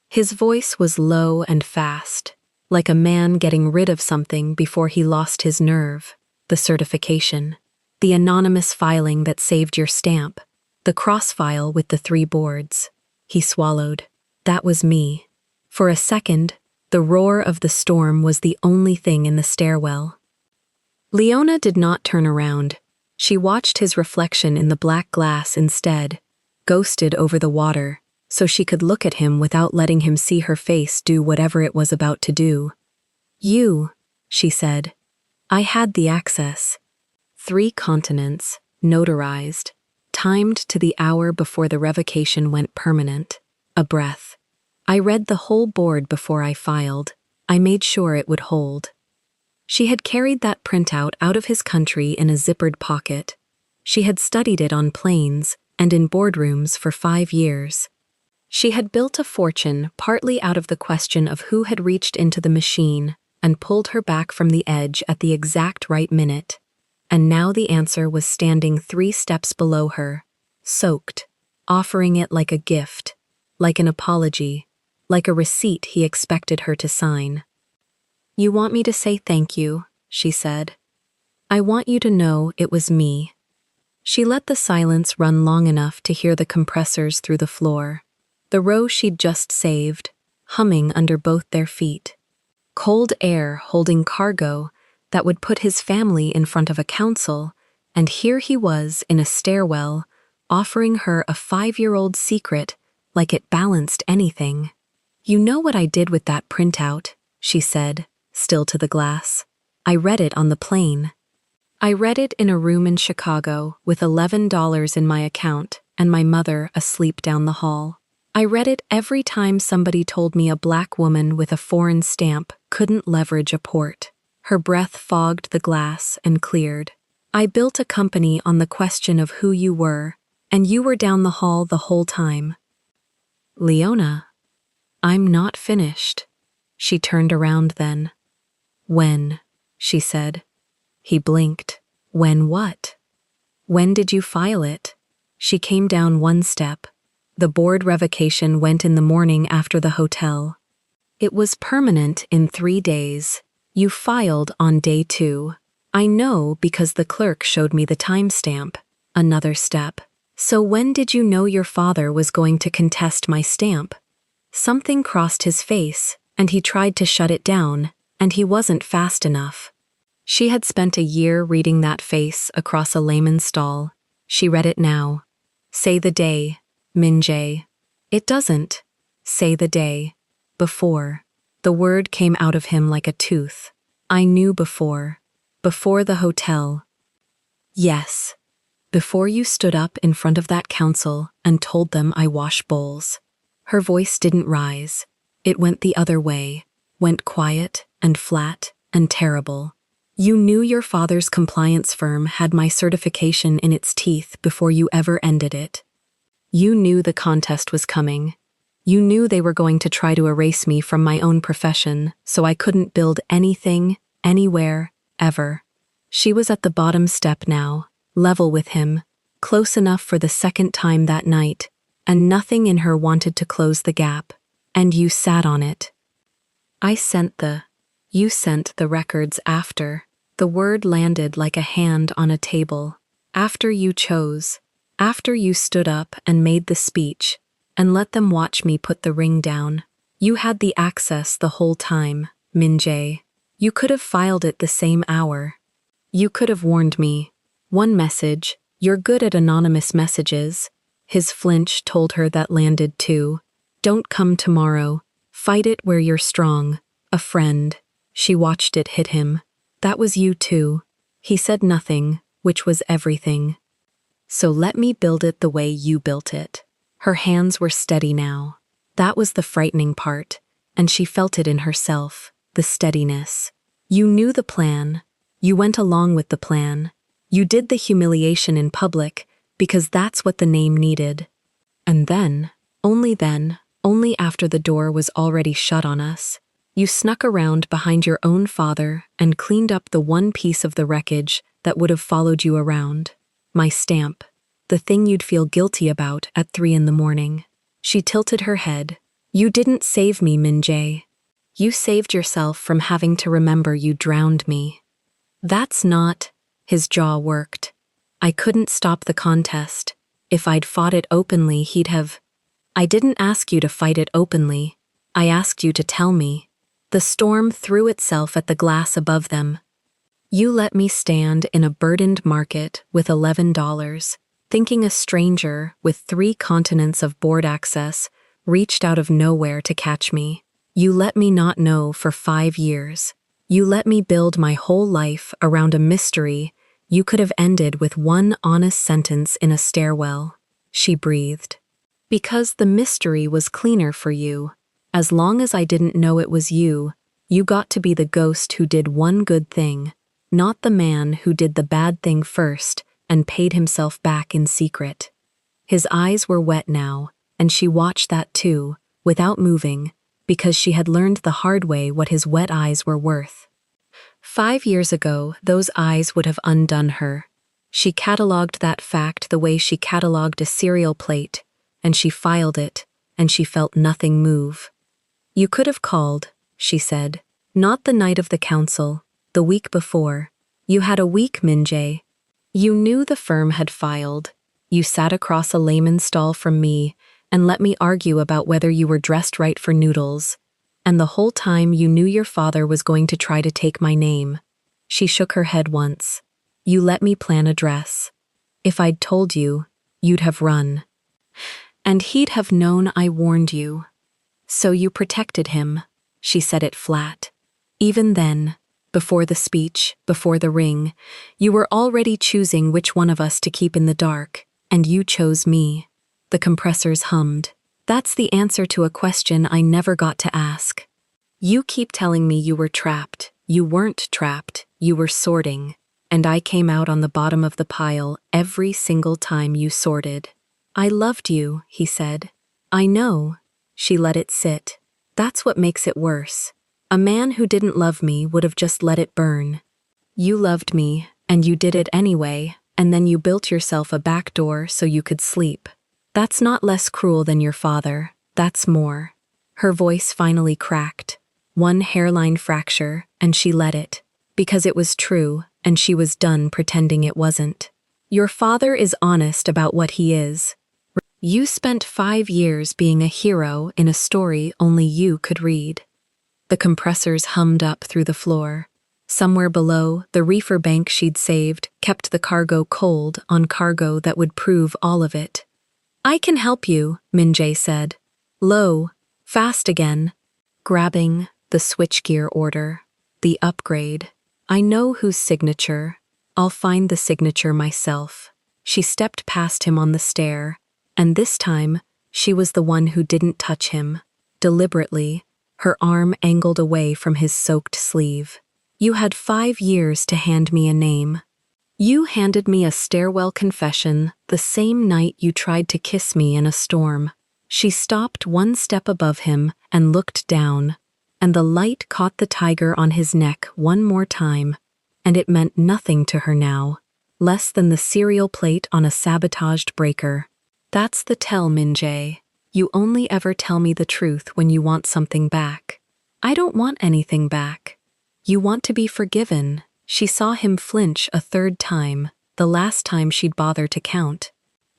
His voice was low and fast, like a man getting rid of something before he lost his nerve. "The certification. The anonymous filing that saved your stamp. The cross-file with the 3 boards." He swallowed. "That was me." For a second, the roar of the storm was the only thing in the stairwell. Leona did not turn around. She watched his reflection in the black glass instead, ghosted over the water, so she could look at him without letting him see her face do whatever it was about to do. "You," she said. "I had the access. 3 continents, notarized, timed to the hour before the revocation went permanent. A breath. I read the whole board before I filed. I made sure it would hold." She had carried that printout out of his country in a zippered pocket. She had studied it on planes and in boardrooms for 5 years. She had built a fortune partly out of the question of who had reached into the machine and pulled her back from the edge at the exact right minute. And now the answer was standing 3 steps below her, soaked, offering it like a gift, like an apology, like a receipt he expected her to sign. "You want me to say thank you," she said. "I want you to know it was me." She let the silence run long enough to hear the compressors through the floor, the row she'd just saved, humming under both their feet. Cold air holding cargo that would put his family in front of a council, and here he was in a stairwell, offering her a 5-year-old secret like it balanced anything. "You know what I did with that printout," she said, still to the glass. "I read it on the plane. I read it in a room in Chicago with $11 in my account and my mother asleep down the hall. I read it every time somebody told me a black woman with a foreign stamp couldn't leverage a port." Her breath fogged the glass and cleared. "I built a company on the question of who you were, and you were down the hall the whole time." "Leona, I'm not finished." She turned around then. "When?" she said. He blinked. "When what?" "When did you file it?" She came down 1 step. "The board revocation went in the morning after the hotel. It was permanent in 3 days. You filed on day 2. I know because the clerk showed me the timestamp." Another step. "So when did you know your father was going to contest my stamp?" Something crossed his face, and he tried to shut it down, and he wasn't fast enough. She had spent a year reading that face across a layman's stall. She read it now. "Say the day, Min-jae." "It doesn't. Say the day. Before." The word came out of him like a tooth. "I knew before. Before the hotel." "Yes. Before you stood up in front of that council and told them I wash bowls." Her voice didn't rise. It went the other way, went quiet and flat and terrible. "You knew your father's compliance firm had my certification in its teeth before you ever ended it. You knew the contest was coming. You knew they were going to try to erase me from my own profession, so I couldn't build anything, anywhere, ever." She was at the bottom step now, level with him, close enough for the 2nd time that night, and nothing in her wanted to close the gap. "And you sat on it." You sent the records after." The word landed like a hand on a table. "After you chose. After you stood up and made the speech, and let them watch me put the ring down. You had the access the whole time, Min-jae. You could have filed it the same hour. You could have warned me. 1 message, you're good at anonymous messages." His flinch told her that landed too. "Don't come tomorrow. Fight it where you're strong. A friend." She watched it hit him. "That was you too." He said nothing, which was everything. "So let me build it the way you built it." Her hands were steady now. That was the frightening part, and she felt it in herself, the steadiness. You knew the plan. You went along with the plan. You did the humiliation in public because that's what the name needed. And then, only after the door was already shut on us, you snuck around behind your own father and cleaned up the one piece of the wreckage that would have followed you around. My stamp. The thing you'd feel guilty about at 3 a.m. She tilted her head. You didn't save me, Min-jae. You saved yourself from having to remember you drowned me. That's not... His jaw worked. I couldn't stop the contest. If I'd fought it openly, he'd have... I didn't ask you to fight it openly. I asked you to tell me. The storm threw itself at the glass above them. You let me stand in a burdened market with $11, thinking a stranger with 3 continents of board access reached out of nowhere to catch me. You let me not know for 5 years. You let me build my whole life around a mystery you could have ended with one honest sentence in a stairwell. She breathed. Because the mystery was cleaner for you. As long as I didn't know it was you, you got to be the ghost who did one good thing, not the man who did the bad thing first and paid himself back in secret. His eyes were wet now, and she watched that too, without moving, because she had learned the hard way what his wet eyes were worth. 5 years ago, those eyes would have undone her. She catalogued that fact the way she catalogued a cereal plate, and she filed it, and she felt nothing move. You could have called, she said. Not the night of the council, the week before. You had a week, Min-jae. You knew the firm had filed. You sat across a layman's stall from me and let me argue about whether you were dressed right for noodles. And the whole time you knew your father was going to try to take my name. She shook her head once. You let me plan a dress. If I'd told you, you'd have run. And he'd have known I warned you. So you protected him. She said it flat. Even then, before the speech, before the ring, you were already choosing which one of us to keep in the dark, and you chose me. The compressors hummed. That's the answer to a question I never got to ask. You keep telling me you were trapped. You weren't trapped. You were sorting. And I came out on the bottom of the pile every single time you sorted. I loved you, he said. I know. She let it sit. That's what makes it worse. A man who didn't love me would have just let it burn. You loved me, and you did it anyway, and then you built yourself a back door so you could sleep. That's not less cruel than your father. That's more. Her voice finally cracked. One hairline fracture, and she let it. Because it was true, and she was done pretending it wasn't. Your father is honest about what he is. You spent 5 years being a hero in a story only you could read. The compressors hummed up through the floor. Somewhere below, the reefer bank she'd saved kept the cargo cold on cargo that would prove all of it. I can help you, Min-jae said. Low, fast again. Grabbing the switchgear order, the upgrade. I know whose signature. I'll find the signature myself. She stepped past him on the stair, and this time, she was the one who didn't touch him. Deliberately, her arm angled away from his soaked sleeve. You had 5 years to hand me a name. You handed me a stairwell confession the same night you tried to kiss me in a storm. She stopped 1 step above him and looked down, and the light caught the tiger on his neck 1 more time, and it meant nothing to her now, less than the cereal plate on a sabotaged breaker. That's the tell, Min-jae. You only ever tell me the truth when you want something back. I don't want anything back. You want to be forgiven. She saw him flinch a 3rd time, the last time she'd bother to count.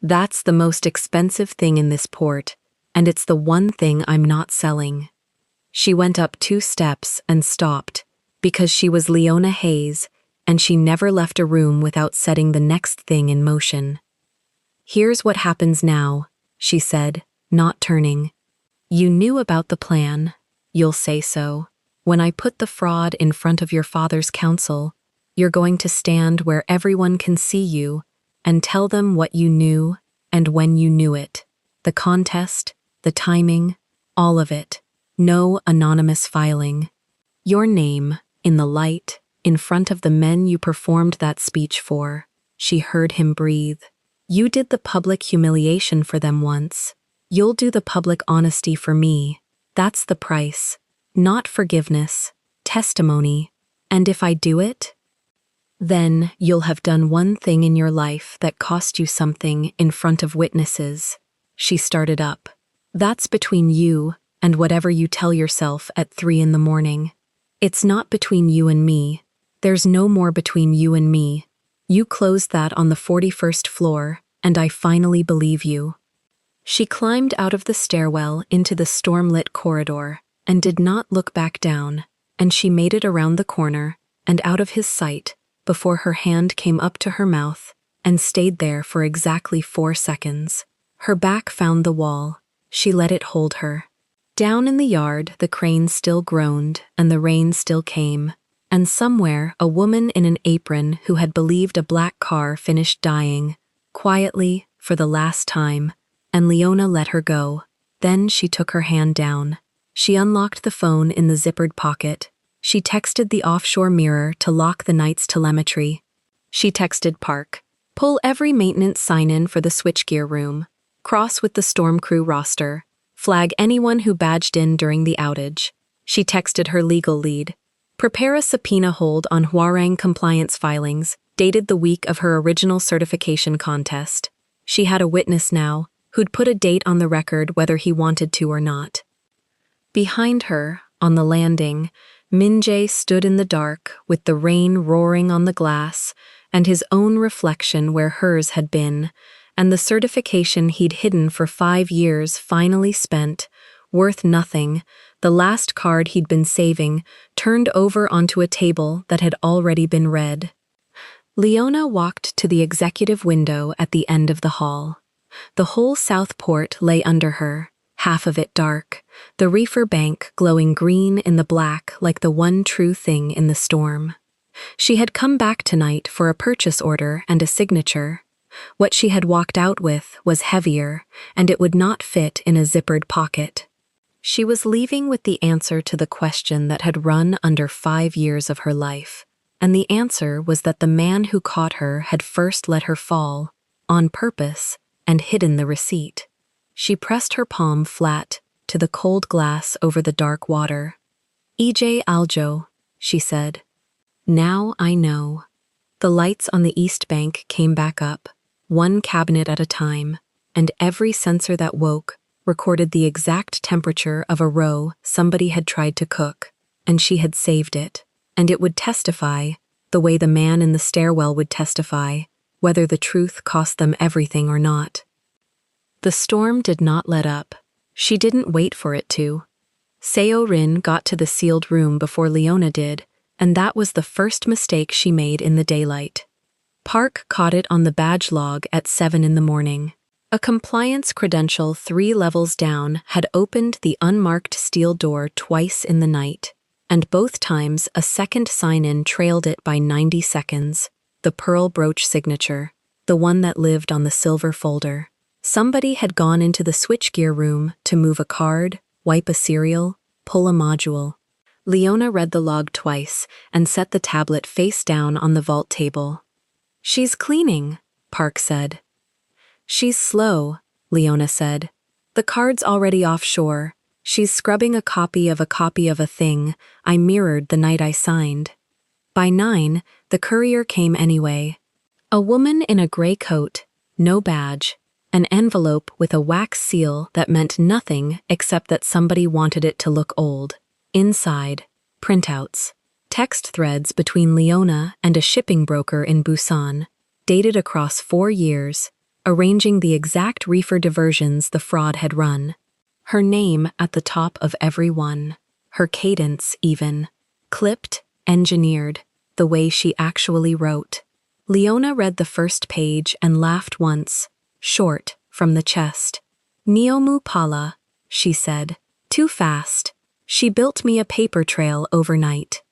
That's the most expensive thing in this port, and it's the one thing I'm not selling. She went up 2 steps and stopped, because she was Leona Hayes, and she never left a room without setting the next thing in motion. Here's what happens now, she said, not turning. You knew about the plan. You'll say so. When I put the fraud in front of your father's council, you're going to stand where everyone can see you and tell them what you knew and when you knew it. The contest, the timing, all of it. No anonymous filing. Your name, in the light, in front of the men you performed that speech for. She heard him breathe. You did the public humiliation for them once. You'll do the public honesty for me. That's the price. Not forgiveness, testimony. And if I do it, then you'll have done one thing in your life that cost you something in front of witnesses. She started up. That's between you and whatever you tell yourself at 3 in the morning. It's not between you and me. There's no more between you and me. You closed that on the 41st floor, and I finally believe you. She climbed out of the stairwell into the storm-lit corridor and did not look back down, and she made it around the corner and out of his sight before her hand came up to her mouth and stayed there for exactly 4 seconds. Her back found the wall. She let it hold her. Down in the yard, the crane still groaned and the rain still came, and somewhere a woman in an apron who had believed a black car finished dying, quietly, for the last time, and Leona let her go. Then she took her hand down. She unlocked the phone in the zippered pocket. She texted the offshore mirror to lock the night's telemetry. She texted Park, pull every maintenance sign-in for the switchgear room, cross with the storm crew roster, flag anyone who badged in during the outage. She texted her legal lead, prepare a subpoena hold on Hwarang compliance filings, dated the week of her original certification contest. She had a witness now, who'd put a date on the record whether he wanted to or not. Behind her, on the landing, Min-jae stood in the dark with the rain roaring on the glass and his own reflection where hers had been, and the certification he'd hidden for 5 years finally spent, worth nothing, the last card he'd been saving, turned over onto a table that had already been read. Leona walked to the executive window at the end of the hall. The whole south port lay under her, half of it dark, the reefer bank glowing green in the black like the one true thing in the storm. She had come back tonight for a purchase order and a signature. What she had walked out with was heavier, and it would not fit in a zippered pocket. She was leaving with the answer to the question that had run under 5 years of her life, and the answer was that the man who caught her had first let her fall, on purpose, and hidden the receipt. She pressed her palm flat to the cold glass over the dark water. "EJ Aljo," she said. "Now I know." The lights on the east bank came back up, one cabinet at a time, and every sensor that woke recorded the exact temperature of a roe somebody had tried to cook, and she had saved it, and it would testify, the way the man in the stairwell would testify, whether the truth cost them everything or not. The storm did not let up. She didn't wait for it to. Seo-rin got to the sealed room before Leona did, and that was the first mistake she made in the daylight. Park caught it on the badge log at 7 in the morning. A compliance credential 3 levels down had opened the unmarked steel door twice in the night, and both times a second sign-in trailed it by 90 seconds, the pearl brooch signature, the one that lived on the silver folder. Somebody had gone into the switchgear room to move a card, wipe a serial, pull a module. Leona read the log twice and set the tablet face down on the vault table. "She's cleaning," Park said. "She's slow," Leona said. "The card's already offshore. She's scrubbing a copy of a thing I mirrored the night I signed." By 9, the courier came anyway. A woman in a gray coat, no badge, an envelope with a wax seal that meant nothing except that somebody wanted it to look old. Inside, printouts, text threads between Leona and a shipping broker in Busan, dated across 4 years, arranging the exact reefer diversions the fraud had run. Her name at the top of every one, her cadence even, clipped, engineered, the way she actually wrote. Leona read the first page and laughed once, short, from the chest. "Neomu Pala," she said. "Too fast. She built me a paper trail overnight."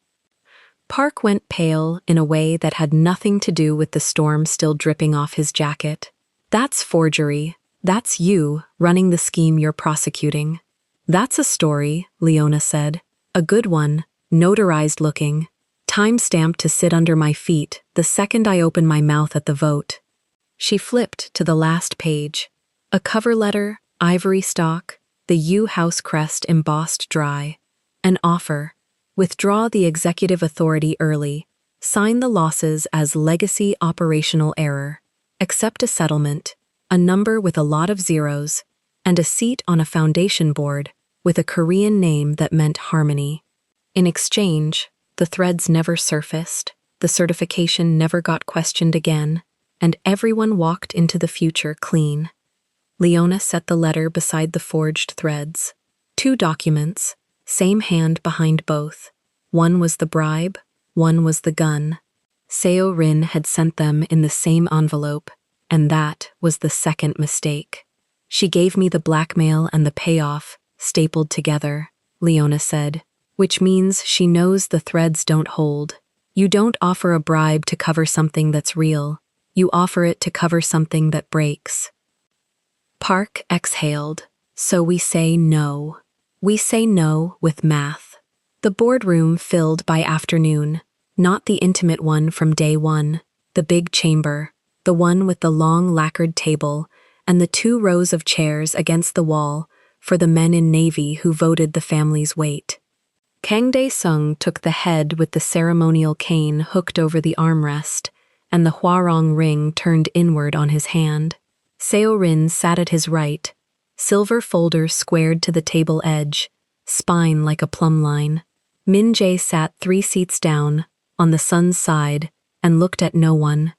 Park went pale in a way that had nothing to do with the storm still dripping off his jacket. "That's forgery. That's you, running the scheme you're prosecuting. That's a story, Leona said. A good one, notarized looking. Time-stamped to sit under my feet the second I open my mouth at the vote. She flipped to the last page. A cover letter, ivory stock, the U House crest embossed dry. An offer. Withdraw the executive authority early. Sign the losses as legacy operational error. Accept a settlement, a number with a lot of zeros, and a seat on a foundation board with a Korean name that meant harmony. In exchange, the threads never surfaced, the certification never got questioned again, and everyone walked into the future clean. Leona set the letter beside the forged threads. 2 documents, same hand behind both. One was the bribe, one was the gun. Seo Rin had sent them in the same envelope, and that was the second mistake. She gave me the blackmail and the payoff, stapled together, Leona said, which means she knows the threads don't hold. You don't offer a bribe to cover something that's real. You offer it to cover something that breaks. Park exhaled. So we say no. We say no with math. The boardroom filled by afternoon, not the intimate one from day one, the big chamber, the one with the long lacquered table and the 2 rows of chairs against the wall for the men in navy who voted the family's weight. Kang Dae-sung took the head with the ceremonial cane hooked over the armrest, and the Hwarong ring turned inward on his hand. Seo Rin sat at his right, silver folder squared to the table edge, spine like a plumb line. Min Jae sat 3 seats down, on the son's side, and looked at no one.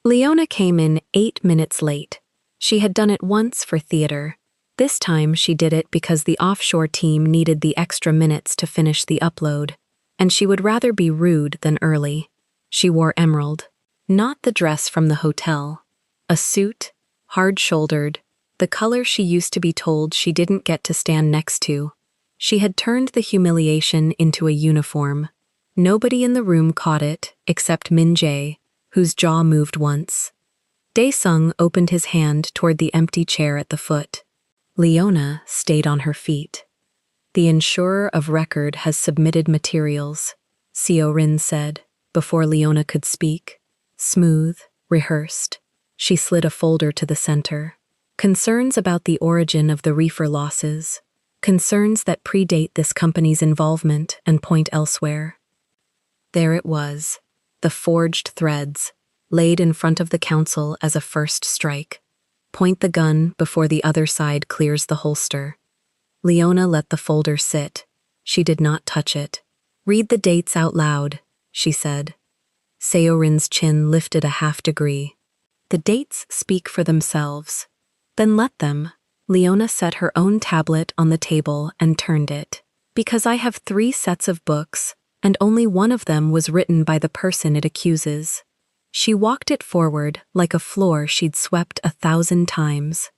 Leona came in 8 minutes late. She had done it once for theater. This time she did it because the offshore team needed the extra minutes to finish the upload, and she would rather be rude than early. She wore emerald, not the dress from the hotel. A suit, hard-shouldered, the color she used to be told she didn't get to stand next to. She had turned the humiliation into a uniform. Nobody in the room caught it, except Min Jae, whose jaw moved once. Dae-sung opened his hand toward the empty chair at the foot. Leona stayed on her feet. The insurer of record has submitted materials, Seo Rin said, before Leona could speak. Smooth, rehearsed. She slid a folder to the center. Concerns about the origin of the reefer losses. Concerns that predate this company's involvement and point elsewhere. There it was, the forged threads, laid in front of the council as a first strike. Point the gun before the other side clears the holster. Leona let the folder sit. She did not touch it. Read the dates out loud, she said. Seo Rin's chin lifted a half degree. The dates speak for themselves. Then let them. Leona set her own tablet on the table and turned it. Because I have 3 sets of books, and only one of them was written by the person it accuses. She walked it forward like a floor she'd swept 1,000 times.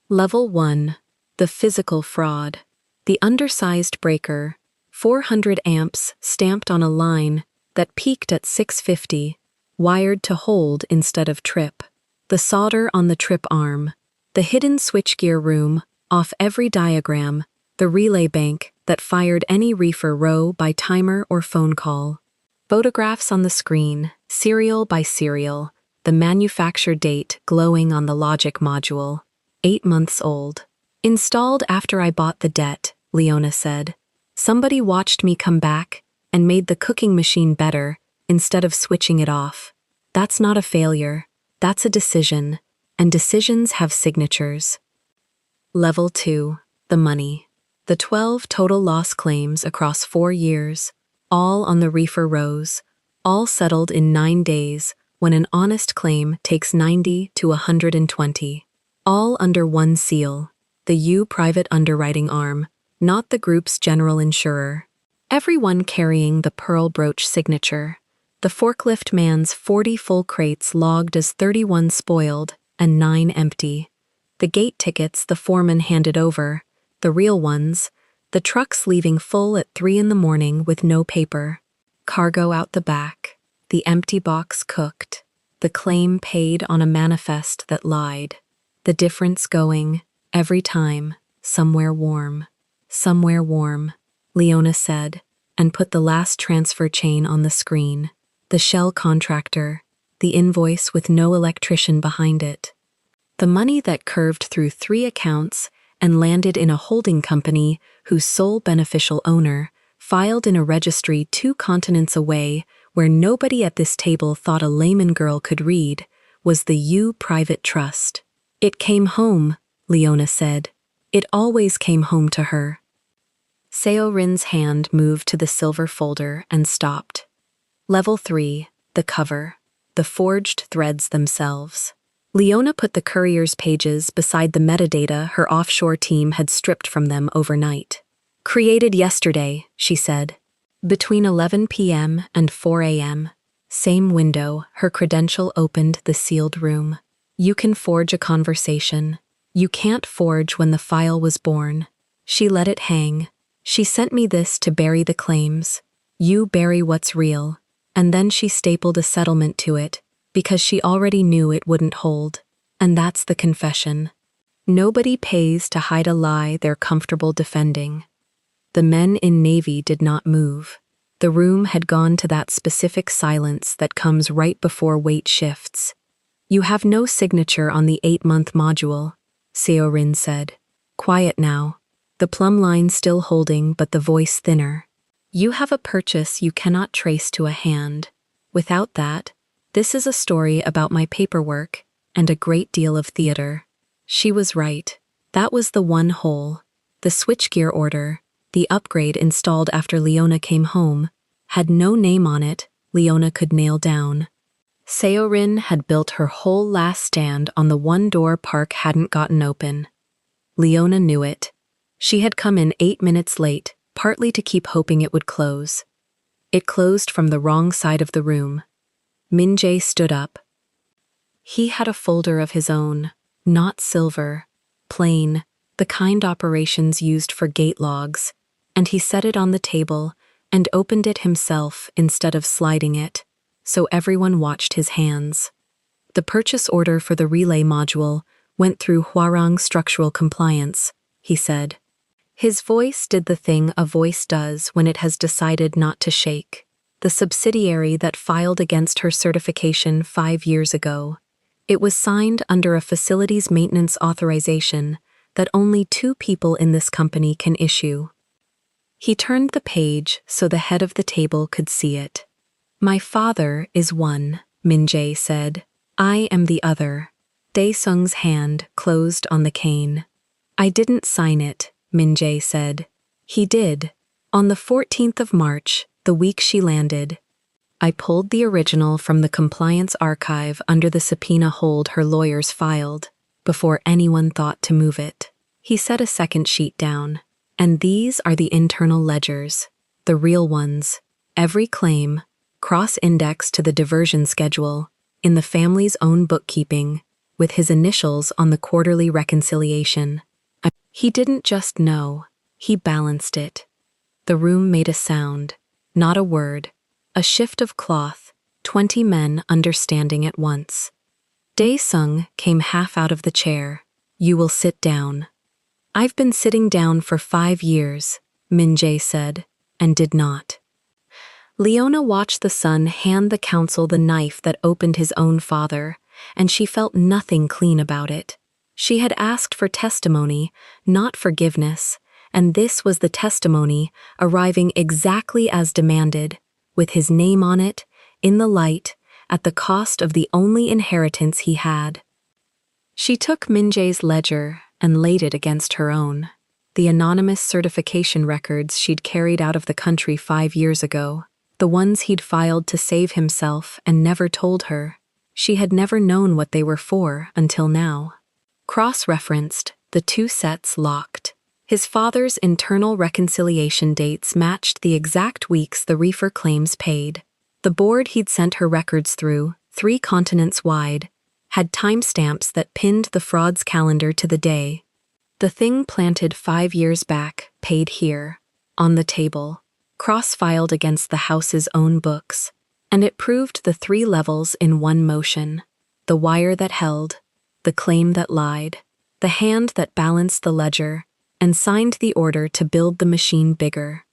Level 1. The physical fraud. The undersized breaker, 400 amps stamped on a line that peaked at 650, wired to hold instead of trip. The solder on the trip arm. The hidden switchgear room, off every diagram, the relay bank that fired any reefer row by timer or phone call. Photographs on the screen, serial by serial, the manufacture date glowing on the logic module. 8 months old. Installed after I bought the debt, Leona said. Somebody watched me come back and made the cooking machine better instead of switching it off. That's not a failure. That's a decision. And decisions have signatures. Level 2. The money. The 12 total loss claims across 4 years, all on the reefer rows, all settled in 9 days when an honest claim takes 90 to 120. All under one seal, the U private underwriting arm, not the group's general insurer. Everyone carrying the pearl brooch signature. The forklift man's 40 full crates logged as 31 spoiled and 9 empty. The gate tickets the foreman handed over, the real ones, the trucks leaving full at 3 in the morning with no paper. Cargo out the back, the empty box cooked, the claim paid on a manifest that lied. the difference going, every time, somewhere warm. Somewhere warm, Leona said, and put the last transfer chain on the screen. The shell contractor, the invoice with no electrician behind it. The money that curved through 3 accounts and landed in a holding company whose sole beneficial owner filed in a registry 2 continents away where nobody at this table thought a layman girl could read, was the U Private Trust. It came home, Leona said. It always came home to her. Seo-rin's hand moved to the silver folder and stopped. Level 3, the cover, the forged threads themselves. Leona put the courier's pages beside the metadata her offshore team had stripped from them overnight. Created yesterday, she said. Between 11 p.m. and 4 a.m., same window, her credential opened the sealed room. You can forge a conversation. You can't forge when the file was born. She let it hang. She sent me this to bury the claims. You bury what's real. And then she stapled a settlement to it, because she already knew it wouldn't hold. And that's the confession. Nobody pays to hide a lie they're comfortable defending. The men in Navy did not move. The room had gone to that specific silence that comes right before weight shifts. You have no signature on the 8-month module, Seo-rin said. Quiet now. The plumb line still holding, but the voice thinner. You have a purchase you cannot trace to a hand. Without that, this is a story about my paperwork and a great deal of theater. She was right. That was the one hole. The switchgear order, the upgrade installed after Leona came home, had no name on it Leona could nail down. Seo-rin had built her whole last stand on the one door Park hadn't gotten open. Leona knew it. She had come in 8 minutes late, partly to keep hoping it would close. It closed from the wrong side of the room. Min-jae stood up. He had a folder of his own, not silver, plain, the kind operations used for gate logs, and he set it on the table and opened it himself instead of sliding it, so everyone watched his hands. The purchase order for the relay module went through Hwarang structural compliance, he said. His voice did the thing a voice does when it has decided not to shake. The subsidiary that filed against her certification 5 years ago. It was signed under a facilities maintenance authorization that only 2 people in this company can issue. He turned the page so the head of the table could see it. My father is one, Min-jae said. I am the other. Dae-sung's hand closed on the cane. I didn't sign it, Min-jae said. He did. On the 14th of March, the week she landed. I pulled the original from the compliance archive under the subpoena hold her lawyers filed, before anyone thought to move it. He set a second sheet down. And these are the internal ledgers, the real ones. Every claim, cross-indexed to the diversion schedule, in the family's own bookkeeping, with his initials on the quarterly reconciliation. He didn't just know, he balanced it. The room made a sound, not a word, a shift of cloth, 20 men understanding at once. Dae-sung came half out of the chair. You will sit down. I've been sitting down for 5 years, Min-jae said, and did not. Leona watched the son hand the counsel the knife that opened his own father, and she felt nothing clean about it. She had asked for testimony, not forgiveness, and this was the testimony arriving exactly as demanded, with his name on it, in the light, at the cost of the only inheritance he had. She took Min-jae's ledger and laid it against her own, the anonymous certification records she'd carried out of the country 5 years ago, the ones he'd filed to save himself and never told her. She had never known what they were for until now. Cross-referenced, the 2 sets locked. His father's internal reconciliation dates matched the exact weeks the reefer claims paid. The board he'd sent her records through, 3 continents wide, had timestamps that pinned the fraud's calendar to the day. The thing planted 5 years back, paid here, on the table, cross-filed against the house's own books, and it proved the 3 levels in one motion. The wire that held, the claim that lied, the hand that balanced the ledger, and signed the order to build the machine bigger.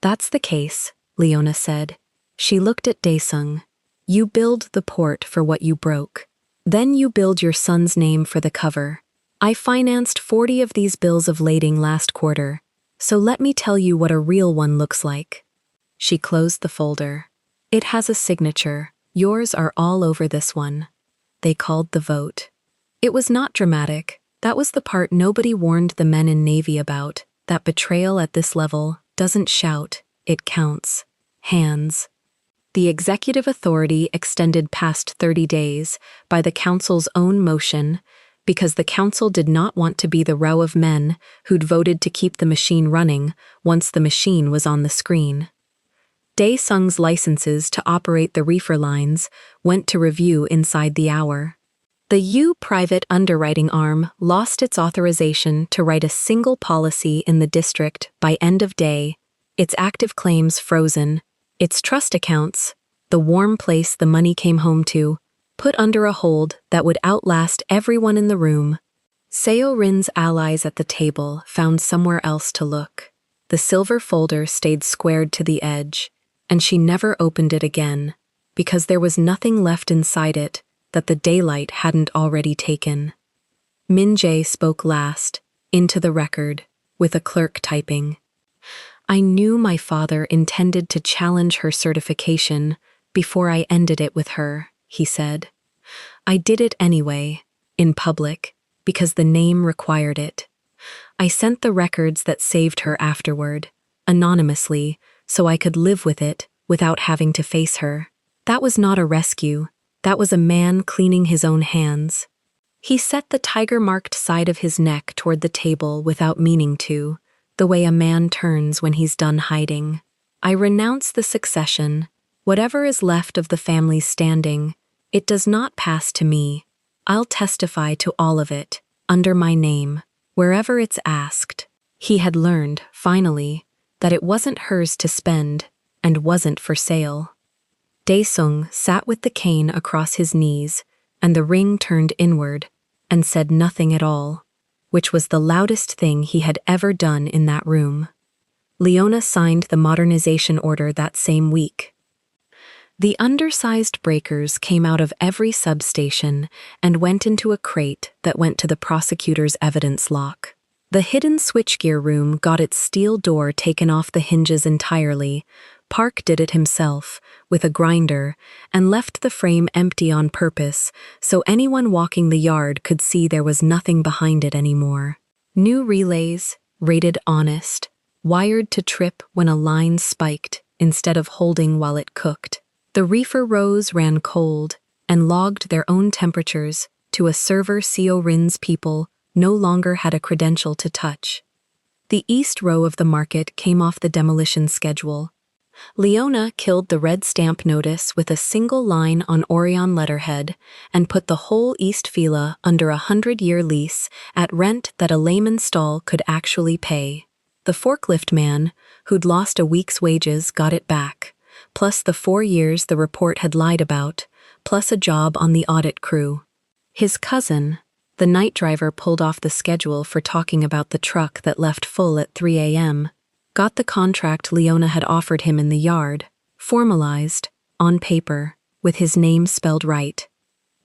That's the case, Leona said. She looked at Daesung. You build the port for what you broke. Then you build your son's name for the cover. I financed 40 of these bills of lading last quarter, so let me tell you what a real one looks like. She closed the folder. It has a signature. Yours are all over this one. They called the vote. It was not dramatic. That was the part nobody warned the men in Navy about. That betrayal at this level doesn't shout, it counts. Hands. The executive authority extended past 30 days by the council's own motion because the council did not want to be the row of men who'd voted to keep the machine running once the machine was on the screen. Daesung's licenses to operate the reefer lines went to review inside the hour. The U private underwriting arm lost its authorization to write a single policy in the district by end of day, its active claims frozen, its trust accounts, the warm place the money came home to, put under a hold that would outlast everyone in the room. Seo Rin's allies at the table found somewhere else to look. The silver folder stayed squared to the edge, and she never opened it again, because there was nothing left inside it that the daylight hadn't already taken. Min Jae spoke last, into the record, with a clerk typing. I knew my father intended to challenge her certification before I ended it with her, he said. I did it anyway, in public, because the name required it. I sent the records that saved her afterward, anonymously, so I could live with it without having to face her. That was not a rescue. That was a man cleaning his own hands. He set the tiger-marked side of his neck toward the table without meaning to, the way a man turns when he's done hiding. I renounce the succession. Whatever is left of the family standing, it does not pass to me. I'll testify to all of it, under my name, wherever it's asked. He had learned, finally, that it wasn't hers to spend, and wasn't for sale. Daesung sat with the cane across his knees, and the ring turned inward, and said nothing at all, which was the loudest thing he had ever done in that room. Leona signed the modernization order that same week. The undersized breakers came out of every substation and went into a crate that went to the prosecutor's evidence lock. The hidden switchgear room got its steel door taken off the hinges entirely. Park did it himself, with a grinder, and left the frame empty on purpose so anyone walking the yard could see there was nothing behind it anymore. New relays, rated honest, wired to trip when a line spiked instead of holding while it cooked. The reefer rows ran cold and logged their own temperatures to a server Seo Rin's people no longer had a credential to touch. The east row of the market came off the demolition schedule. Leona killed the red stamp notice with a single line on Orion letterhead and put the whole East Fila under a 100-year lease at rent that a layman stall could actually pay. The forklift man, who'd lost a week's wages, got it back, plus the 4 years the report had lied about, plus a job on the audit crew. His cousin, the night driver pulled off the schedule for talking about the truck that left full at 3 a.m., got the contract Leona had offered him in the yard, formalized, on paper, with his name spelled right,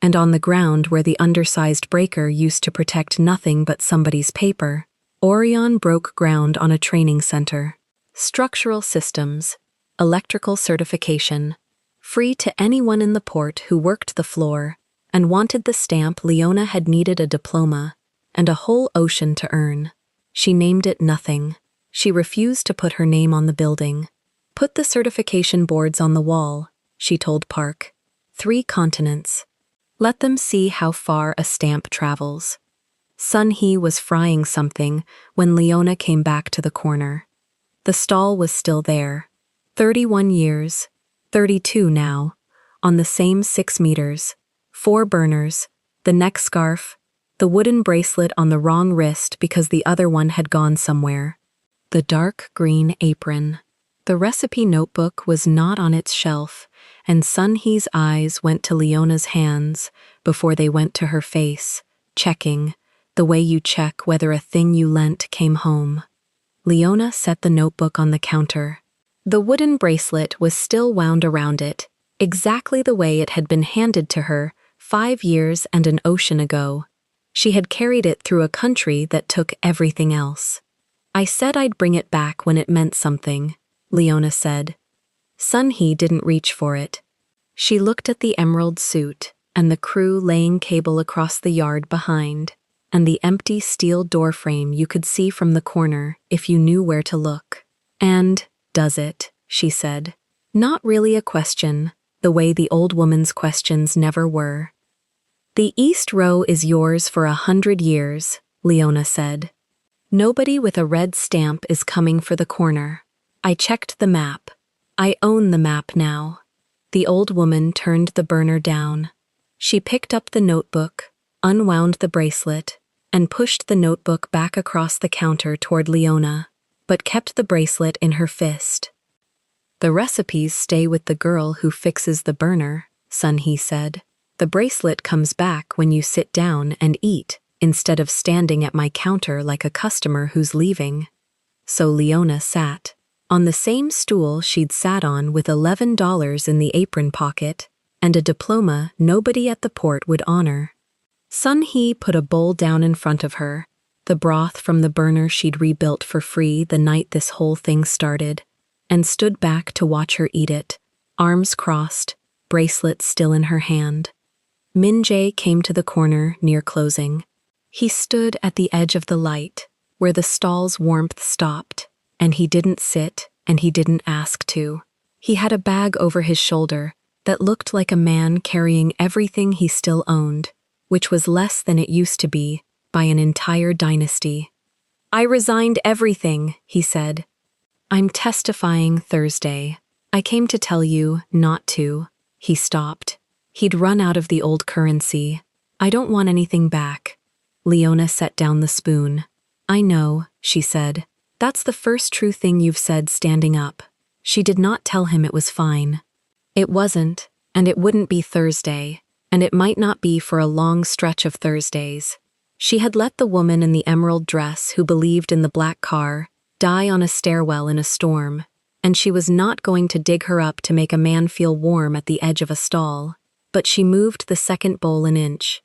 and on the ground where the undersized breaker used to protect nothing but somebody's paper. Orion broke ground on a training center. Structural systems, electrical certification, free to anyone in the port who worked the floor and wanted the stamp. Leona had needed a diploma and a whole ocean to earn. She named it nothing. She refused to put her name on the building. Put the certification boards on the wall, she told Park. 3 continents. Let them see how far a stamp travels. Sun Hee was frying something when Leona came back to the corner. The stall was still there. 31 years, 32 now, on the same 6 meters, 4 burners, the neck scarf, the wooden bracelet on the wrong wrist because the other one had gone somewhere. The dark green apron. The recipe notebook was not on its shelf, and Sun-hee's eyes went to Leona's hands before they went to her face, checking, the way you check whether a thing you lent came home. Leona set the notebook on the counter. The wooden bracelet was still wound around it, exactly the way it had been handed to her 5 years and an ocean ago. She had carried it through a country that took everything else. I said I'd bring it back when it meant something, Leona said. Sun-hee didn't reach for it. She looked at the emerald suit and the crew laying cable across the yard behind, and the empty steel doorframe you could see from the corner if you knew where to look. And, does it? She said. Not really a question, the way the old woman's questions never were. The East Row is yours for 100 years, Leona said. Nobody with a red stamp is coming for the corner. I checked the map. I own the map now. The old woman turned the burner down. She picked up the notebook, unwound the bracelet, and pushed the notebook back across the counter toward Leona, but kept the bracelet in her fist. The recipes stay with the girl who fixes the burner, Sun-hee said. The bracelet comes back when you sit down and eat, instead of standing at my counter like a customer who's leaving. So Leona sat on the same stool she'd sat on with $11 in the apron pocket and a diploma nobody at the port would honor. Sun-hee put a bowl down in front of her, the broth from the burner she'd rebuilt for free the night this whole thing started, and stood back to watch her eat it, arms crossed, bracelet still in her hand. Min-jae came to the corner near closing. He stood at the edge of the light, where the stall's warmth stopped, and he didn't sit, and he didn't ask to. He had a bag over his shoulder that looked like a man carrying everything he still owned, which was less than it used to be, by an entire dynasty. I resigned everything, he said. I'm testifying Thursday. I came to tell you not to. He stopped. He'd run out of the old currency. I don't want anything back. Leona set down the spoon. I know, she said. That's the first true thing you've said standing up. She did not tell him it was fine. It wasn't, and it wouldn't be Thursday, and it might not be for a long stretch of Thursdays. She had let the woman in the emerald dress who believed in the black car die on a stairwell in a storm, and she was not going to dig her up to make a man feel warm at the edge of a stall. But she moved the second bowl an inch.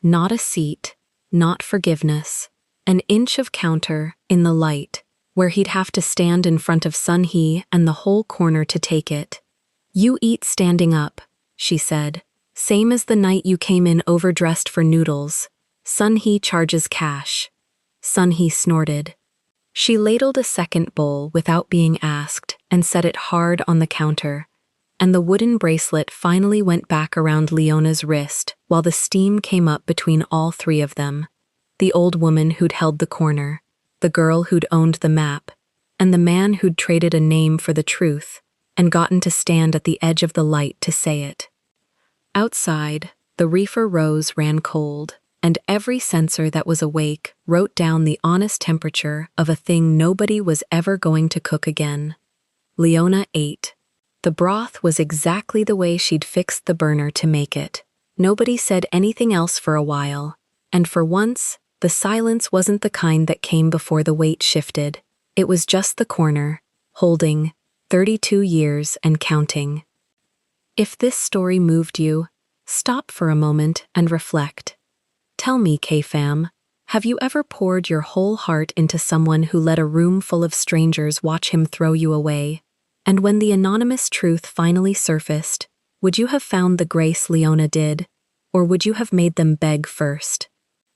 Not a seat, not forgiveness. An inch of counter in the light, where he'd have to stand in front of Sun-hee and the whole corner to take it. You eat standing up, she said. Same as the night you came in overdressed for noodles. Sun-hee charges cash. Sun-hee snorted. She ladled a second bowl without being asked and set it hard on the counter, and the wooden bracelet finally went back around Leona's wrist while the steam came up between all three of them. The old woman who'd held the corner, the girl who'd owned the map, and the man who'd traded a name for the truth and gotten to stand at the edge of the light to say it. Outside, the reefer rose ran cold, and every sensor that was awake wrote down the honest temperature of a thing nobody was ever going to cook again. Leona ate. The broth was exactly the way she'd fixed the burner to make it. Nobody said anything else for a while, and for once, the silence wasn't the kind that came before the weight shifted. It was just the corner, holding 32 years and counting. If this story moved you, stop for a moment and reflect. Tell me, K-fam, have you ever poured your whole heart into someone who let a room full of strangers watch him throw you away? And when the anonymous truth finally surfaced, would you have found the grace Leona did, or would you have made them beg first?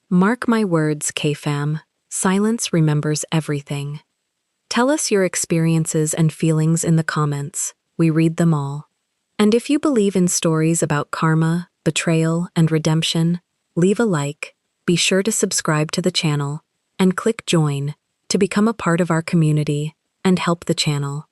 Mark my words, K-fam, silence remembers everything. Tell us your experiences and feelings in the comments. We read them all. And if you believe in stories about karma, betrayal, and redemption, leave a like, be sure to subscribe to the channel, and click join to become a part of our community and help the channel.